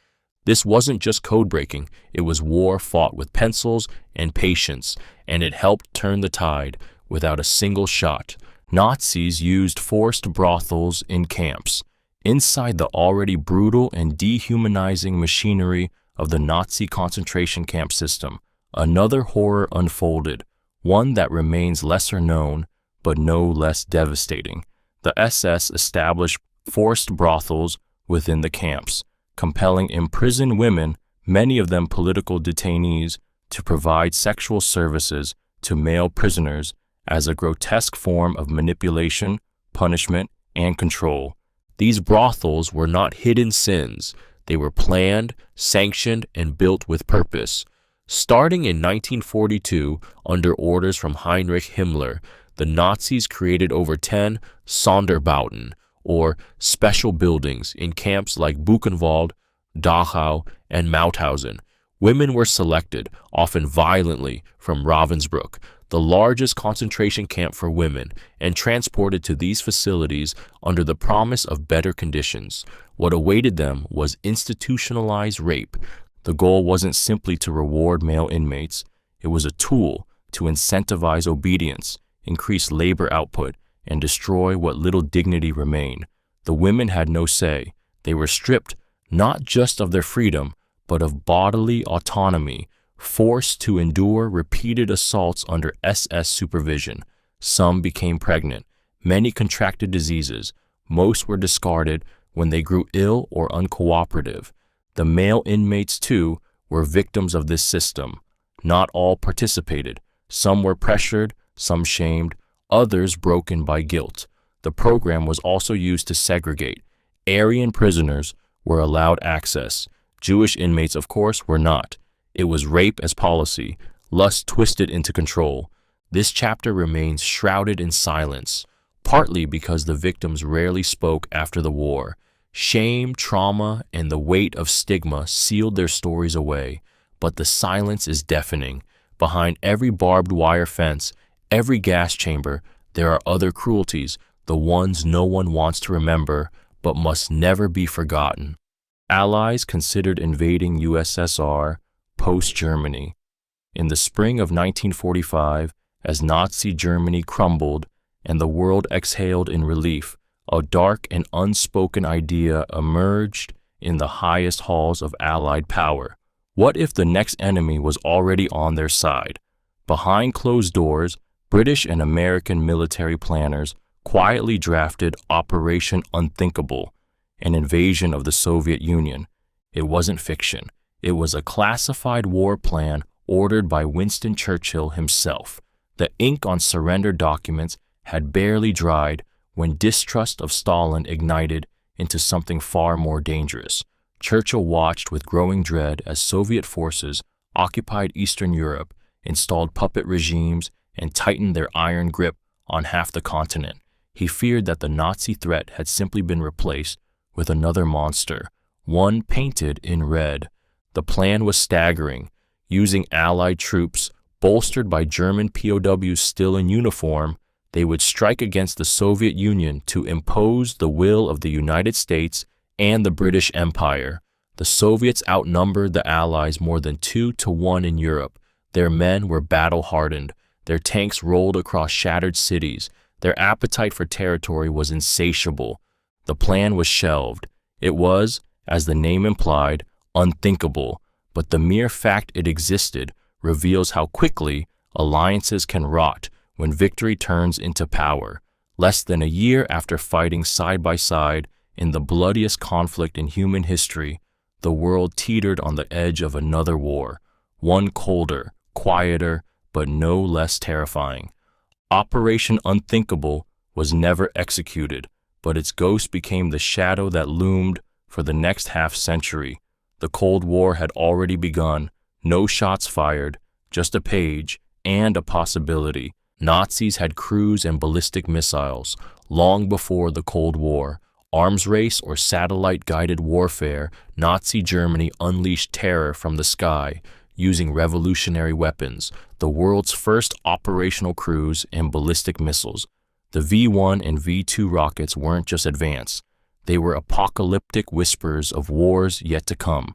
This wasn't just codebreaking, it was war fought with pencils and patience, and it helped turn the tide without a single shot. Nazis used forced brothels in camps. Inside the already brutal and dehumanizing machinery of the Nazi concentration camp system, another horror unfolded, one that remains lesser known, but no less devastating. The SS established forced brothels within the camps, compelling imprisoned women, many of them political detainees, to provide sexual services to male prisoners as a grotesque form of manipulation, punishment, and control. These brothels were not hidden sins. They were planned, sanctioned, and built with purpose. Starting in 1942, under orders from Heinrich Himmler, the Nazis created over 10 Sonderbauten, or special buildings, in camps like Buchenwald, Dachau, and Mauthausen. Women were selected, often violently, from Ravensbrück, the largest concentration camp for women, and transported to these facilities under the promise of better conditions. What awaited them was institutionalized rape. The goal wasn't simply to reward male inmates. It was a tool to incentivize obedience, increase labor output, and destroy what little dignity remained. The women had no say. They were stripped not just of their freedom, but of bodily autonomy, forced to endure repeated assaults under SS supervision. Some became pregnant. Many contracted diseases. Most were discarded when they grew ill or uncooperative. The male inmates, too, were victims of this system. Not all participated. Some were pressured, some shamed, others broken by guilt. The program was also used to segregate. Aryan prisoners were allowed access. Jewish inmates, of course, were not. It was rape as policy, lust twisted into control. This chapter remains shrouded in silence, partly because the victims rarely spoke after the war. Shame, trauma, and the weight of stigma sealed their stories away, but the silence is deafening. Behind every barbed wire fence, every gas chamber, there are other cruelties, the ones no one wants to remember, but must never be forgotten. Allies considered invading USSR post-Germany. In the spring of 1945, as Nazi Germany crumbled and the world exhaled in relief, a dark and unspoken idea emerged in the highest halls of Allied power. What if the next enemy was already on their side? Behind closed doors, British and American military planners quietly drafted Operation Unthinkable, an invasion of the Soviet Union. It wasn't fiction. It was a classified war plan ordered by Winston Churchill himself. The ink on surrender documents had barely dried when distrust of Stalin ignited into something far more dangerous. Churchill watched with growing dread as Soviet forces occupied Eastern Europe, installed puppet regimes, and tightened their iron grip on half the continent. He feared that the Nazi threat had simply been replaced with another monster, one painted in red. The plan was staggering. Using Allied troops, bolstered by German POWs still in uniform, they would strike against the Soviet Union to impose the will of the United States and the British Empire. The Soviets outnumbered the Allies more than 2-1 in Europe. Their men were battle-hardened. Their tanks rolled across shattered cities. Their appetite for territory was insatiable. The plan was shelved. It was, as the name implied, unthinkable, but the mere fact it existed reveals how quickly alliances can rot when victory turns into power. Less than a year after fighting side by side in the bloodiest conflict in human history, the world teetered on the edge of another war, one colder, quieter, but no less terrifying. Operation Unthinkable was never executed, but its ghost became the shadow that loomed for the next half-century. The Cold War had already begun, no shots fired, just a page and a possibility. Nazis had cruise and ballistic missiles. Long before the Cold War, arms race or satellite-guided warfare, Nazi Germany unleashed terror from the sky, using revolutionary weapons, the world's first operational cruise and ballistic missiles. The V-1 and V-2 rockets weren't just advanced. They were apocalyptic whispers of wars yet to come.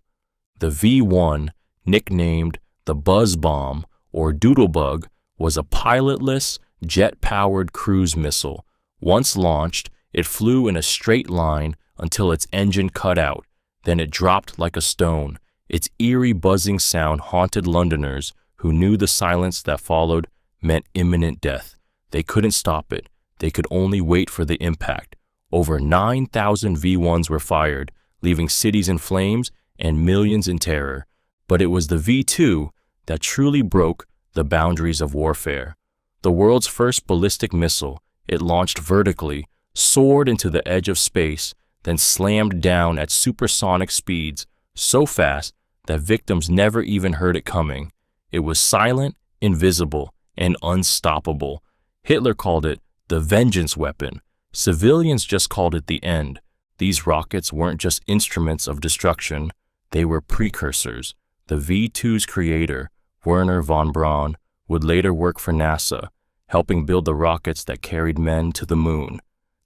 The V-1, nicknamed the Buzz Bomb or Doodlebug, was a pilotless, jet-powered cruise missile. Once launched, it flew in a straight line until its engine cut out. Then it dropped like a stone. Its eerie buzzing sound haunted Londoners who knew the silence that followed meant imminent death. They couldn't stop it. They could only wait for the impact. Over 9,000 V-1s were fired, leaving cities in flames and millions in terror. But it was the V-2 that truly broke the boundaries of warfare. The world's first ballistic missile, it launched vertically, soared into the edge of space, then slammed down at supersonic speeds, so fast that victims never even heard it coming. It was silent, invisible, and unstoppable. Hitler called it the vengeance weapon. Civilians just called it the end. These rockets weren't just instruments of destruction, they were precursors. The V-2's creator, Wernher von Braun, would later work for NASA, helping build the rockets that carried men to the moon.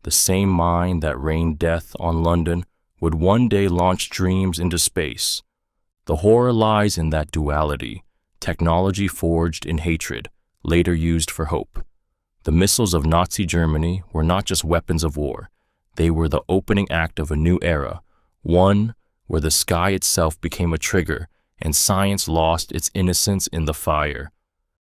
The same mind that rained death on London would one day launch dreams into space. The horror lies in that duality, technology forged in hatred, later used for hope. The missiles of Nazi Germany were not just weapons of war. They were the opening act of a new era, one where the sky itself became a trigger and science lost its innocence in the fire.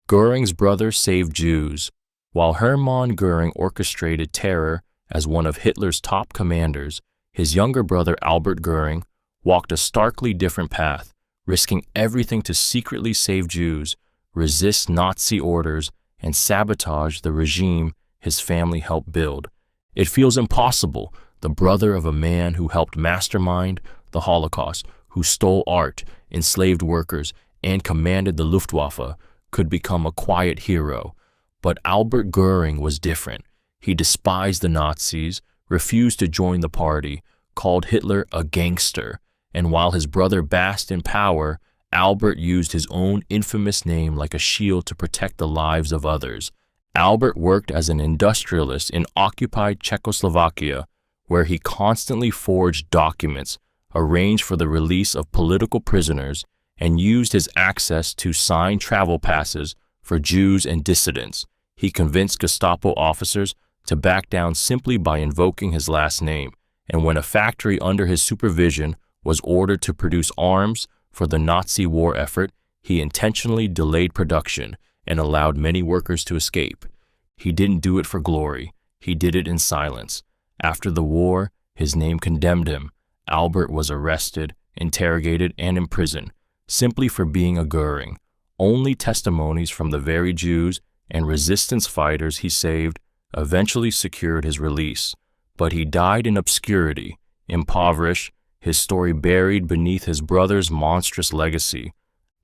Goering's brother saved Jews. While Hermann Goering orchestrated terror as one of Hitler's top commanders, his younger brother Albert Goering walked a starkly different path, risking everything to secretly save Jews, resist Nazi orders, and sabotage the regime his family helped build. It feels impossible. The brother of a man who helped mastermind the Holocaust, who stole art, enslaved workers, and commanded the Luftwaffe, could become a quiet hero. But Albert Goering was different. He despised the Nazis, refused to join the party, called Hitler a gangster, and while his brother basked in power, Albert used his own infamous name like a shield to protect the lives of others. Albert worked as an industrialist in occupied Czechoslovakia, where he constantly forged documents, arranged for the release of political prisoners, and used his access to sign travel passes for Jews and dissidents. He convinced Gestapo officers to back down simply by invoking his last name, and when a factory under his supervision was ordered to produce arms for the Nazi war effort, he intentionally delayed production and allowed many workers to escape. He didn't do it for glory. He did it in silence. After the war, his name condemned him. Albert was arrested, interrogated, and imprisoned, simply for being a Goering. Only testimonies from the very Jews and resistance fighters he saved eventually secured his release. But he died in obscurity, impoverished, his story buried beneath his brother's monstrous legacy.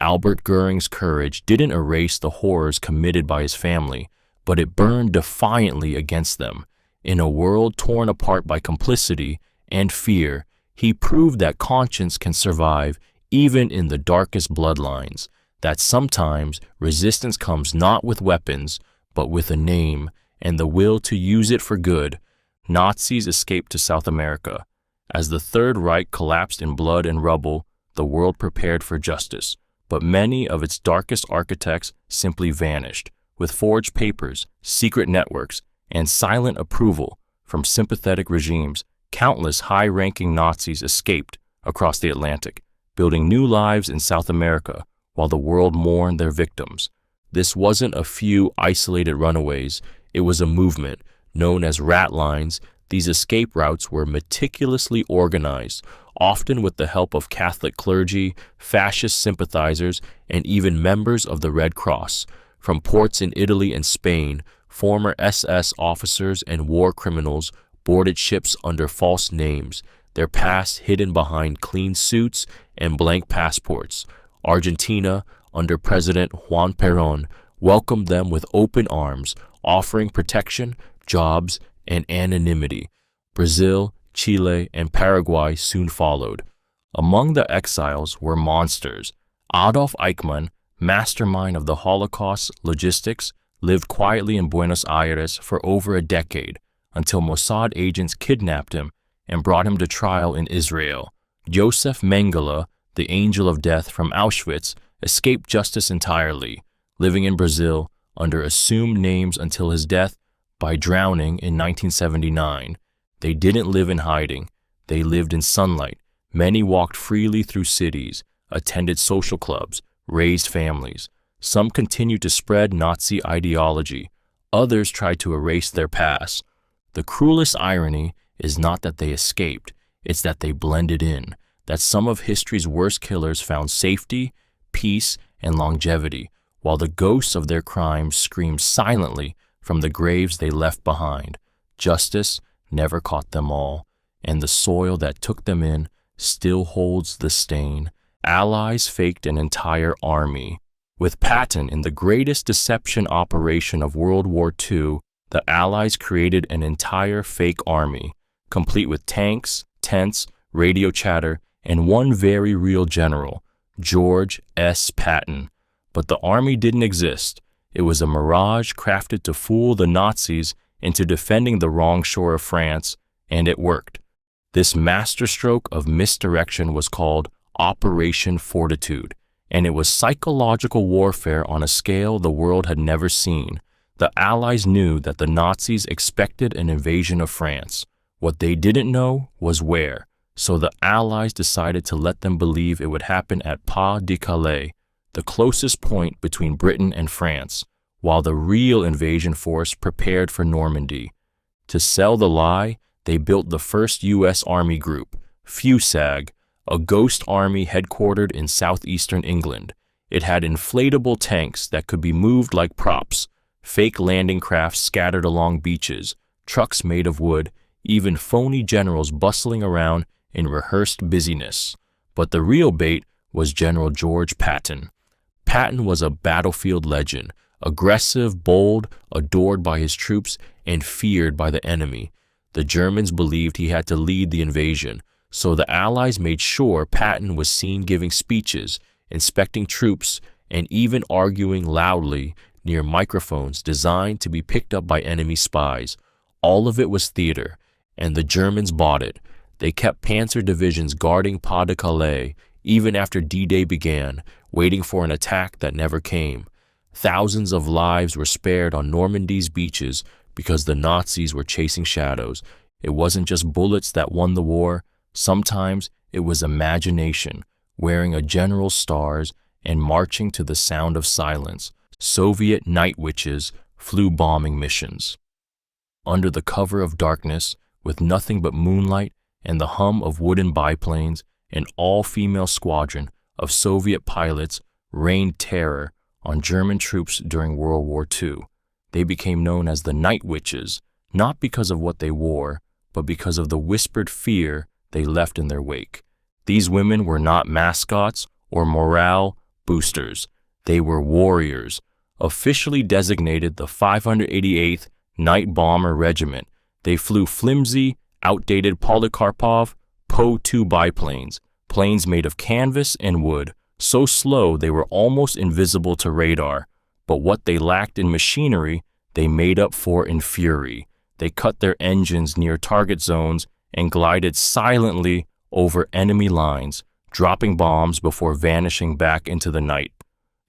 Albert Goering's courage didn't erase the horrors committed by his family, but it burned defiantly against them. In a world torn apart by complicity and fear, he proved that conscience can survive even in the darkest bloodlines, that sometimes resistance comes not with weapons, but with a name and the will to use it for good. Nazis escaped to South America. As the Third Reich collapsed in blood and rubble, the world prepared for justice, but many of its darkest architects simply vanished. With forged papers, secret networks, and silent approval from sympathetic regimes, countless high-ranking Nazis escaped across the Atlantic, building new lives in South America while the world mourned their victims. This wasn't a few isolated runaways. It was a movement known as rat lines. These escape routes were meticulously organized, often with the help of Catholic clergy, fascist sympathizers, and even members of the Red Cross. From ports in Italy and Spain, former SS officers and war criminals boarded ships under false names, their past hidden behind clean suits and blank passports. Argentina, under President Juan Perón, welcomed them with open arms, offering protection, jobs, and anonymity. Brazil, Chile, and Paraguay soon followed. Among the exiles were monsters. Adolf Eichmann, mastermind of the Holocaust logistics, lived quietly in Buenos Aires for over a decade until Mossad agents kidnapped him and brought him to trial in Israel. Josef Mengele, the angel of death from Auschwitz, escaped justice entirely, living in Brazil under assumed names until his death by drowning in 1979. They didn't live in hiding. They lived in sunlight. Many walked freely through cities, attended social clubs, raised families. Some continued to spread Nazi ideology. Others tried to erase their past. The cruelest irony is not that they escaped, it's that they blended in, that some of history's worst killers found safety, peace, and longevity, while the ghosts of their crimes screamed silently from the graves they left behind. Justice never caught them all, and the soil that took them in still holds the stain. Allies faked an entire army. With Patton in the greatest deception operation of World War II, the Allies created an entire fake army, complete with tanks, tents, radio chatter, and one very real general, George S. Patton. But the army didn't exist. It was a mirage crafted to fool the Nazis into defending the wrong shore of France, and it worked. This masterstroke of misdirection was called Operation Fortitude, and it was psychological warfare on a scale the world had never seen. The Allies knew that the Nazis expected an invasion of France. What they didn't know was where, so the Allies decided to let them believe it would happen at Pas de Calais, the closest point between Britain and France, while the real invasion force prepared for Normandy. To sell the lie, they built the first U.S. Army group, FUSAG, a ghost army headquartered in southeastern England. It had inflatable tanks that could be moved like props, fake landing crafts scattered along beaches, trucks made of wood, even phony generals bustling around in rehearsed busyness. But the real bait was General George Patton. Patton was a battlefield legend, aggressive, bold, adored by his troops, and feared by the enemy. The Germans believed he had to lead the invasion, so the Allies made sure Patton was seen giving speeches, inspecting troops, and even arguing loudly near microphones designed to be picked up by enemy spies. All of it was theater, and the Germans bought it. They kept panzer divisions guarding Pas de Calais even after D-Day began, waiting for an attack that never came. Thousands of lives were spared on Normandy's beaches because the Nazis were chasing shadows. It wasn't just bullets that won the war. Sometimes it was imagination, wearing a general's stars and marching to the sound of silence. Soviet night witches flew bombing missions. Under the cover of darkness, with nothing but moonlight and the hum of wooden biplanes, an all-female squadron of Soviet pilots rained terror on German troops during World War II. They became known as the Night Witches, not because of what they wore, but because of the whispered fear they left in their wake. These women were not mascots or morale boosters. They were warriors, officially designated the 588th Night Bomber Regiment. They flew flimsy, outdated Polikarpov Po-2 biplanes, planes made of canvas and wood, so slow they were almost invisible to radar. But what they lacked in machinery, they made up for in fury. They cut their engines near target zones and glided silently over enemy lines, dropping bombs before vanishing back into the night.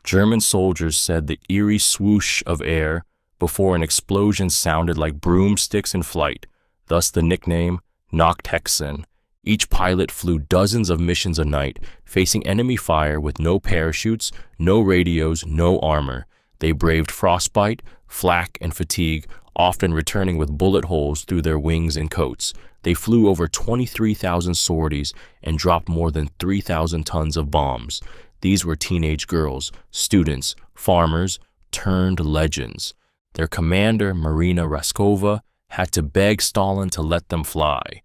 German soldiers said the eerie swoosh of air before an explosion sounded like broomsticks in flight, thus the nickname Nachthexen. Each pilot flew dozens of missions a night, facing enemy fire with no parachutes, no radios, no armor. They braved frostbite, flak, and fatigue, often returning with bullet holes through their wings and coats. They flew over 23,000 sorties and dropped more than 3,000 tons of bombs. These were teenage girls, students, farmers, turned legends. Their commander, Marina Raskova, had to beg Stalin to let them fly.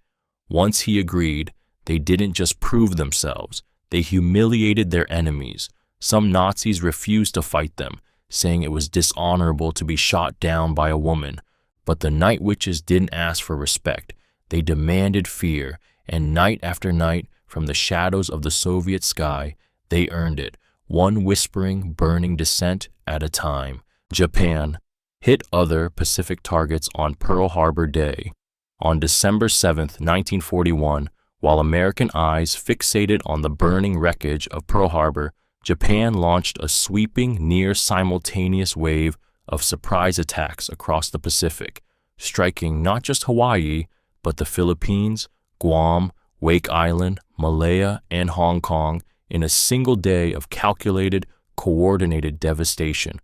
Once he agreed, they didn't just prove themselves, they humiliated their enemies. Some Nazis refused to fight them, saying it was dishonorable to be shot down by a woman. But the Night Witches didn't ask for respect. They demanded fear, and night after night, from the shadows of the Soviet sky, they earned it, one whispering, burning descent at a time. Japan hit other Pacific targets on Pearl Harbor Day. On December 7, 1941, while American eyes fixated on the burning wreckage of Pearl Harbor, Japan launched a sweeping, near-simultaneous wave of surprise attacks across the Pacific, striking not just Hawaii, but the Philippines, Guam, Wake Island, Malaya, and Hong Kong in a single day of calculated, coordinated devastation.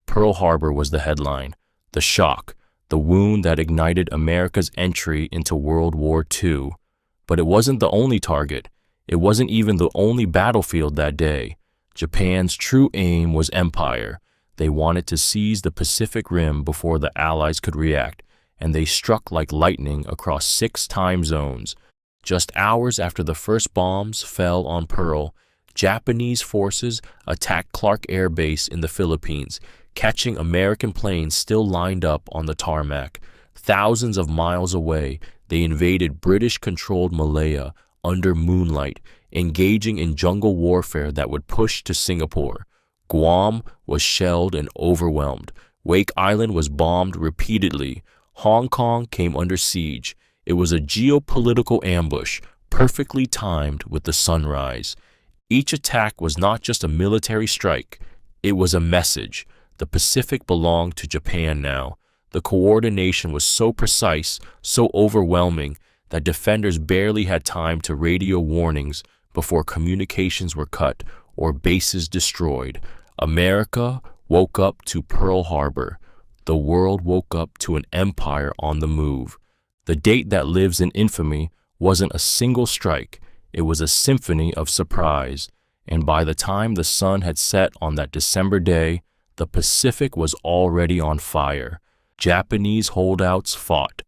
Pearl Harbor was the headline, the shock, the wound that ignited America's entry into World War II. But it wasn't the only target. It wasn't even the only battlefield that day. Japan's true aim was empire. They wanted to seize the Pacific Rim before the Allies could react, and they struck like lightning across 6 time zones. Just hours after the first bombs fell on Pearl, Japanese forces attacked Clark Air Base in the Philippines, catching American planes still lined up on the tarmac. Thousands of miles away, they invaded British-controlled Malaya under moonlight, engaging in jungle warfare that would push to Singapore. Guam was shelled and overwhelmed. Wake Island was bombed repeatedly. Hong Kong came under siege. It was a geopolitical ambush, perfectly timed with the sunrise. Each attack was not just a military strike, it was a message. The Pacific belonged to Japan now. The coordination was so precise, so overwhelming, that defenders barely had time to radio warnings before communications were cut or bases destroyed. America woke up to Pearl Harbor. The world woke up to an empire on the move. The date that lives in infamy wasn't a single strike. It was a symphony of surprise. And by the time the sun had set on that December day, the Pacific was already on fire. Japanese holdouts fought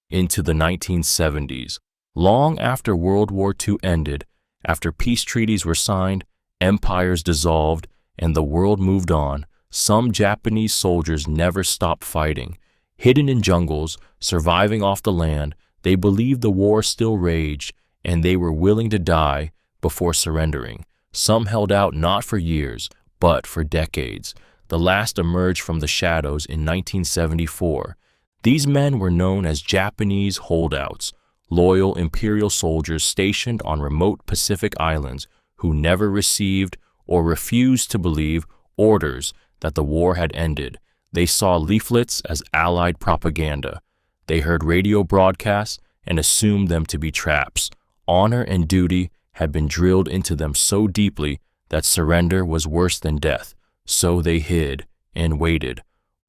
into the 1970s. Long after World War II ended, after peace treaties were signed, empires dissolved, and the world moved on, some Japanese soldiers never stopped fighting. Hidden in jungles, surviving off the land, they believed the war still raged, and they were willing to die before surrendering. Some held out not for years, but for decades. The last emerged from the shadows in 1974. These men were known as Japanese holdouts, loyal imperial soldiers stationed on remote Pacific islands who never received or refused to believe orders that the war had ended. They saw leaflets as Allied propaganda. They heard radio broadcasts and assumed them to be traps. Honor and duty had been drilled into them so deeply that surrender was worse than death. So they hid and waited.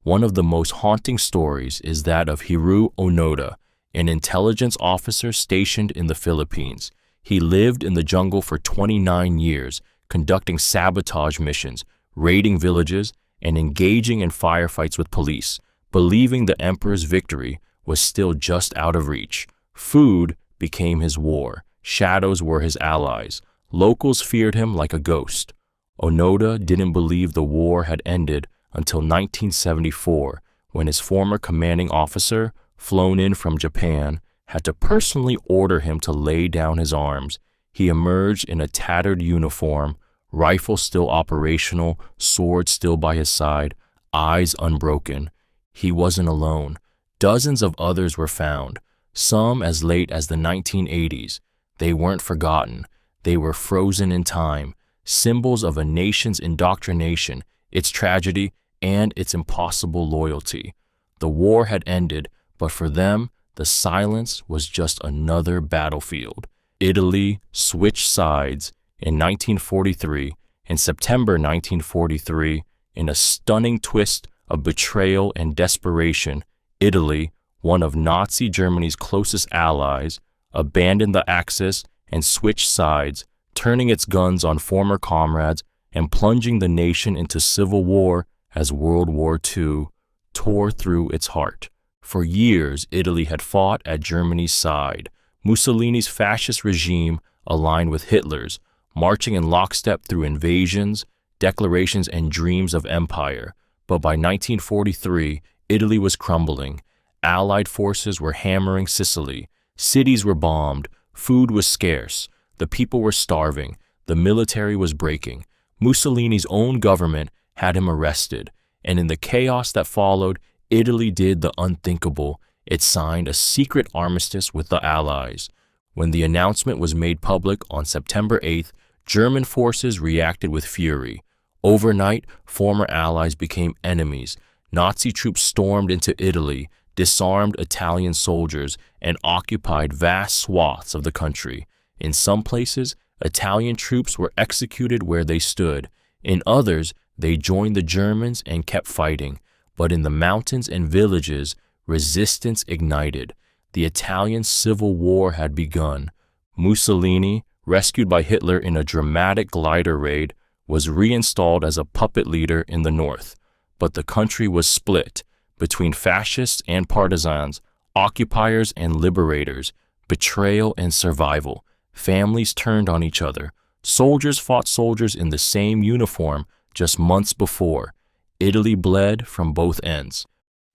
One of the most haunting stories is that of Haru Onoda, an intelligence officer stationed in the Philippines. He lived in the jungle for 29 years, conducting sabotage missions, raiding villages, and engaging in firefights with police, believing the emperor's victory was still just out of reach. Food became his war. Shadows were his allies. Locals feared him like a ghost. Onoda didn't believe the war had ended until 1974, when his former commanding officer, flown in from Japan, had to personally order him to lay down his arms. He emerged in a tattered uniform, rifle still operational, sword still by his side, eyes unbroken. He wasn't alone. Dozens of others were found, some as late as the 1980s. They weren't forgotten. They were frozen in time, symbols of a nation's indoctrination, its tragedy, and its impossible loyalty. The war had ended, but for them, the silence was just another battlefield. Italy switched sides in 1943, in September 1943, in a stunning twist of betrayal and desperation. Italy, one of Nazi Germany's closest allies, abandoned the Axis and switched sides, turning its guns on former comrades and plunging the nation into civil war as World War II tore through its heart. For years, Italy had fought at Germany's side. Mussolini's fascist regime aligned with Hitler's, marching in lockstep through invasions, declarations, and dreams of empire. But by 1943, Italy was crumbling. Allied forces were hammering Sicily. Cities were bombed. Food was scarce. The people were starving. The military was breaking. Mussolini's own government had him arrested. And in the chaos that followed, Italy did the unthinkable. It signed a secret armistice with the Allies. When the announcement was made public on September 8th, German forces reacted with fury. Overnight, former allies became enemies. Nazi troops stormed into Italy, disarmed Italian soldiers, and occupied vast swaths of the country. In some places, Italian troops were executed where they stood. In others, they joined the Germans and kept fighting. But in the mountains and villages, resistance ignited. The Italian Civil War had begun. Mussolini, rescued by Hitler in a dramatic glider raid, was reinstalled as a puppet leader in the north. But the country was split between fascists and partisans, occupiers and liberators, betrayal and survival. Families turned on each other. Soldiers fought soldiers in the same uniform just months before. Italy bled from both ends.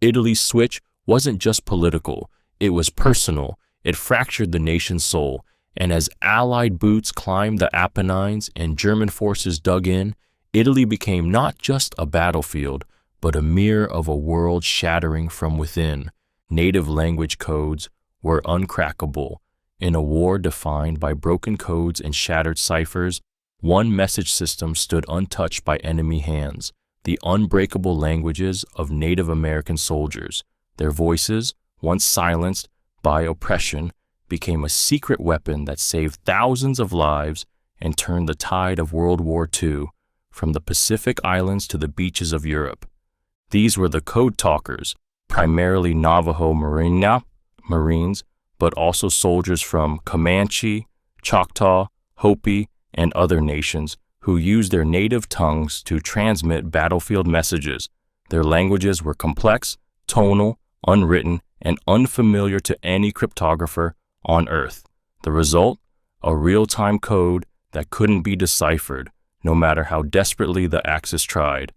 Italy's switch wasn't just political, it was personal. It fractured the nation's soul. And as Allied boots climbed the Apennines and German forces dug in, Italy became not just a battlefield, but a mirror of a world shattering from within. Native language codes were uncrackable. In a war defined by broken codes and shattered ciphers, one message system stood untouched by enemy hands: the unbreakable languages of Native American soldiers. Their voices, once silenced by oppression, became a secret weapon that saved thousands of lives and turned the tide of World War II from the Pacific Islands to the beaches of Europe. These were the code talkers, primarily Navajo Marines, but also soldiers from Comanche, Choctaw, Hopi, and other nations who used their native tongues to transmit battlefield messages. Their languages were complex, tonal, unwritten, and unfamiliar to any cryptographer on Earth. The result? A real-time code that couldn't be deciphered, no matter how desperately the Axis tried.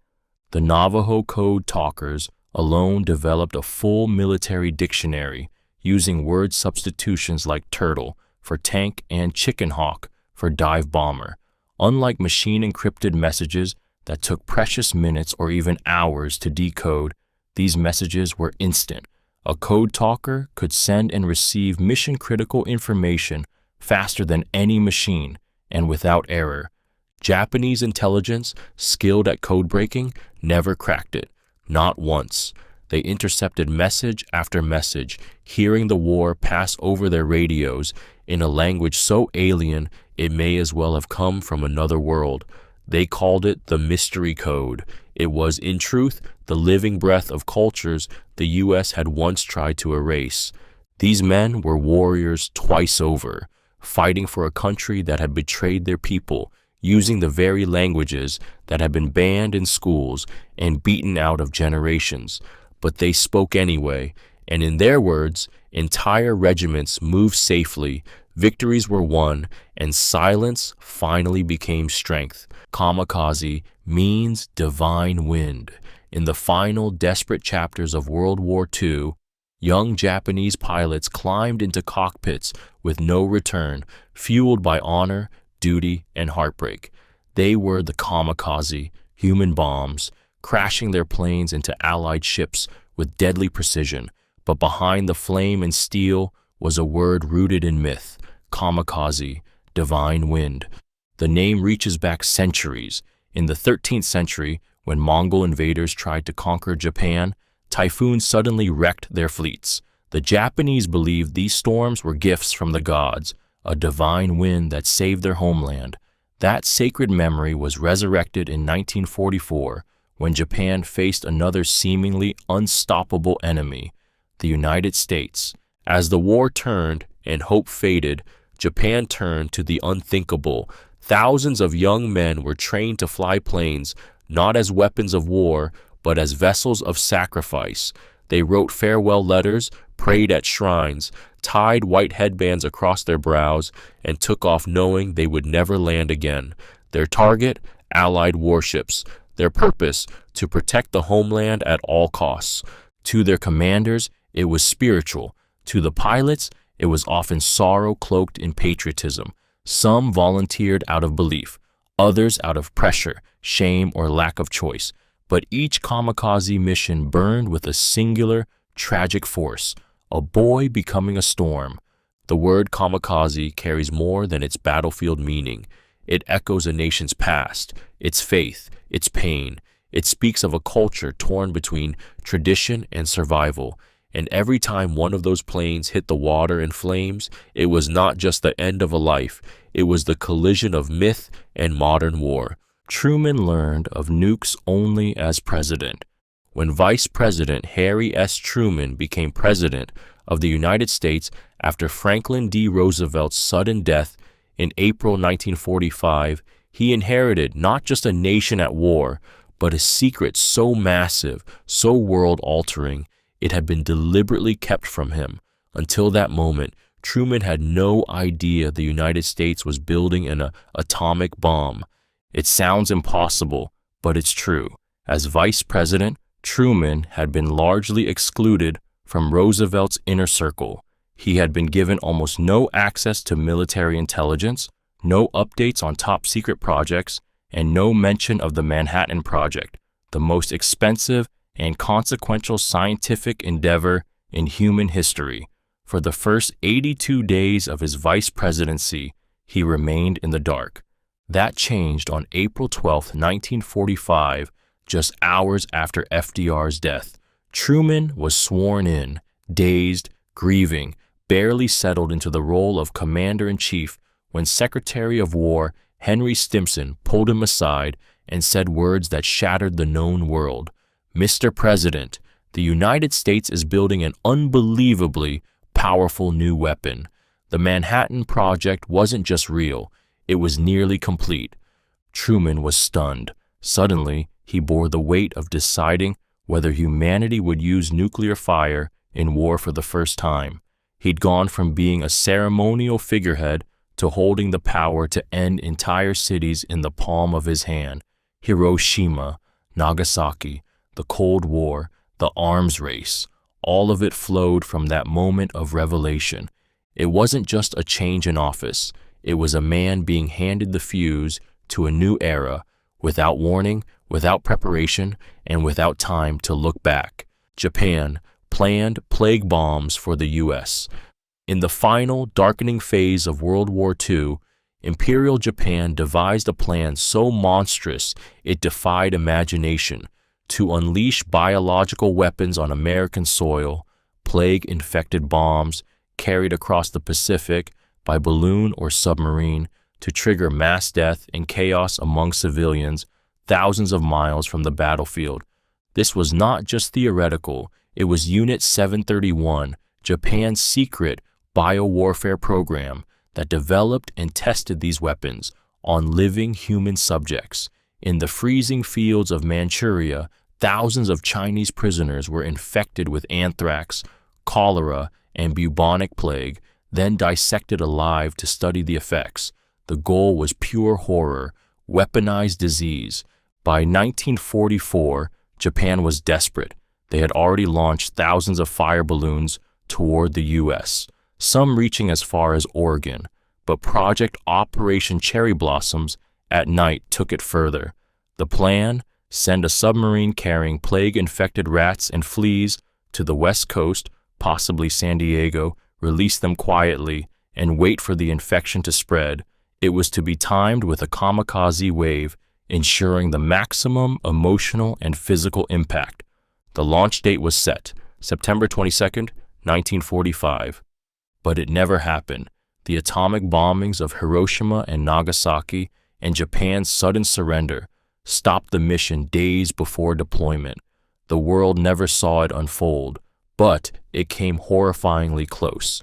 The Navajo code talkers alone developed a full military dictionary, using word substitutions like turtle for tank and chicken hawk for dive bomber. Unlike machine-encrypted messages that took precious minutes or even hours to decode, these messages were instant. A code talker could send and receive mission-critical information faster than any machine and without error. Japanese intelligence, skilled at code breaking, never cracked it, not once. They intercepted message after message, hearing the war pass over their radios in a language so alien it may as well have come from another world. They called it the mystery code. It was, in truth, the living breath of cultures the U.S. had once tried to erase. These men were warriors twice over, fighting for a country that had betrayed their people, using the very languages that had been banned in schools and beaten out of generations. But they spoke anyway, and in their words, entire regiments moved safely, victories were won, and silence finally became strength. Kamikaze means divine wind. In the final desperate chapters of World War II, young Japanese pilots climbed into cockpits with no return, fueled by honor, duty, and heartbreak. They were the kamikaze, human bombs, crashing their planes into Allied ships with deadly precision. But behind the flame and steel was a word rooted in myth: kamikaze, divine wind. The name reaches back centuries. In the 13th century, when Mongol invaders tried to conquer Japan, typhoons suddenly wrecked their fleets. The Japanese believed these storms were gifts from the gods, a divine wind that saved their homeland. That sacred memory was resurrected in 1944 when Japan faced another seemingly unstoppable enemy, the United States. As the war turned and hope faded, Japan turned to the unthinkable. Thousands of young men were trained to fly planes, not as weapons of war, but as vessels of sacrifice. They wrote farewell letters, prayed at shrines, tied white headbands across their brows, and took off knowing they would never land again. Their target? Allied warships. Their purpose? To protect the homeland at all costs. To their commanders, it was spiritual. To the pilots, it was often sorrow cloaked in patriotism. Some volunteered out of belief, others out of pressure, shame, or lack of choice. But each kamikaze mission burned with a singular, tragic force, a boy becoming a storm. The word kamikaze carries more than its battlefield meaning. It echoes a nation's past, its faith, its pain. It speaks of a culture torn between tradition and survival. And every time one of those planes hit the water in flames, it was not just the end of a life, it was the collision of myth and modern war. Truman learned of nukes only as president. When Vice President Harry S. Truman became President of the United States after Franklin D. Roosevelt's sudden death in April 1945, he inherited not just a nation at war, but a secret so massive, so world-altering, it had been deliberately kept from him. Until that moment, Truman had no idea the United States was building an atomic bomb. It sounds impossible, but it's true. As vice president, Truman had been largely excluded from Roosevelt's inner circle. He had been given almost no access to military intelligence, no updates on top-secret projects, and no mention of the Manhattan Project, the most expensive and consequential scientific endeavor in human history. For the first 82 days of his vice presidency, he remained in the dark. That changed on April 12, 1945, just hours after FDR's death. Truman was sworn in, dazed, grieving, barely settled into the role of commander-in-chief when Secretary of War Henry Stimson pulled him aside and said words that shattered the known world. Mr. President, the United States is building an unbelievably powerful new weapon. The Manhattan Project wasn't just real, it was nearly complete. Truman was stunned. Suddenly, he bore the weight of deciding whether humanity would use nuclear fire in war for the first time. He'd gone from being a ceremonial figurehead to holding the power to end entire cities in the palm of his hand. Hiroshima, Nagasaki, the Cold War, the arms race, all of it flowed from that moment of revelation. It wasn't just a change in office. It was a man being handed the fuse to a new era, without warning, without preparation, and without time to look back. Japan planned plague bombs for the U.S. In the final, darkening phase of World War II, Imperial Japan devised a plan so monstrous it defied imagination: to unleash biological weapons on American soil, plague-infected bombs carried across the Pacific by balloon or submarine to trigger mass death and chaos among civilians thousands of miles from the battlefield. This was not just theoretical, it was Unit 731, Japan's secret biowarfare program that developed and tested these weapons on living human subjects. In the freezing fields of Manchuria, thousands of Chinese prisoners were infected with anthrax, cholera, and bubonic plague, then dissected alive to study the effects. The goal was pure horror, weaponized disease. By 1944, Japan was desperate. They had already launched thousands of fire balloons toward the U.S., some reaching as far as Oregon, but Project Operation Cherry Blossoms at night took it further. The plan? Send a submarine carrying plague-infected rats and fleas to the West Coast, possibly San Diego, release them quietly, and wait for the infection to spread. It was to be timed with a kamikaze wave, ensuring the maximum emotional and physical impact. The launch date was set, September 22, 1945. But it never happened. The atomic bombings of Hiroshima and Nagasaki and Japan's sudden surrender stopped the mission days before deployment. The world never saw it unfold, but it came horrifyingly close.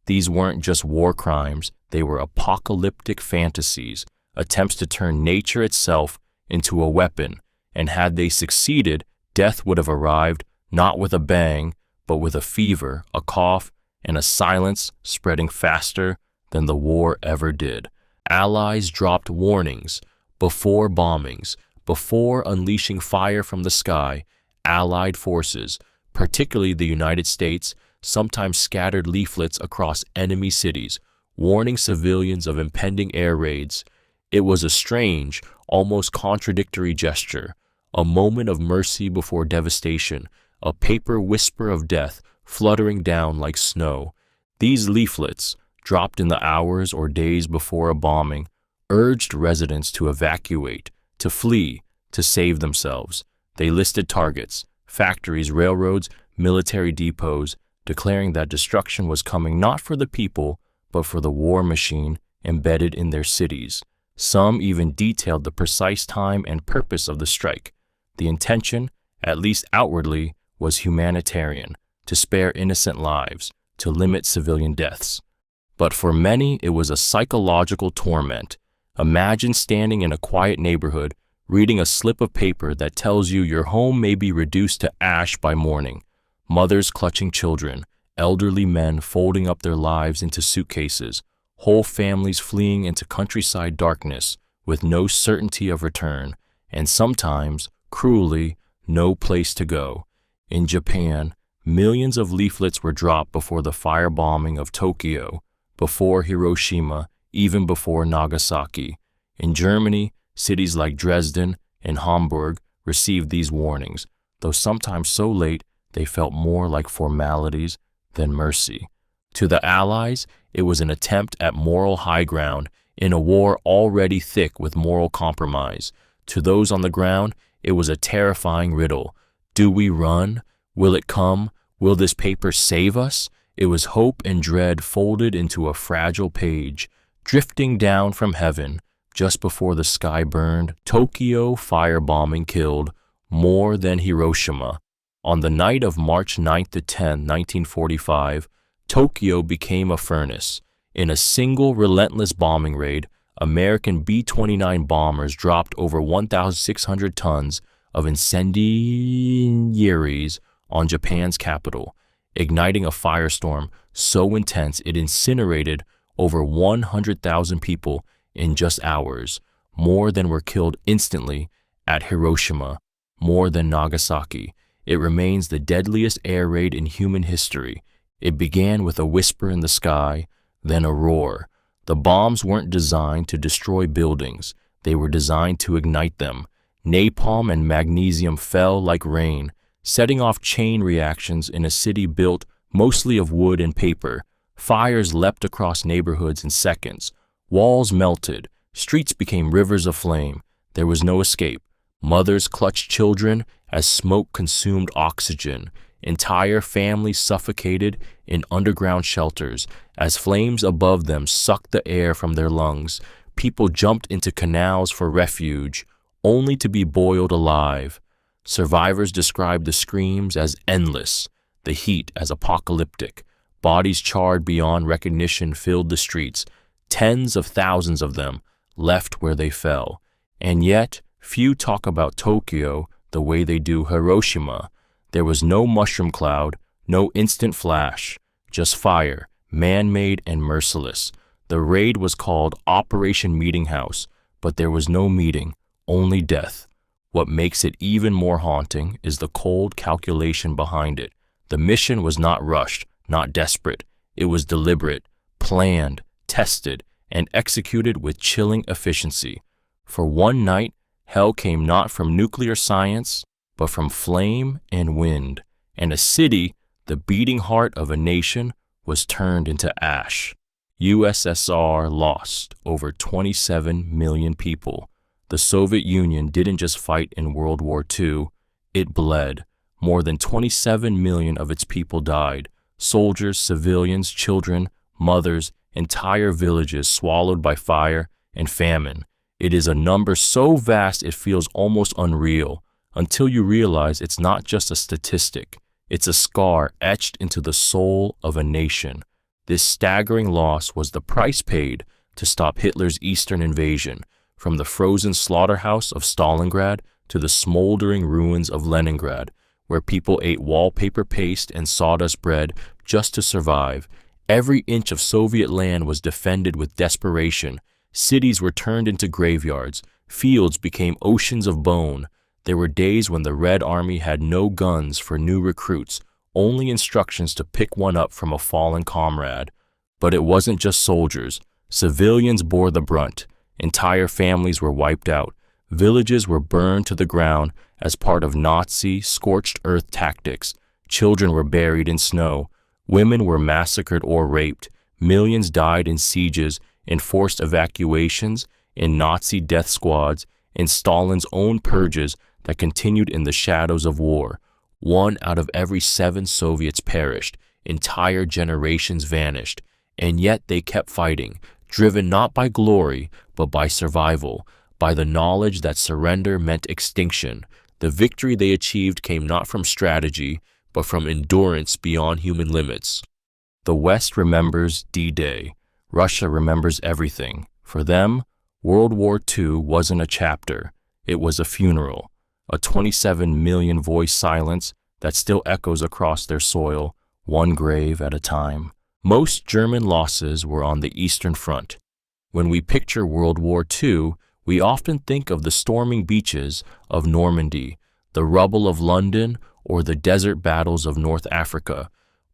These weren't just war crimes, they were apocalyptic fantasies, attempts to turn nature itself into a weapon, and had they succeeded, Death would have arrived not with a bang, but with a fever, a cough, and a silence spreading faster than the war ever did. Allies dropped warnings before bombings, before unleashing fire from the sky. Allied forces, particularly the United States, sometimes scattered leaflets across enemy cities, warning civilians of impending air raids. It was a strange, almost contradictory gesture, a moment of mercy before devastation, a paper whisper of death fluttering down like snow. These leaflets, dropped in the hours or days before a bombing, urged residents to evacuate, to flee, to save themselves. They listed targets, factories, railroads, military depots, declaring that destruction was coming not for the people, but for the war machine embedded in their cities. Some even detailed the precise time and purpose of the strike. The intention, at least outwardly, was humanitarian, to spare innocent lives, to limit civilian deaths. But for many, it was a psychological torment. Imagine standing in a quiet neighborhood, reading a slip of paper that tells you your home may be reduced to ash by morning. Mothers clutching children, elderly men folding up their lives into suitcases, whole families fleeing into countryside darkness with no certainty of return, and sometimes, cruelly, no place to go. In Japan, millions of leaflets were dropped before the firebombing of Tokyo, before Hiroshima, even before Nagasaki. In Germany, cities like Dresden and Hamburg received these warnings, though sometimes so late they felt more like formalities than mercy. To the Allies, it was an attempt at moral high ground in a war already thick with moral compromise. To those on the ground, it was a terrifying riddle. Do we run? Will it come? Will this paper save us? It was hope and dread folded into a fragile page, drifting down from heaven. Just before the sky burned, Tokyo firebombing killed more than Hiroshima. On the night of March 9 to 10, 1945, Tokyo became a furnace. In a single relentless bombing raid, American B-29 bombers dropped over 1,600 tons of incendiaries on Japan's capital, igniting a firestorm so intense it incinerated over 100,000 people in just hours, more than were killed instantly at Hiroshima, more than Nagasaki. It remains the deadliest air raid in human history. It began with a whisper in the sky, then a roar. The bombs weren't designed to destroy buildings. They were designed to ignite them. Napalm and magnesium fell like rain, setting off chain reactions in a city built mostly of wood and paper. Fires leapt across neighborhoods in seconds. Walls melted. Streets became rivers of flame. There was no escape. Mothers clutched children as smoke consumed oxygen. Entire families suffocated in underground shelters as flames above them sucked the air from their lungs. People jumped into canals for refuge, only to be boiled alive. Survivors described the screams as endless, the heat as apocalyptic. Bodies charred beyond recognition filled the streets, tens of thousands of them left where they fell. And yet, few talk about Tokyo the way they do Hiroshima. There was no mushroom cloud, no instant flash, just fire, man-made and merciless. The raid was called Operation Meeting House, but there was no meeting, only death. What makes it even more haunting is the cold calculation behind it. The mission was not rushed, not desperate. It was deliberate, planned, tested, and executed with chilling efficiency. For one night, hell came not from nuclear science, but from flame and wind, and a city, the beating heart of a nation, was turned into ash. USSR lost over 27 million people. The Soviet Union didn't just fight in World War II, it bled. More than 27 million of its people died. Soldiers, civilians, children, mothers, entire villages swallowed by fire and famine. It is a number so vast it feels almost unreal, until you realize it's not just a statistic. It's a scar etched into the soul of a nation. This staggering loss was the price paid to stop Hitler's Eastern invasion, from the frozen slaughterhouse of Stalingrad to the smoldering ruins of Leningrad, where people ate wallpaper paste and sawdust bread just to survive. Every inch of Soviet land was defended with desperation. Cities were turned into graveyards. Fields became oceans of bone. There were days when the Red Army had no guns for new recruits, only instructions to pick one up from a fallen comrade. But it wasn't just soldiers. Civilians bore the brunt. Entire families were wiped out. Villages were burned to the ground as part of Nazi scorched earth tactics. Children were buried in snow. Women were massacred or raped. Millions died in sieges, in forced evacuations, in Nazi death squads, in Stalin's own purges that continued in the shadows of war. 1 out of every 7 Soviets perished. Entire generations vanished. And yet they kept fighting, driven not by glory, but by survival, by the knowledge that surrender meant extinction. The victory they achieved came not from strategy, but from endurance beyond human limits. The West remembers D-Day. Russia remembers everything. For them, World War II wasn't a chapter. It was a funeral, a 27 million voice silence that still echoes across their soil, one grave at a time. Most German losses were on the Eastern Front. When we picture World War II, we often think of the storming beaches of Normandy, the rubble of London, or the desert battles of North Africa.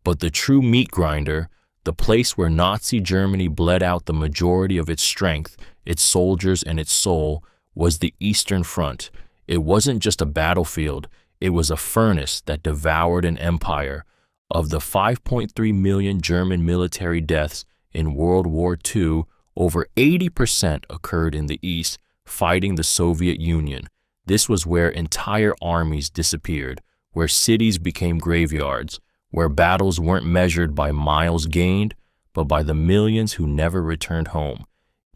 But the true meat grinder, the place where Nazi Germany bled out the majority of its strength, its soldiers, and its soul, was the Eastern Front. It wasn't just a battlefield, it was a furnace that devoured an empire. Of the 5.3 million German military deaths in World War II, over 80% occurred in the East, fighting the Soviet Union. This was where entire armies disappeared, where cities became graveyards, where battles weren't measured by miles gained, but by the millions who never returned home.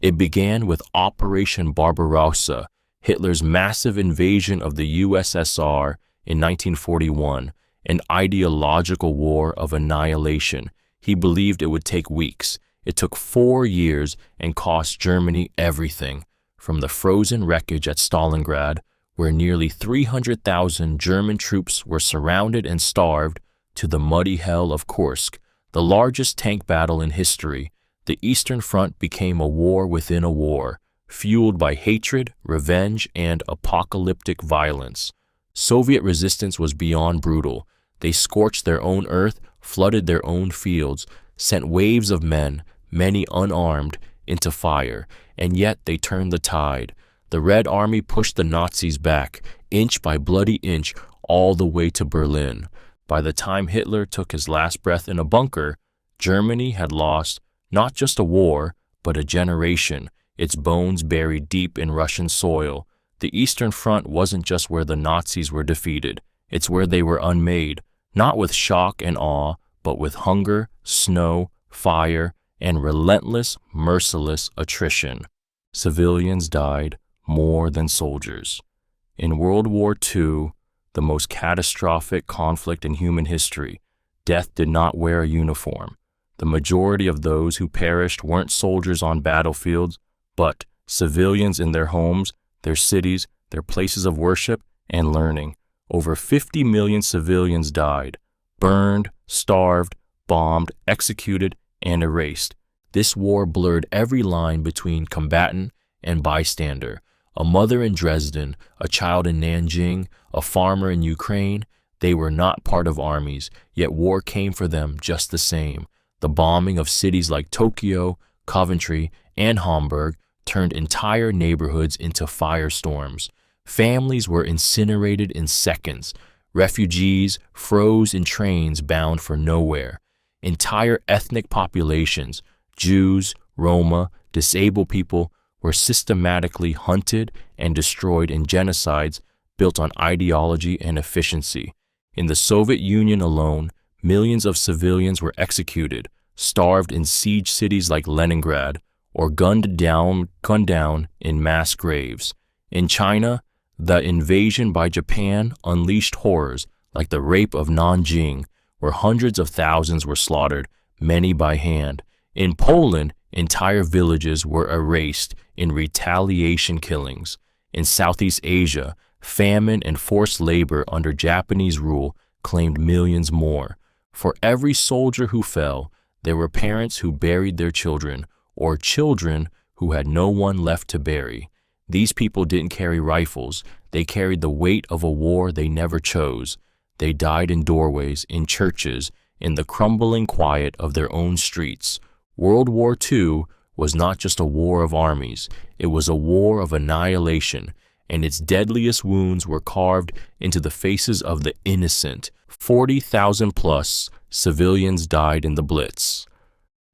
It began with Operation Barbarossa, Hitler's massive invasion of the USSR in 1941, an ideological war of annihilation. He believed it would take weeks. It took 4 years and cost Germany everything, from the frozen wreckage at Stalingrad, where nearly 300,000 German troops were surrounded and starved, to the muddy hell of Kursk, the largest tank battle in history. The Eastern Front became a war within a war, fueled by hatred, revenge, and apocalyptic violence. Soviet resistance was beyond brutal. They scorched their own earth, flooded their own fields, sent waves of men, many unarmed, into fire, and yet they turned the tide. The Red Army pushed the Nazis back, inch by bloody inch, all the way to Berlin. By the time Hitler took his last breath in a bunker, Germany had lost not just a war, but a generation, its bones buried deep in Russian soil. The Eastern Front wasn't just where the Nazis were defeated, it's where they were unmade, not with shock and awe, but with hunger, snow, fire, and relentless, merciless attrition. Civilians died more than soldiers. In World War II, the most catastrophic conflict in human history, death did not wear a uniform. The majority of those who perished weren't soldiers on battlefields, but civilians in their homes, their cities, their places of worship and learning. Over 50 million civilians died, burned, starved, bombed, executed, and erased. This war blurred every line between combatant and bystander. A mother in Dresden, a child in Nanjing, a farmer in Ukraine, they were not part of armies, yet war came for them just the same. The bombing of cities like Tokyo, Coventry, and Hamburg turned entire neighborhoods into firestorms. Families were incinerated in seconds. Refugees froze in trains bound for nowhere. Entire ethnic populations, Jews, Roma, disabled people, were systematically hunted and destroyed in genocides built on ideology and efficiency. In the Soviet Union alone, millions of civilians were executed, starved in siege cities like Leningrad, or gunned down in mass graves. In China, the invasion by Japan unleashed horrors like the rape of Nanjing, where hundreds of thousands were slaughtered, many by hand. In Poland, entire villages were erased in retaliation killings. In Southeast Asia, Famine and forced labor under Japanese rule claimed millions more. For every soldier who fell, there were parents who buried their children, or children who had no one left to bury. These people didn't carry rifles. They carried the weight of a war they never chose. They died in doorways, in churches, in the crumbling quiet of their own streets. World War II was not just a war of armies. It was a war of annihilation, and its deadliest wounds were carved into the faces of the innocent. 40,000 plus civilians died in the Blitz.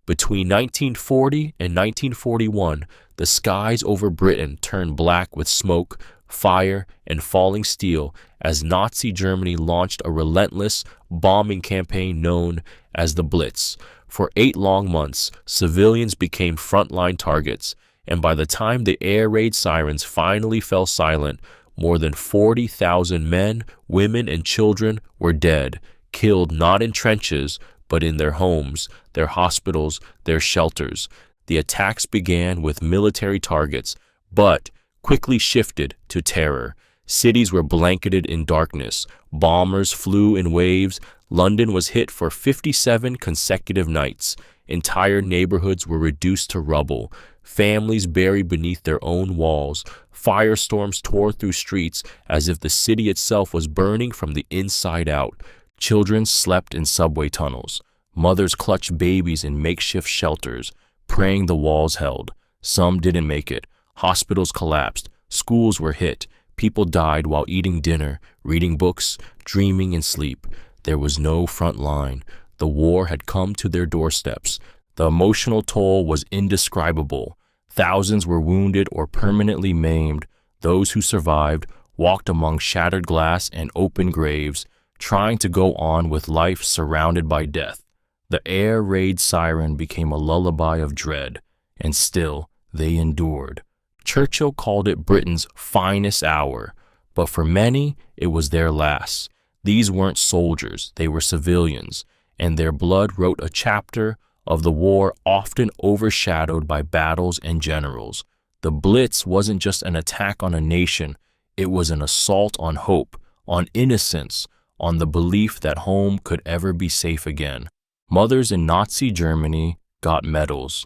Between 1940 and 1941, the skies over Britain turned black with smoke, fire, and falling steel as Nazi Germany launched a relentless bombing campaign known as the Blitz. For 8 long months, civilians became frontline targets, and by the time the air raid sirens finally fell silent, more than 40,000 men, women, and children were dead, killed not in trenches, but in their homes, their hospitals, their shelters. The attacks began with military targets, but quickly shifted to terror. Cities were blanketed in darkness. Bombers flew in waves. London was hit for 57 consecutive nights. Entire neighborhoods were reduced to rubble. Families buried beneath their own walls. Firestorms tore through streets as if the city itself was burning from the inside out. Children slept in subway tunnels. Mothers clutched babies in makeshift shelters, praying the walls held. Some didn't make it. Hospitals collapsed. Schools were hit. People died while eating dinner, reading books, dreaming in sleep. There was no front line. The war had come to their doorsteps. The emotional toll was indescribable. Thousands were wounded or permanently maimed. Those who survived walked among shattered glass and open graves, trying to go on with life surrounded by death. The air raid siren became a lullaby of dread, and still they endured. Churchill called it Britain's finest hour, but for many, it was their last. These weren't soldiers, they were civilians, and their blood wrote a chapter of the war often overshadowed by battles and generals. The Blitz wasn't just an attack on a nation, it was an assault on hope, on innocence, on the belief that home could ever be safe again. Mothers in Nazi Germany got medals.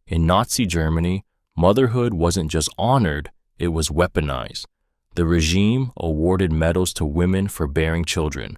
In Nazi Germany, motherhood wasn't just honored, it was weaponized. The regime awarded medals to women for bearing children,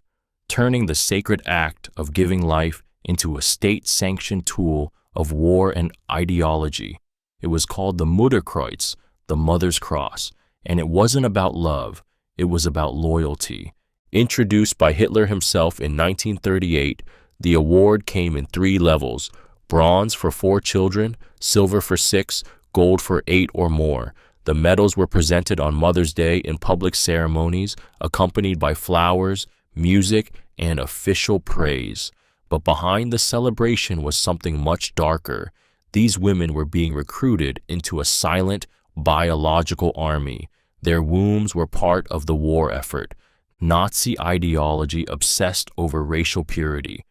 turning the sacred act of giving life into a state-sanctioned tool of war and ideology. It was called the Mutterkreuz, the Mother's Cross, and it wasn't about love, it was about loyalty. Introduced by Hitler himself in 1938, the award came in 3 levels: bronze for 4 children, silver for 6, gold for 8 or more. The medals were presented on Mother's Day in public ceremonies, accompanied by flowers, music, and official praise. But behind the celebration was something much darker. These women were being recruited into a silent, biological army. Their wombs were part of the war effort. Nazi ideology obsessed over racial purity.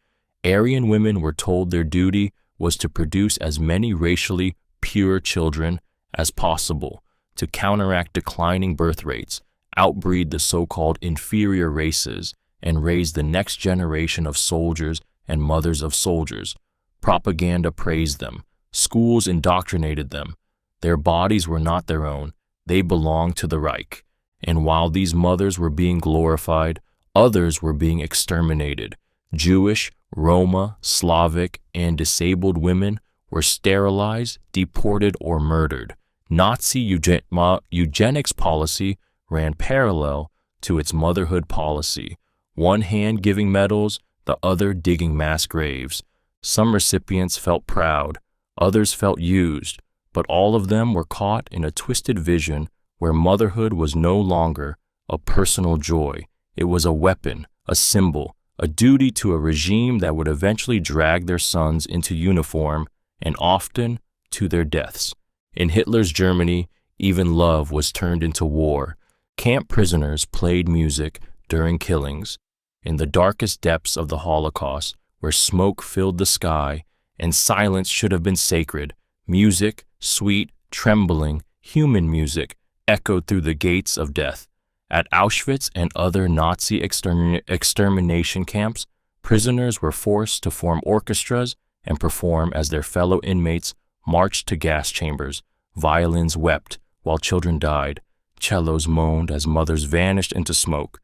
Aryan women were told their duty was to produce as many racially pure children as possible, to counteract declining birth rates, outbreed the so-called inferior races, and raise the next generation of soldiers and mothers of soldiers. Propaganda praised them. Schools indoctrinated them. Their bodies were not their own. They belonged to the Reich. And while these mothers were being glorified, others were being exterminated. Jewish, Roma, Slavic, and disabled women were sterilized, deported, or murdered. Nazi eugenics policy ran parallel to its motherhood policy, one hand giving medals, the other digging mass graves. Some recipients felt proud, others felt used, but all of them were caught in a twisted vision where motherhood was no longer a personal joy. It was a weapon, a symbol, a duty to a regime that would eventually drag their sons into uniform and often to their deaths. In Hitler's Germany, even love was turned into war. Camp prisoners played music during killings. In the darkest depths of the Holocaust, where smoke filled the sky and silence should have been sacred, music, sweet, trembling, human music, echoed through the gates of death. At Auschwitz and other Nazi extermination camps, prisoners were forced to form orchestras and perform as their fellow inmates marched to gas chambers. Violins wept while children died. Cellos moaned as mothers vanished into smoke.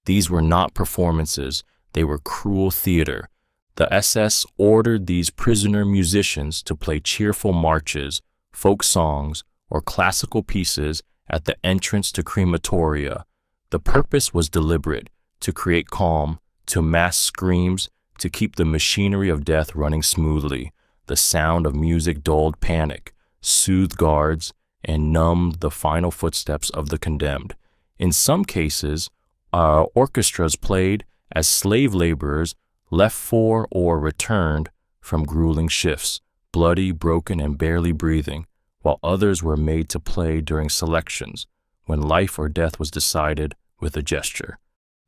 These were not performances, they were cruel theater. The SS ordered these prisoner musicians to play cheerful marches, folk songs, or classical pieces at the entrance to crematoria. The purpose was deliberate, to create calm, to mask screams, to keep the machinery of death running smoothly. The sound of music dulled panic, soothed guards, and numbed the final footsteps of the condemned. In some cases, orchestras played as slave laborers left for or returned from grueling shifts, bloody, broken, and barely breathing, while others were made to play during selections, when life or death was decided with a gesture.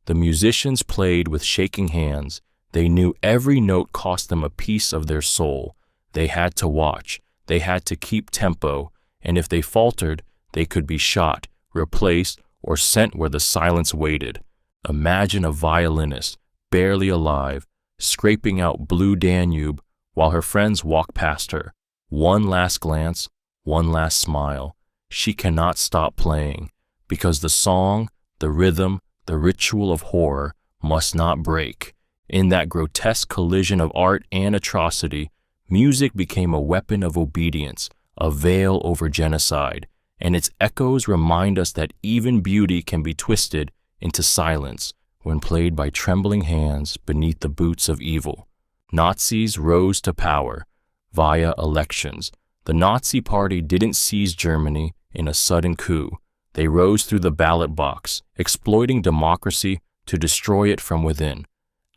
The musicians played with shaking hands. They knew every note cost them a piece of their soul. They had to watch. They had to keep tempo, and if they faltered, they could be shot, replaced, or sent where the silence waited. Imagine a violinist, barely alive, scraping out Blue Danube while her friends walk past her. One last glance, one last smile. She cannot stop playing, because the song, the rhythm, the ritual of horror must not break. In that grotesque collision of art and atrocity, music became a weapon of obedience, a veil over genocide, and its echoes remind us that even beauty can be twisted into silence when played by trembling hands beneath the boots of evil. Nazis rose to power via elections. The Nazi Party didn't seize Germany in a sudden coup. They rose through the ballot box, exploiting democracy to destroy it from within.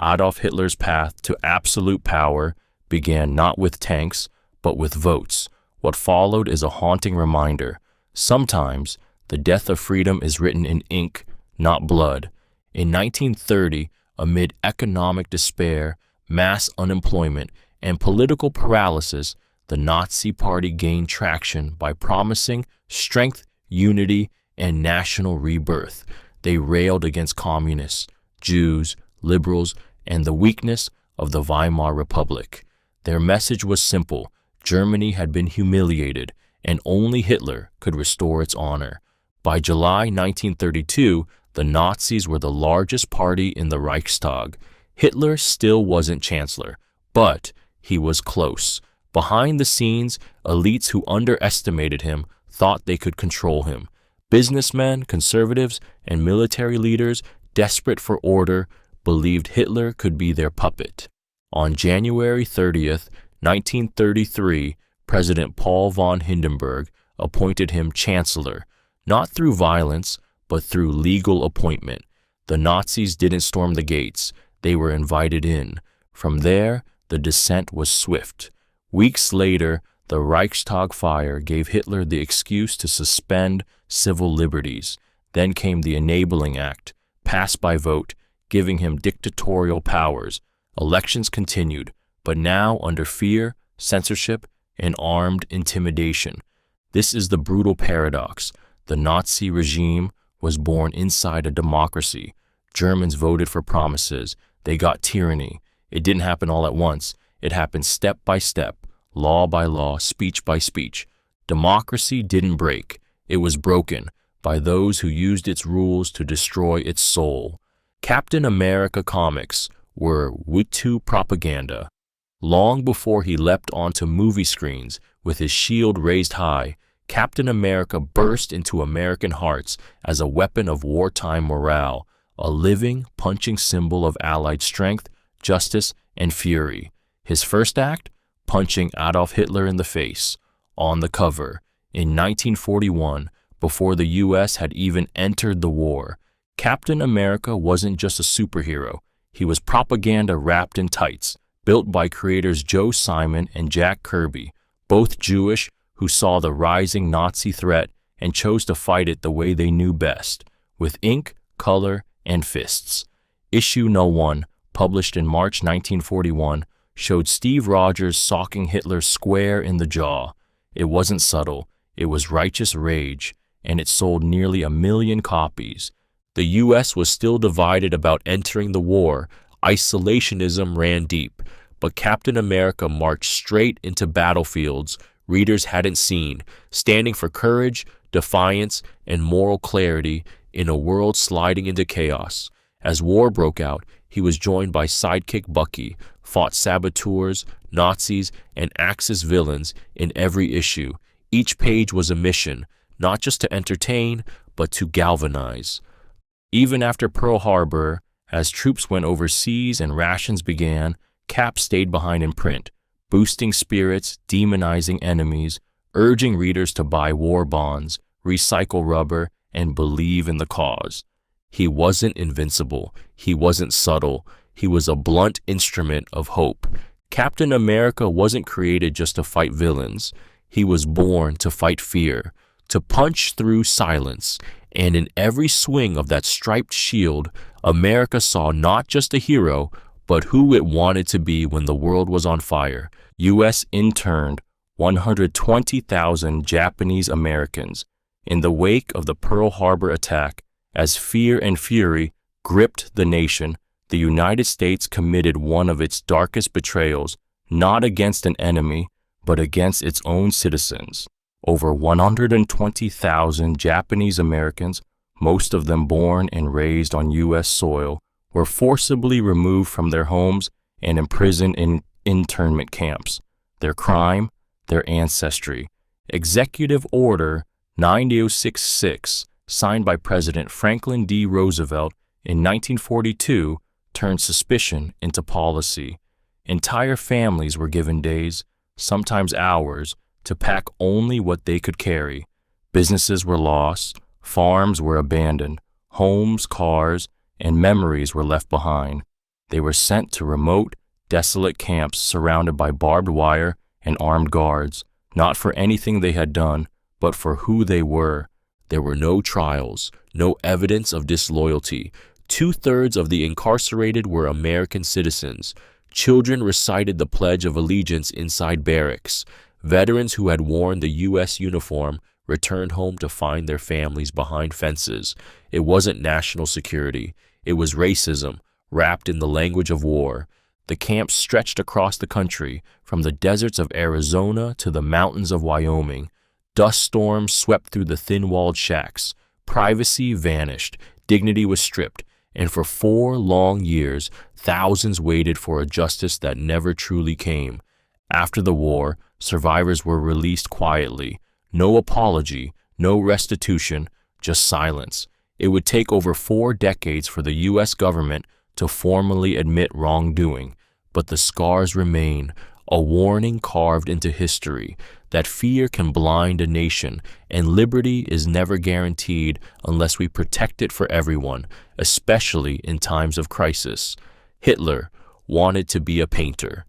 Adolf Hitler's path to absolute power began not with tanks, but with votes. What followed is a haunting reminder. Sometimes, the death of freedom is written in ink, not blood. In 1930, amid economic despair, mass unemployment, and political paralysis, the Nazi Party gained traction by promising strength, unity, and national rebirth. They railed against communists, Jews, liberals, and the weakness of the Weimar Republic. Their message was simple. Germany had been humiliated, and only Hitler could restore its honor. By July 1932, the Nazis were the largest party in the Reichstag. Hitler still wasn't chancellor, but he was close. Behind the scenes, elites who underestimated him thought they could control him. Businessmen, conservatives, and military leaders, desperate for order, believed Hitler could be their puppet. On January 30th, 1933, President Paul von Hindenburg appointed him chancellor, not through violence, but through legal appointment. The Nazis didn't storm the gates. They were invited in. From there, the descent was swift. Weeks later, the Reichstag fire gave Hitler the excuse to suspend civil liberties. Then came the Enabling Act, passed by vote, giving him dictatorial powers. Elections continued, but now under fear, censorship, and armed intimidation. This is the brutal paradox. The Nazi regime was born inside a democracy. Germans voted for promises. They got tyranny. It didn't happen all at once. It happened step by step, law by law, speech by speech. Democracy didn't break. It was broken by those who used its rules to destroy its soul. Captain America comics were Wit2 propaganda. Long before he leapt onto movie screens with his shield raised high, Captain America burst into American hearts as a weapon of wartime morale, a living, punching symbol of Allied strength, justice, and fury. His first act? Punching Adolf Hitler in the face. On the cover, in 1941, before the U.S. had even entered the war, Captain America wasn't just a superhero. He was propaganda wrapped in tights, built by creators Joe Simon and Jack Kirby, both Jewish, who saw the rising Nazi threat and chose to fight it the way they knew best, with ink, color, and fists. Issue No. 1, published in March 1941, showed Steve Rogers socking Hitler square in the jaw. It wasn't subtle, it was righteous rage, and it sold nearly 1 million copies. The U.S. was still divided about entering the war. Isolationism ran deep, but Captain America marched straight into battlefields readers hadn't seen, standing for courage, defiance, and moral clarity in a world sliding into chaos. As war broke out, he was joined by sidekick Bucky, fought saboteurs, Nazis, and Axis villains in every issue. Each page was a mission, not just to entertain, but to galvanize. Even after Pearl Harbor, as troops went overseas and rations began, Cap stayed behind in print, boosting spirits, demonizing enemies, urging readers to buy war bonds, recycle rubber, and believe in the cause. He wasn't invincible. He wasn't subtle. He was a blunt instrument of hope. Captain America wasn't created just to fight villains. He was born to fight fear, to punch through silence. And in every swing of that striped shield, America saw not just a hero, but who it wanted to be when the world was on fire. U.S. interned 120,000 Japanese Americans in the wake of the Pearl Harbor attack. As fear and fury gripped the nation, the United States committed one of its darkest betrayals, not against an enemy, but against its own citizens. Over 120,000 Japanese Americans, most of them born and raised on U.S. soil, were forcibly removed from their homes and imprisoned in internment camps. Their crime, their ancestry. Executive Order 9066, signed by President Franklin D. Roosevelt in 1942, turned suspicion into policy. Entire families were given days, sometimes hours, to pack only what they could carry. Businesses were lost, farms were abandoned, homes, cars, and memories were left behind. They were sent to remote, desolate camps surrounded by barbed wire and armed guards, not for anything they had done, but for who they were. There were no trials, no evidence of disloyalty. 2/3 of the incarcerated were American citizens. Children recited the Pledge of Allegiance inside barracks. Veterans who had worn the U.S. uniform returned home to find their families behind fences. It wasn't national security. It was racism, wrapped in the language of war. The camps stretched across the country, from the deserts of Arizona to the mountains of Wyoming. Dust storms swept through the thin-walled shacks. Privacy vanished. Dignity was stripped. And for 4 long years, thousands waited for a justice that never truly came. After the war, survivors were released quietly. No apology, no restitution, just silence. It would take over 4 decades for the U.S. government to formally admit wrongdoing, but the scars remain, a warning carved into history that fear can blind a nation and liberty is never guaranteed unless we protect it for everyone, especially in times of crisis. Hitler wanted to be a painter.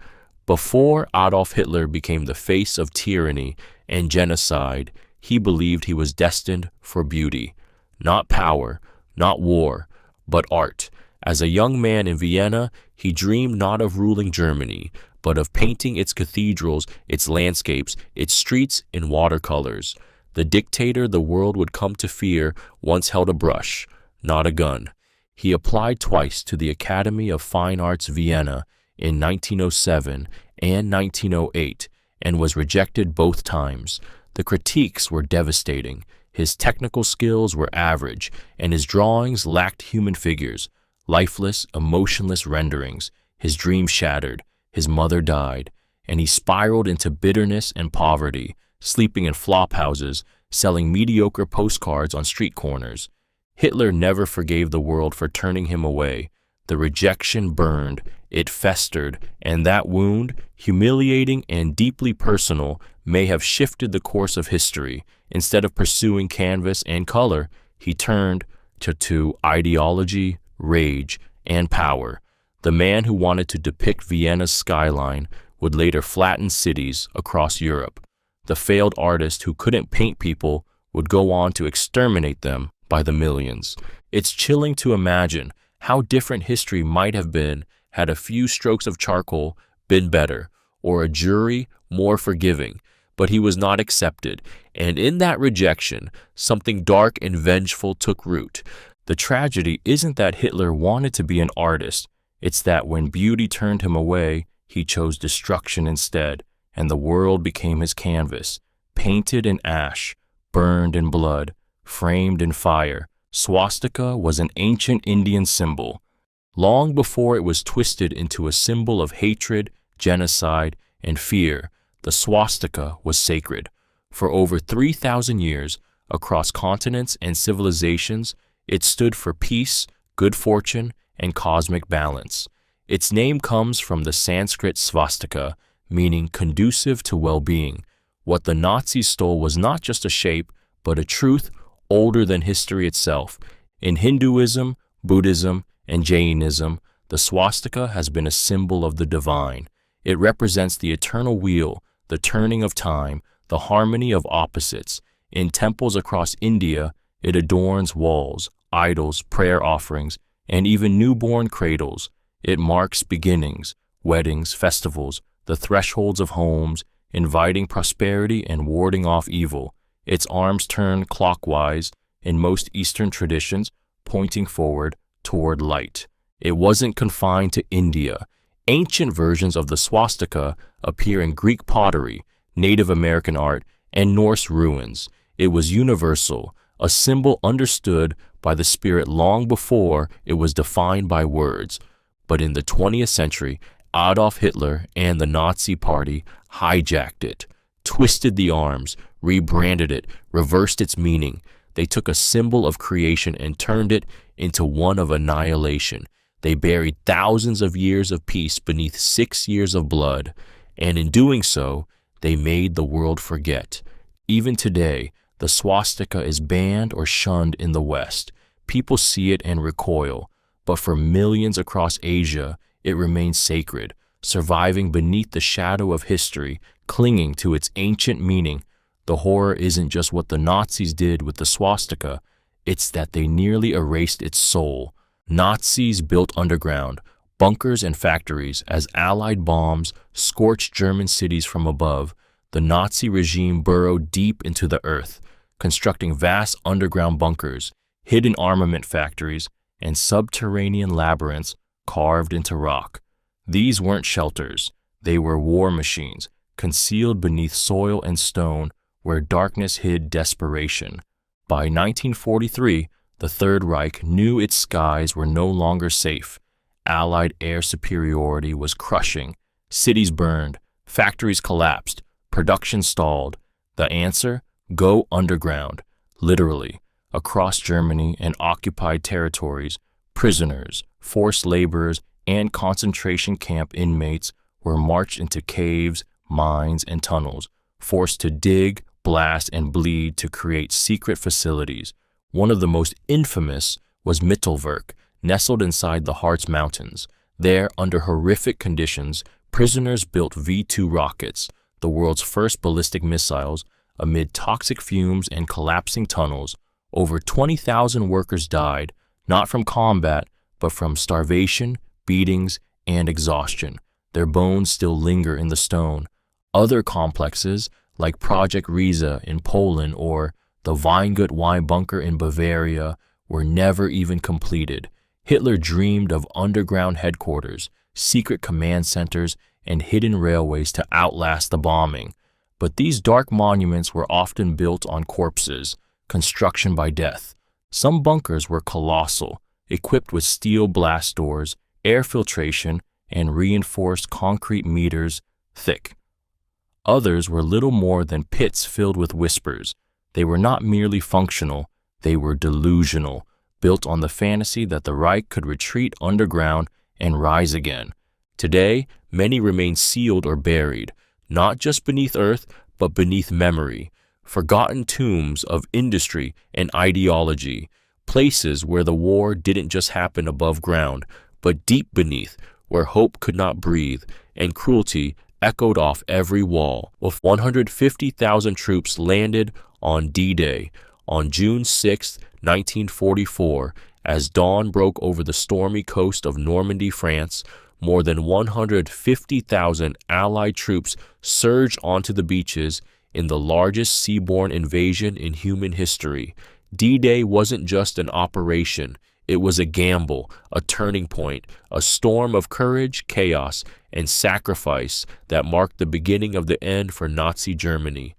Before Adolf Hitler became the face of tyranny and genocide, he believed he was destined for beauty. Not power, not war, but art. As a young man in Vienna, he dreamed not of ruling Germany, but of painting its cathedrals, its landscapes, its streets in watercolors. The dictator the world would come to fear once held a brush, not a gun. He applied twice to the Academy of Fine Arts Vienna in 1907 and 1908 and was rejected both times. The critiques were devastating. His technical skills were average, and his drawings lacked human figures, lifeless, emotionless renderings. His dreams shattered. His mother died, and he spiraled into bitterness and poverty, sleeping in flop houses, selling mediocre postcards on street corners. Hitler never forgave the world for turning him away. The rejection burned, it festered, and that wound, humiliating and deeply personal, may have shifted the course of history. Instead of pursuing canvas and color, he turned to ideology, rage, and power. The man who wanted to depict Vienna's skyline would later flatten cities across Europe. The failed artist who couldn't paint people would go on to exterminate them by the millions. It's chilling to imagine how different history might have been had a few strokes of charcoal been better, or a jury more forgiving. But he was not accepted, and in that rejection, something dark and vengeful took root. The tragedy isn't that Hitler wanted to be an artist, it's that when beauty turned him away, he chose destruction instead, and the world became his canvas, painted in ash, burned in blood, framed in fire. Swastika was an ancient Indian symbol. Long before it was twisted into a symbol of hatred, genocide, and fear, the swastika was sacred. For over 3,000 years, across continents and civilizations, it stood for peace, good fortune, and cosmic balance. Its name comes from the Sanskrit svastika, meaning conducive to well-being. What the Nazis stole was not just a shape, but a truth older than history itself. In Hinduism, Buddhism, and Jainism, the swastika has been a symbol of the divine. It represents the eternal wheel, the turning of time, the harmony of opposites. In temples across India, it adorns walls, idols, prayer offerings, and even newborn cradles. It marks beginnings, weddings, festivals, the thresholds of homes, inviting prosperity and warding off evil. Its arms turn clockwise in most Eastern traditions, pointing forward toward light. It wasn't confined to India. Ancient versions of the swastika appear in Greek pottery, Native American art, and Norse ruins. It was universal, a symbol understood by the spirit long before it was defined by words. But in the 20th century, Adolf Hitler and the Nazi Party hijacked it, twisted the arms, rebranded it, reversed its meaning. They took a symbol of creation and turned it into one of annihilation. They buried thousands of years of peace beneath 6 years of blood, and in doing so, they made the world forget. Even today, the swastika is banned or shunned in the West. People see it and recoil, but for millions across Asia, it remains sacred, surviving beneath the shadow of history, clinging to its ancient meaning. The horror isn't just what the Nazis did with the swastika, it's that they nearly erased its soul. Nazis built underground, bunkers and factories as Allied bombs scorched German cities from above. The Nazi regime burrowed deep into the earth, constructing vast underground bunkers, hidden armament factories, and subterranean labyrinths carved into rock. These weren't shelters, they were war machines, concealed beneath soil and stone where darkness hid desperation. By 1943, the Third Reich knew its skies were no longer safe. Allied air superiority was crushing. Cities burned, factories collapsed, production stalled. The answer? Go underground. Literally, across Germany and occupied territories, prisoners, forced laborers, and concentration camp inmates were marched into caves, mines, and tunnels, forced to dig, blast, and bleed to create secret facilities. One of the most infamous was Mittelwerk, nestled inside the Harz Mountains. There, under horrific conditions, prisoners built V-2 rockets, the world's first ballistic missiles, amid toxic fumes and collapsing tunnels. Over 20,000 workers died, not from combat, but from starvation, beatings, and exhaustion. Their bones still linger in the stone. Other complexes, like Project Riese in Poland or the Weingut wine bunker in Bavaria, were never even completed. Hitler dreamed of underground headquarters, secret command centers, and hidden railways to outlast the bombing. But these dark monuments were often built on corpses, construction by death. Some bunkers were colossal, equipped with steel blast doors, air filtration, and reinforced concrete meters thick. Others were little more than pits filled with whispers. They were not merely functional, they were delusional, built on the fantasy that the Reich could retreat underground and rise again. Today, many remain sealed or buried, not just beneath earth, but beneath memory, forgotten tombs of industry and ideology, places where the war didn't just happen above ground, but deep beneath, where hope could not breathe and cruelty echoed off every wall. With 150,000 troops landed on D-Day on June 6, 1944, as dawn broke over the stormy coast of Normandy, France. More than 150,000 Allied troops surged onto the beaches in the largest seaborne invasion in human history, D-Day wasn't just an operation, it was a gamble, a turning point, a storm of courage, chaos, and sacrifice that marked the beginning of the end for Nazi Germany.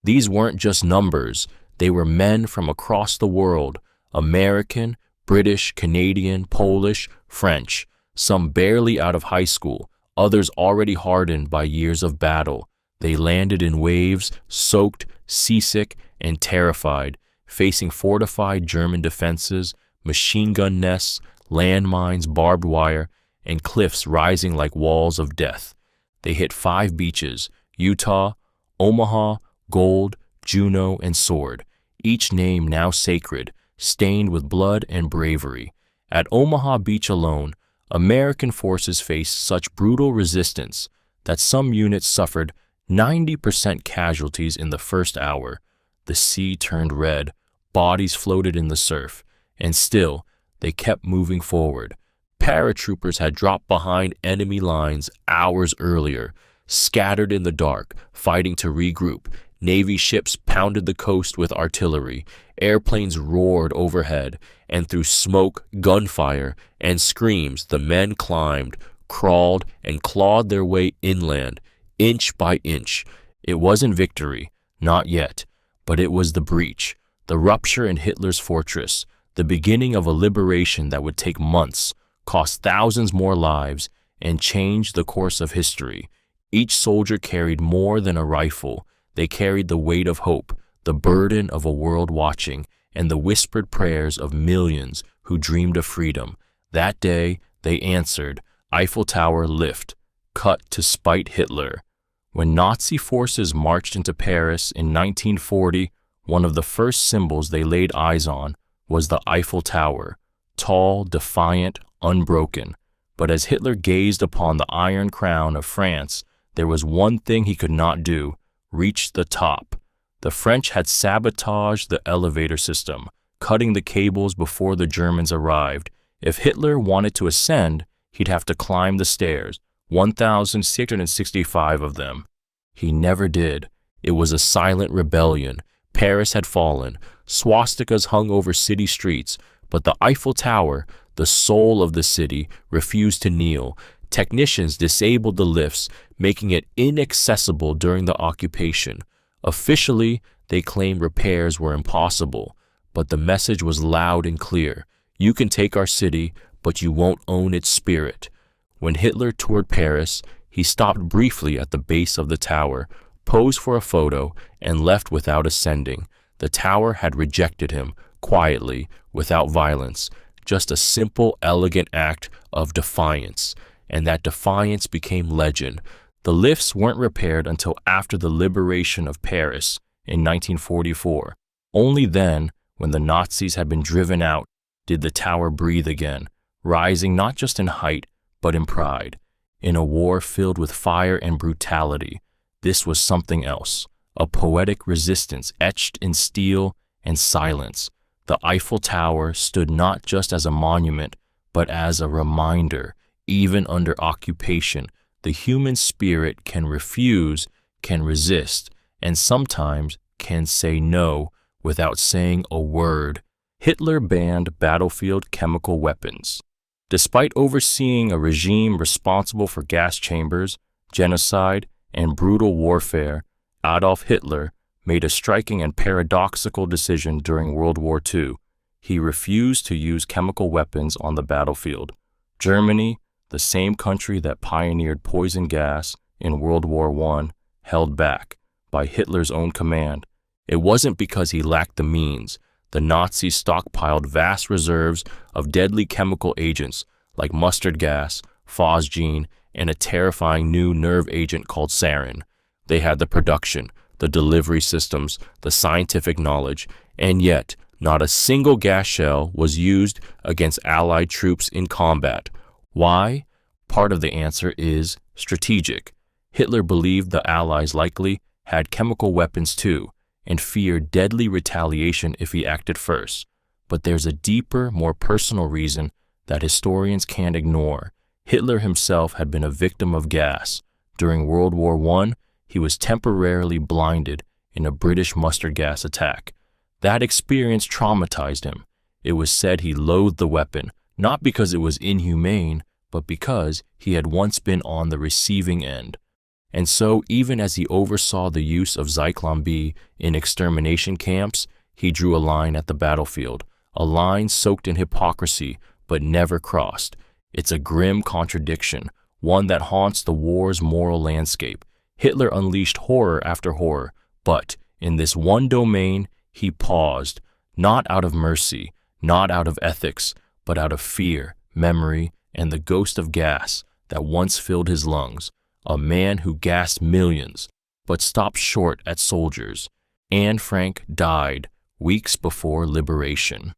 These weren't just numbers, they were men from across the world, American, British, Canadian, Polish, French, some barely out of high school, others already hardened by years of battle. They landed in waves, soaked, seasick, and terrified, facing fortified German defenses, machine gun nests, landmines, barbed wire, and cliffs rising like walls of death. They hit 5 beaches: Utah, Omaha, Gold, Juneau, and Sword, each name now sacred, stained with blood and bravery. At Omaha Beach alone, American forces faced such brutal resistance that some units suffered 90% casualties in the first hour. The sea turned red, bodies floated in the surf, and still, they kept moving forward. Paratroopers had dropped behind enemy lines hours earlier, scattered in the dark, fighting to regroup. Navy ships pounded the coast with artillery. Airplanes roared overhead, and through smoke, gunfire, and screams, the men climbed, crawled, and clawed their way inland, inch by inch. It wasn't victory, not yet, but it was the breach, the rupture in Hitler's fortress, the beginning of a liberation that would take months, cost thousands more lives, and change the course of history. Each soldier carried more than a rifle. They carried the weight of hope, the burden of a world watching, and the whispered prayers of millions who dreamed of freedom. That day, they answered, Eiffel Tower lift, cut to spite Hitler. When Nazi forces marched into Paris in 1940, one of the first symbols they laid eyes on was the Eiffel Tower, tall, defiant, unbroken. But as Hitler gazed upon the Iron Crown of France, there was one thing he could not do: reach the top. The French had sabotaged the elevator system, cutting the cables before the Germans arrived. If Hitler wanted to ascend, he'd have to climb the stairs, 1,665 of them. He never did. It was a silent rebellion. Paris had fallen. Swastikas hung over city streets, but the Eiffel Tower, the soul of the city, refused to kneel. Technicians disabled the lifts, making it inaccessible during the occupation. Officially, they claimed repairs were impossible, but the message was loud and clear. You can take our city, but you won't own its spirit. When Hitler toured Paris, he stopped briefly at the base of the tower, posed for a photo, and left without ascending. The tower had rejected him, quietly, without violence, just a simple, elegant act of defiance. And that defiance became legend. The lifts weren't repaired until after the liberation of Paris in 1944. Only then, when the Nazis had been driven out, did the tower breathe again, rising not just in height, but in pride. In a war filled with fire and brutality, this was something else, a poetic resistance etched in steel and silence. The Eiffel Tower stood not just as a monument, but as a reminder. Even under occupation, the human spirit can refuse, can resist, and sometimes can say no without saying a word. Hitler banned battlefield chemical weapons. Despite overseeing a regime responsible for gas chambers, genocide, and brutal warfare, Adolf Hitler made a striking and paradoxical decision during World War II. He refused to use chemical weapons on the battlefield. Germany, the same country that pioneered poison gas in World War I, held back by Hitler's own command. It wasn't because he lacked the means. The Nazis stockpiled vast reserves of deadly chemical agents like mustard gas, phosgene, and a terrifying new nerve agent called sarin. They had the production, the delivery systems, the scientific knowledge, and yet not a single gas shell was used against Allied troops in combat. Why? Part of the answer is strategic. Hitler believed the Allies likely had chemical weapons too, and feared deadly retaliation if he acted first. But there's a deeper, more personal reason that historians can't ignore. Hitler himself had been a victim of gas. During World War I, he was temporarily blinded in a British mustard gas attack. That experience traumatized him. It was said he loathed the weapon, not because it was inhumane, but because he had once been on the receiving end. And so, even as he oversaw the use of Zyklon B in extermination camps, he drew a line at the battlefield, a line soaked in hypocrisy but never crossed. It's a grim contradiction, one that haunts the war's moral landscape. Hitler unleashed horror after horror, but in this one domain, he paused, not out of mercy, not out of ethics, but out of fear, memory, and the ghost of gas that once filled his lungs. A man who gassed millions, but stopped short at soldiers. Anne Frank died weeks before liberation.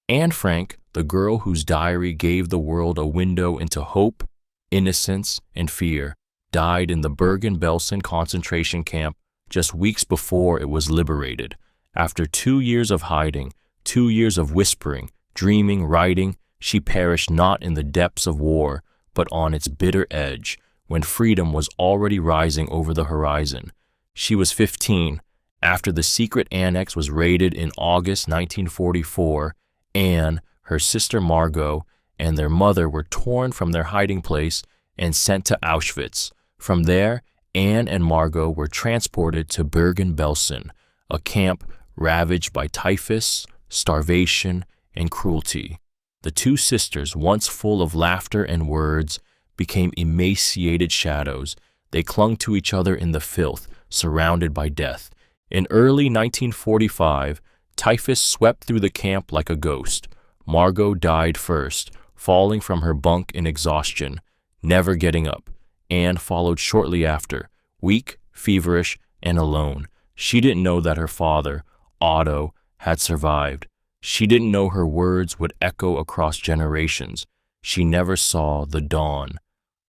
Anne Frank, the girl whose diary gave the world a window into hope, innocence, and fear, died in the Bergen-Belsen concentration camp just weeks before it was liberated. After 2 years of hiding, 2 years of whispering, dreaming, writing, she perished not in the depths of war, but on its bitter edge, when freedom was already rising over the horizon. She was 15. After the secret annex was raided in August 1944, Anne, her sister Margot, and their mother were torn from their hiding place and sent to Auschwitz. From there, Anne and Margot were transported to Bergen-Belsen, a camp ravaged by typhus, starvation, and cruelty. The two sisters, once full of laughter and words, became emaciated shadows. They clung to each other in the filth, surrounded by death. In early 1945, typhus swept through the camp like a ghost. Margot died first, falling from her bunk in exhaustion, never getting up. Anne followed shortly after, weak, feverish, and alone. She didn't know that her father, Otto, had survived. She didn't know her words would echo across generations. She never saw the dawn.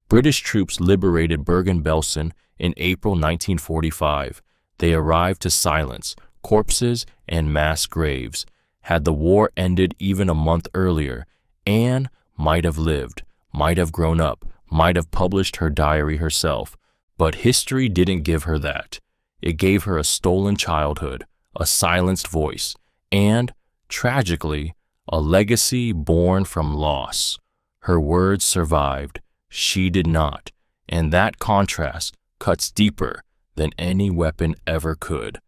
British troops liberated Bergen-Belsen in April 1945. They arrived to silence corpses and mass graves. Had the war ended even a month earlier, Anne might have lived, might have grown up, might have published her diary herself. But history didn't give her that. It gave her a stolen childhood, a silenced voice, and, tragically, a legacy born from loss. Her words survived. She did not, and that contrast cuts deeper than any weapon ever could.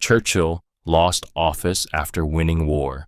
Churchill lost office after winning war.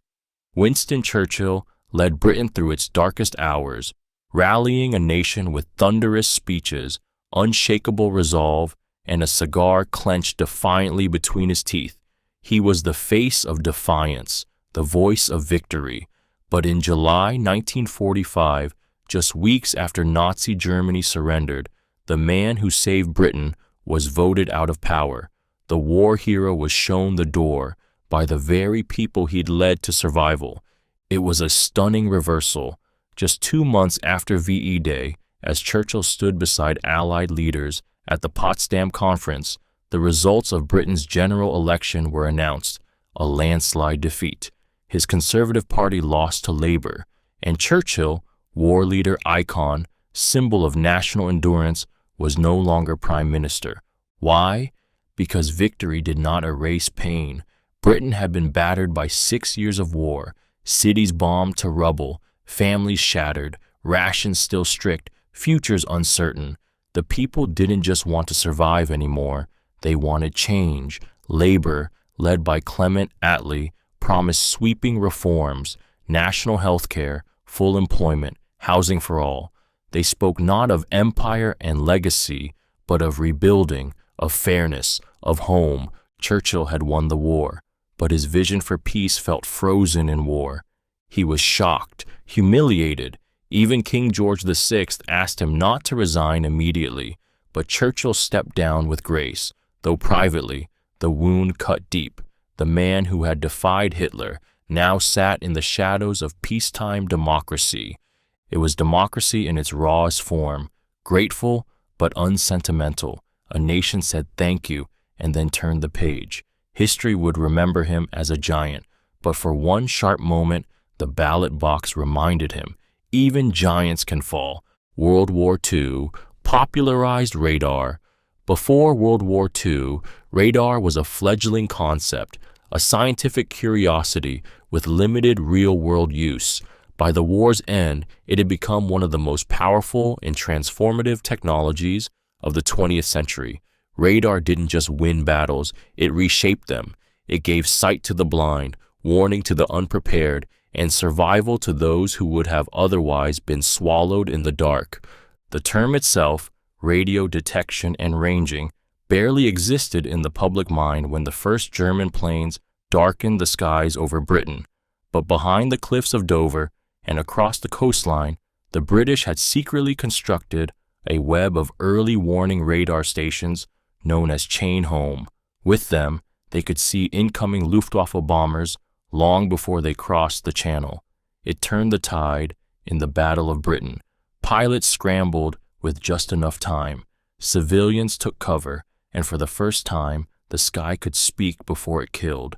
Winston Churchill led Britain through its darkest hours, rallying a nation with thunderous speeches, unshakable resolve, and a cigar clenched defiantly between his teeth. He was the face of defiance, the voice of victory. But in July 1945, just weeks after Nazi Germany surrendered, the man who saved Britain was voted out of power. The war hero was shown the door by the very people he'd led to survival. It was a stunning reversal. Just 2 months after VE Day, as Churchill stood beside Allied leaders at the Potsdam Conference, the results of Britain's general election were announced, a landslide defeat. His Conservative Party lost to Labour, and Churchill, war leader icon, symbol of national endurance, was no longer prime minister. Why? Because victory did not erase pain. Britain had been battered by 6 years of war, cities bombed to rubble, families shattered, rations still strict, futures uncertain. The people didn't just want to survive anymore. They wanted change. Labour, led by Clement Attlee, promised sweeping reforms, national health care, full employment, housing for all. They spoke not of empire and legacy, but of rebuilding, of fairness, of home. Churchill had won the war, but his vision for peace felt frozen in war. He was shocked, humiliated. Even King George VI asked him not to resign immediately, but Churchill stepped down with grace, though privately, the wound cut deep. The man who had defied Hitler now sat in the shadows of peacetime democracy. It was democracy in its rawest form, grateful but unsentimental. A nation said thank you and then turned the page. History would remember him as a giant, but for one sharp moment, the ballot box reminded him, even giants can fall. World War II popularized radar. Before World War II, radar was a fledgling concept, a scientific curiosity with limited real-world use. By the war's end, it had become one of the most powerful and transformative technologies of the 20th century. Radar didn't just win battles, it reshaped them. It gave sight to the blind, warning to the unprepared, and survival to those who would have otherwise been swallowed in the dark. The term itself, radio detection and ranging, barely existed in the public mind when the first German planes darkened the skies over Britain. But behind the cliffs of Dover and across the coastline, the British had secretly constructed a web of early warning radar stations known as Chain Home. With them, they could see incoming Luftwaffe bombers long before they crossed the channel. It turned the tide in the Battle of Britain. Pilots scrambled with just enough time. Civilians took cover, and for the first time, the sky could speak before it killed.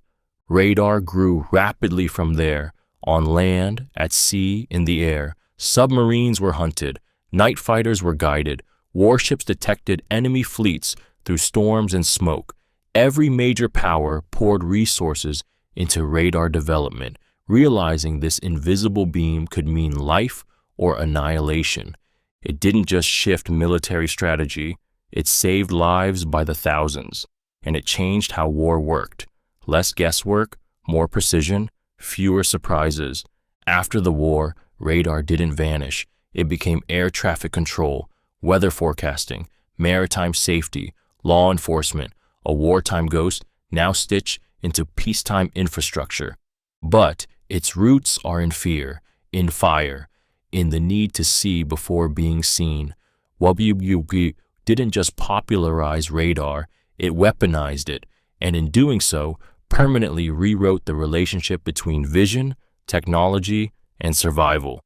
Radar grew rapidly from there, on land, at sea, in the air. Submarines were hunted, night fighters were guided, warships detected enemy fleets through storms and smoke. Every major power poured resources into radar development, realizing this invisible beam could mean life or annihilation. It didn't just shift military strategy, it saved lives by the thousands, and it changed how war worked. Less guesswork, more precision, fewer surprises. After the war, radar didn't vanish. It became air traffic control, weather forecasting, maritime safety, law enforcement, a wartime ghost now stitched into peacetime infrastructure. But its roots are in fear, in fire, in the need to see before being seen. WWG didn't just popularize radar, it weaponized it, and in doing so, permanently rewrote the relationship between vision, technology, and survival.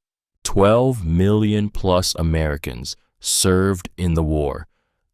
12 million plus Americans served in the war.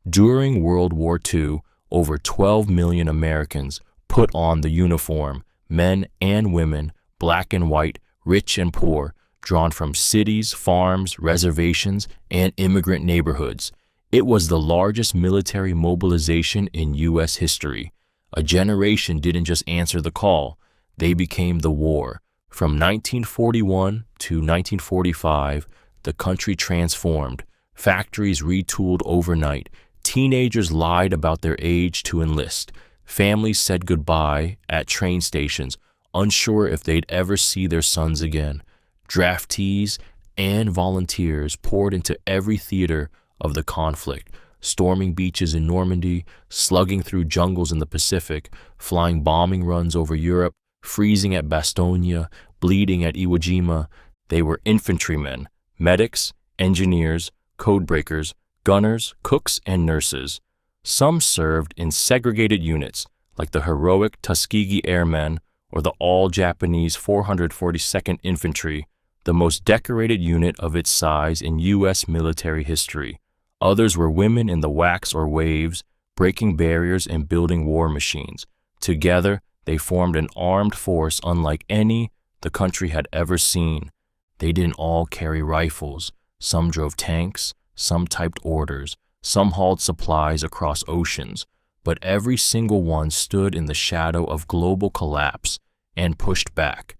During World War II, over 12 million Americans put on the uniform, men and women, black and white, rich and poor, drawn from cities, farms, reservations, and immigrant neighborhoods. It was the largest military mobilization in U.S. history. A generation didn't just answer the call, they became the war. From 1941 to 1945, the country transformed. Factories retooled overnight. Teenagers lied about their age to enlist. Families said goodbye at train stations, unsure if they'd ever see their sons again. Draftees and volunteers poured into every theater of the conflict, storming beaches in Normandy, slugging through jungles in the Pacific, flying bombing runs over Europe, freezing at Bastogne, bleeding at Iwo Jima. They were infantrymen, medics, engineers, codebreakers, gunners, cooks, and nurses. Some served in segregated units, like the heroic Tuskegee Airmen or the all-Japanese 442nd Infantry, the most decorated unit of its size in U.S. military history. Others were women in the wax or waves, breaking barriers and building war machines. Together, they formed an armed force unlike any the country had ever seen. They didn't all carry rifles. Some drove tanks, some typed orders, some hauled supplies across oceans, but every single one stood in the shadow of global collapse and pushed back.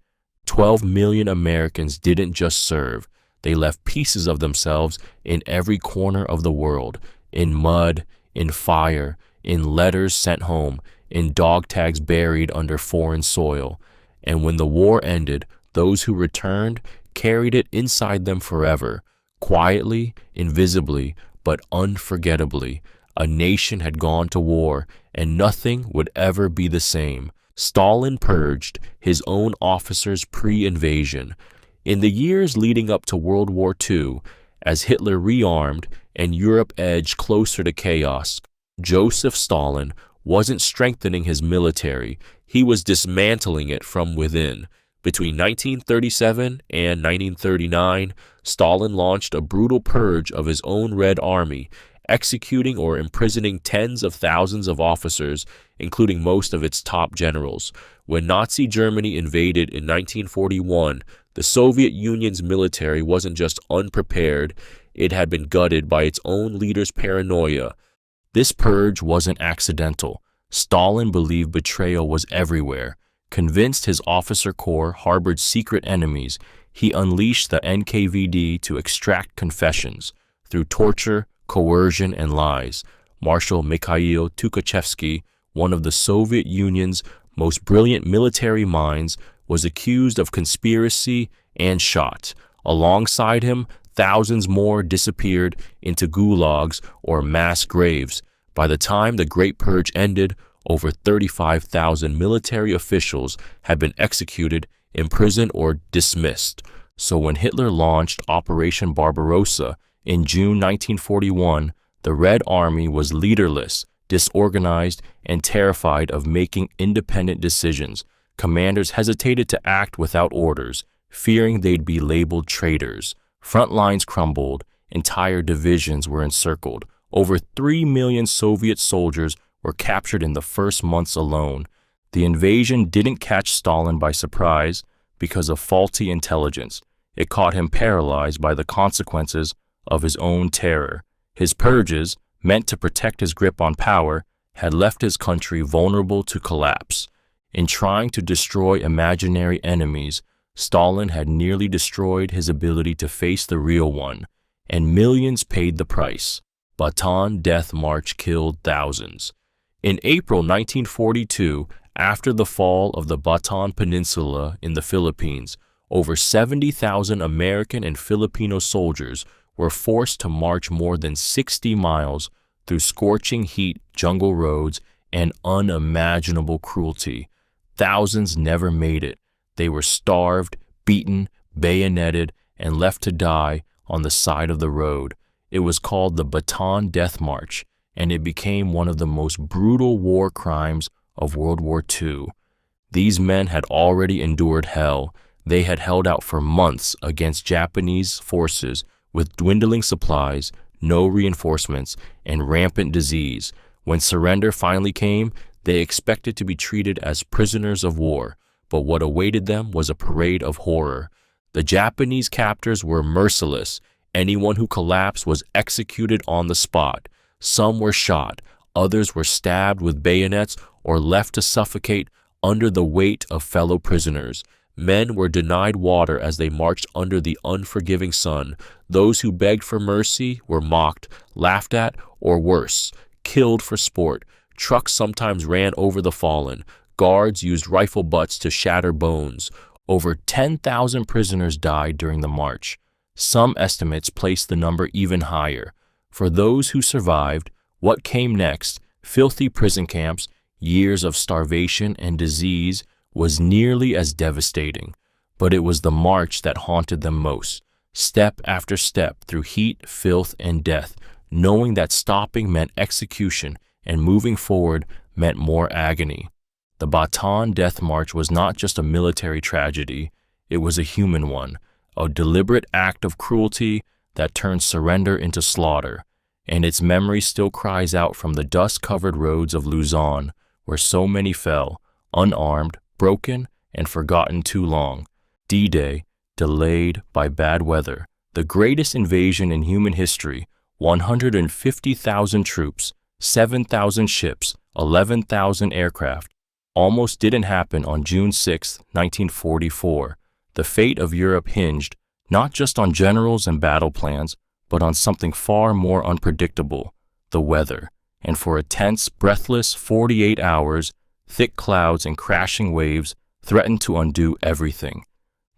12 million Americans didn't just serve, they left pieces of themselves in every corner of the world, in mud, in fire, in letters sent home, in dog tags buried under foreign soil. And when the war ended, those who returned carried it inside them forever, quietly, invisibly, but unforgettably. A nation had gone to war, and nothing would ever be the same. Stalin purged his own officers pre-invasion. In the years leading up to World War II, as Hitler rearmed and Europe edged closer to chaos, Joseph Stalin wasn't strengthening his military, he was dismantling it from within. Between 1937 and 1939, Stalin launched a brutal purge of his own Red Army, executing or imprisoning tens of thousands of officers, including most of its top generals. When Nazi Germany invaded in 1941, the Soviet Union's military wasn't just unprepared, it had been gutted by its own leaders' paranoia. This purge wasn't accidental. Stalin believed betrayal was everywhere. Convinced his officer corps harbored secret enemies, he unleashed the NKVD to extract confessions. Through torture, coercion, and lies, Marshal Mikhail Tukhachevsky, one of the Soviet Union's most brilliant military minds, was accused of conspiracy and shot. Alongside him, thousands more disappeared into gulags or mass graves. By the time the Great Purge ended, over 35,000 military officials had been executed, imprisoned, or dismissed. So when Hitler launched Operation Barbarossa in June 1941, the Red Army was leaderless, disorganized, and terrified of making independent decisions. Commanders hesitated to act without orders, fearing they'd be labeled traitors. Front lines crumbled, entire divisions were encircled. Over 3 million Soviet soldiers were captured in the first months alone. The invasion didn't catch Stalin by surprise because of faulty intelligence. It caught him paralyzed by the consequences of his own terror. His purges, meant to protect his grip on power, had left his country vulnerable to collapse. In trying to destroy imaginary enemies, Stalin had nearly destroyed his ability to face the real one, and millions paid the price. Bataan Death March killed thousands. In April 1942, after the fall of the Bataan Peninsula in the Philippines, over 70,000 American and Filipino soldiers were forced to march more than 60 miles through scorching heat, jungle roads, and unimaginable cruelty. Thousands never made it. They were starved, beaten, bayoneted, and left to die on the side of the road. It was called the Bataan Death March, and it became one of the most brutal war crimes of World War II. These men had already endured hell. They had held out for months against Japanese forces with dwindling supplies, no reinforcements, and rampant disease. When surrender finally came, they expected to be treated as prisoners of war, but what awaited them was a parade of horror. The Japanese captors were merciless. Anyone who collapsed was executed on the spot. Some were shot, others were stabbed with bayonets or left to suffocate under the weight of fellow prisoners. Men were denied water as they marched under the unforgiving sun. Those who begged for mercy were mocked, laughed at, or worse, killed for sport. Trucks sometimes ran over the fallen. Guards used rifle butts to shatter bones. Over 10,000 prisoners died during the march. Some estimates place the number even higher. For those who survived, what came next, filthy prison camps, years of starvation and disease, was nearly as devastating. But it was the march that haunted them most. Step after step through heat, filth, and death, knowing that stopping meant execution and moving forward meant more agony. The Bataan Death March was not just a military tragedy, it was a human one, a deliberate act of cruelty that turned surrender into slaughter, and its memory still cries out from the dust-covered roads of Luzon, where so many fell, unarmed, broken, and forgotten too long. D-Day, delayed by bad weather, the greatest invasion in human history, 150,000 troops, 7,000 ships, 11,000 aircraft, almost didn't happen on June 6, 1944. The fate of Europe hinged not just on generals and battle plans, but on something far more unpredictable, the weather. And for a tense, breathless 48 hours, thick clouds and crashing waves threatened to undo everything.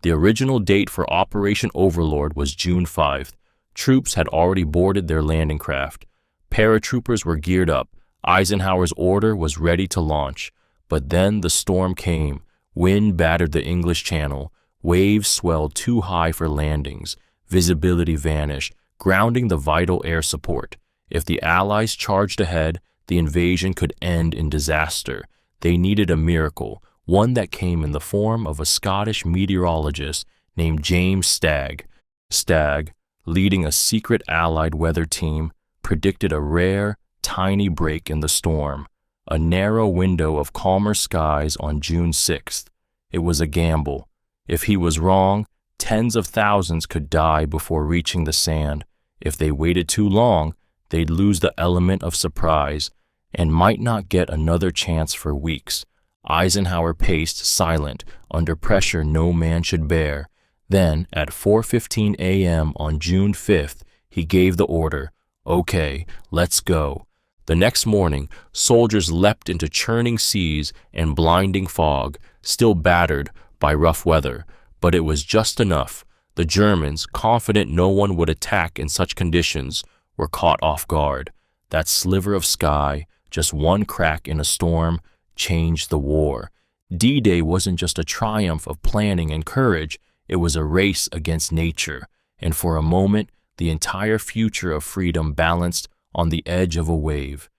The original date for Operation Overlord was June 5th. Troops had already boarded their landing craft. Paratroopers were geared up. Eisenhower's order was ready to launch. But then the storm came. Wind battered the English Channel. Waves swelled too high for landings. Visibility vanished, grounding the vital air support. If the Allies charged ahead, the invasion could end in disaster. They needed a miracle, one that came in the form of a Scottish meteorologist named James Stagg. Stagg, leading a secret Allied weather team, predicted a rare, tiny break in the storm, a narrow window of calmer skies on June 6th. It was a gamble. If he was wrong, tens of thousands could die before reaching the sand. If they waited too long, they'd lose the element of surprise and might not get another chance for weeks. Eisenhower paced silent, under pressure no man should bear. Then, at 4:15 a.m. on June 5th, he gave the order, "Okay, let's go." The next morning, soldiers leapt into churning seas and blinding fog, still battered by rough weather, but it was just enough. The Germans, confident no one would attack in such conditions, were caught off guard. That sliver of sky, just one crack in a storm, changed the war. D-Day wasn't just a triumph of planning and courage, it was a race against nature, and for a moment, the entire future of freedom balanced on the edge of a wave.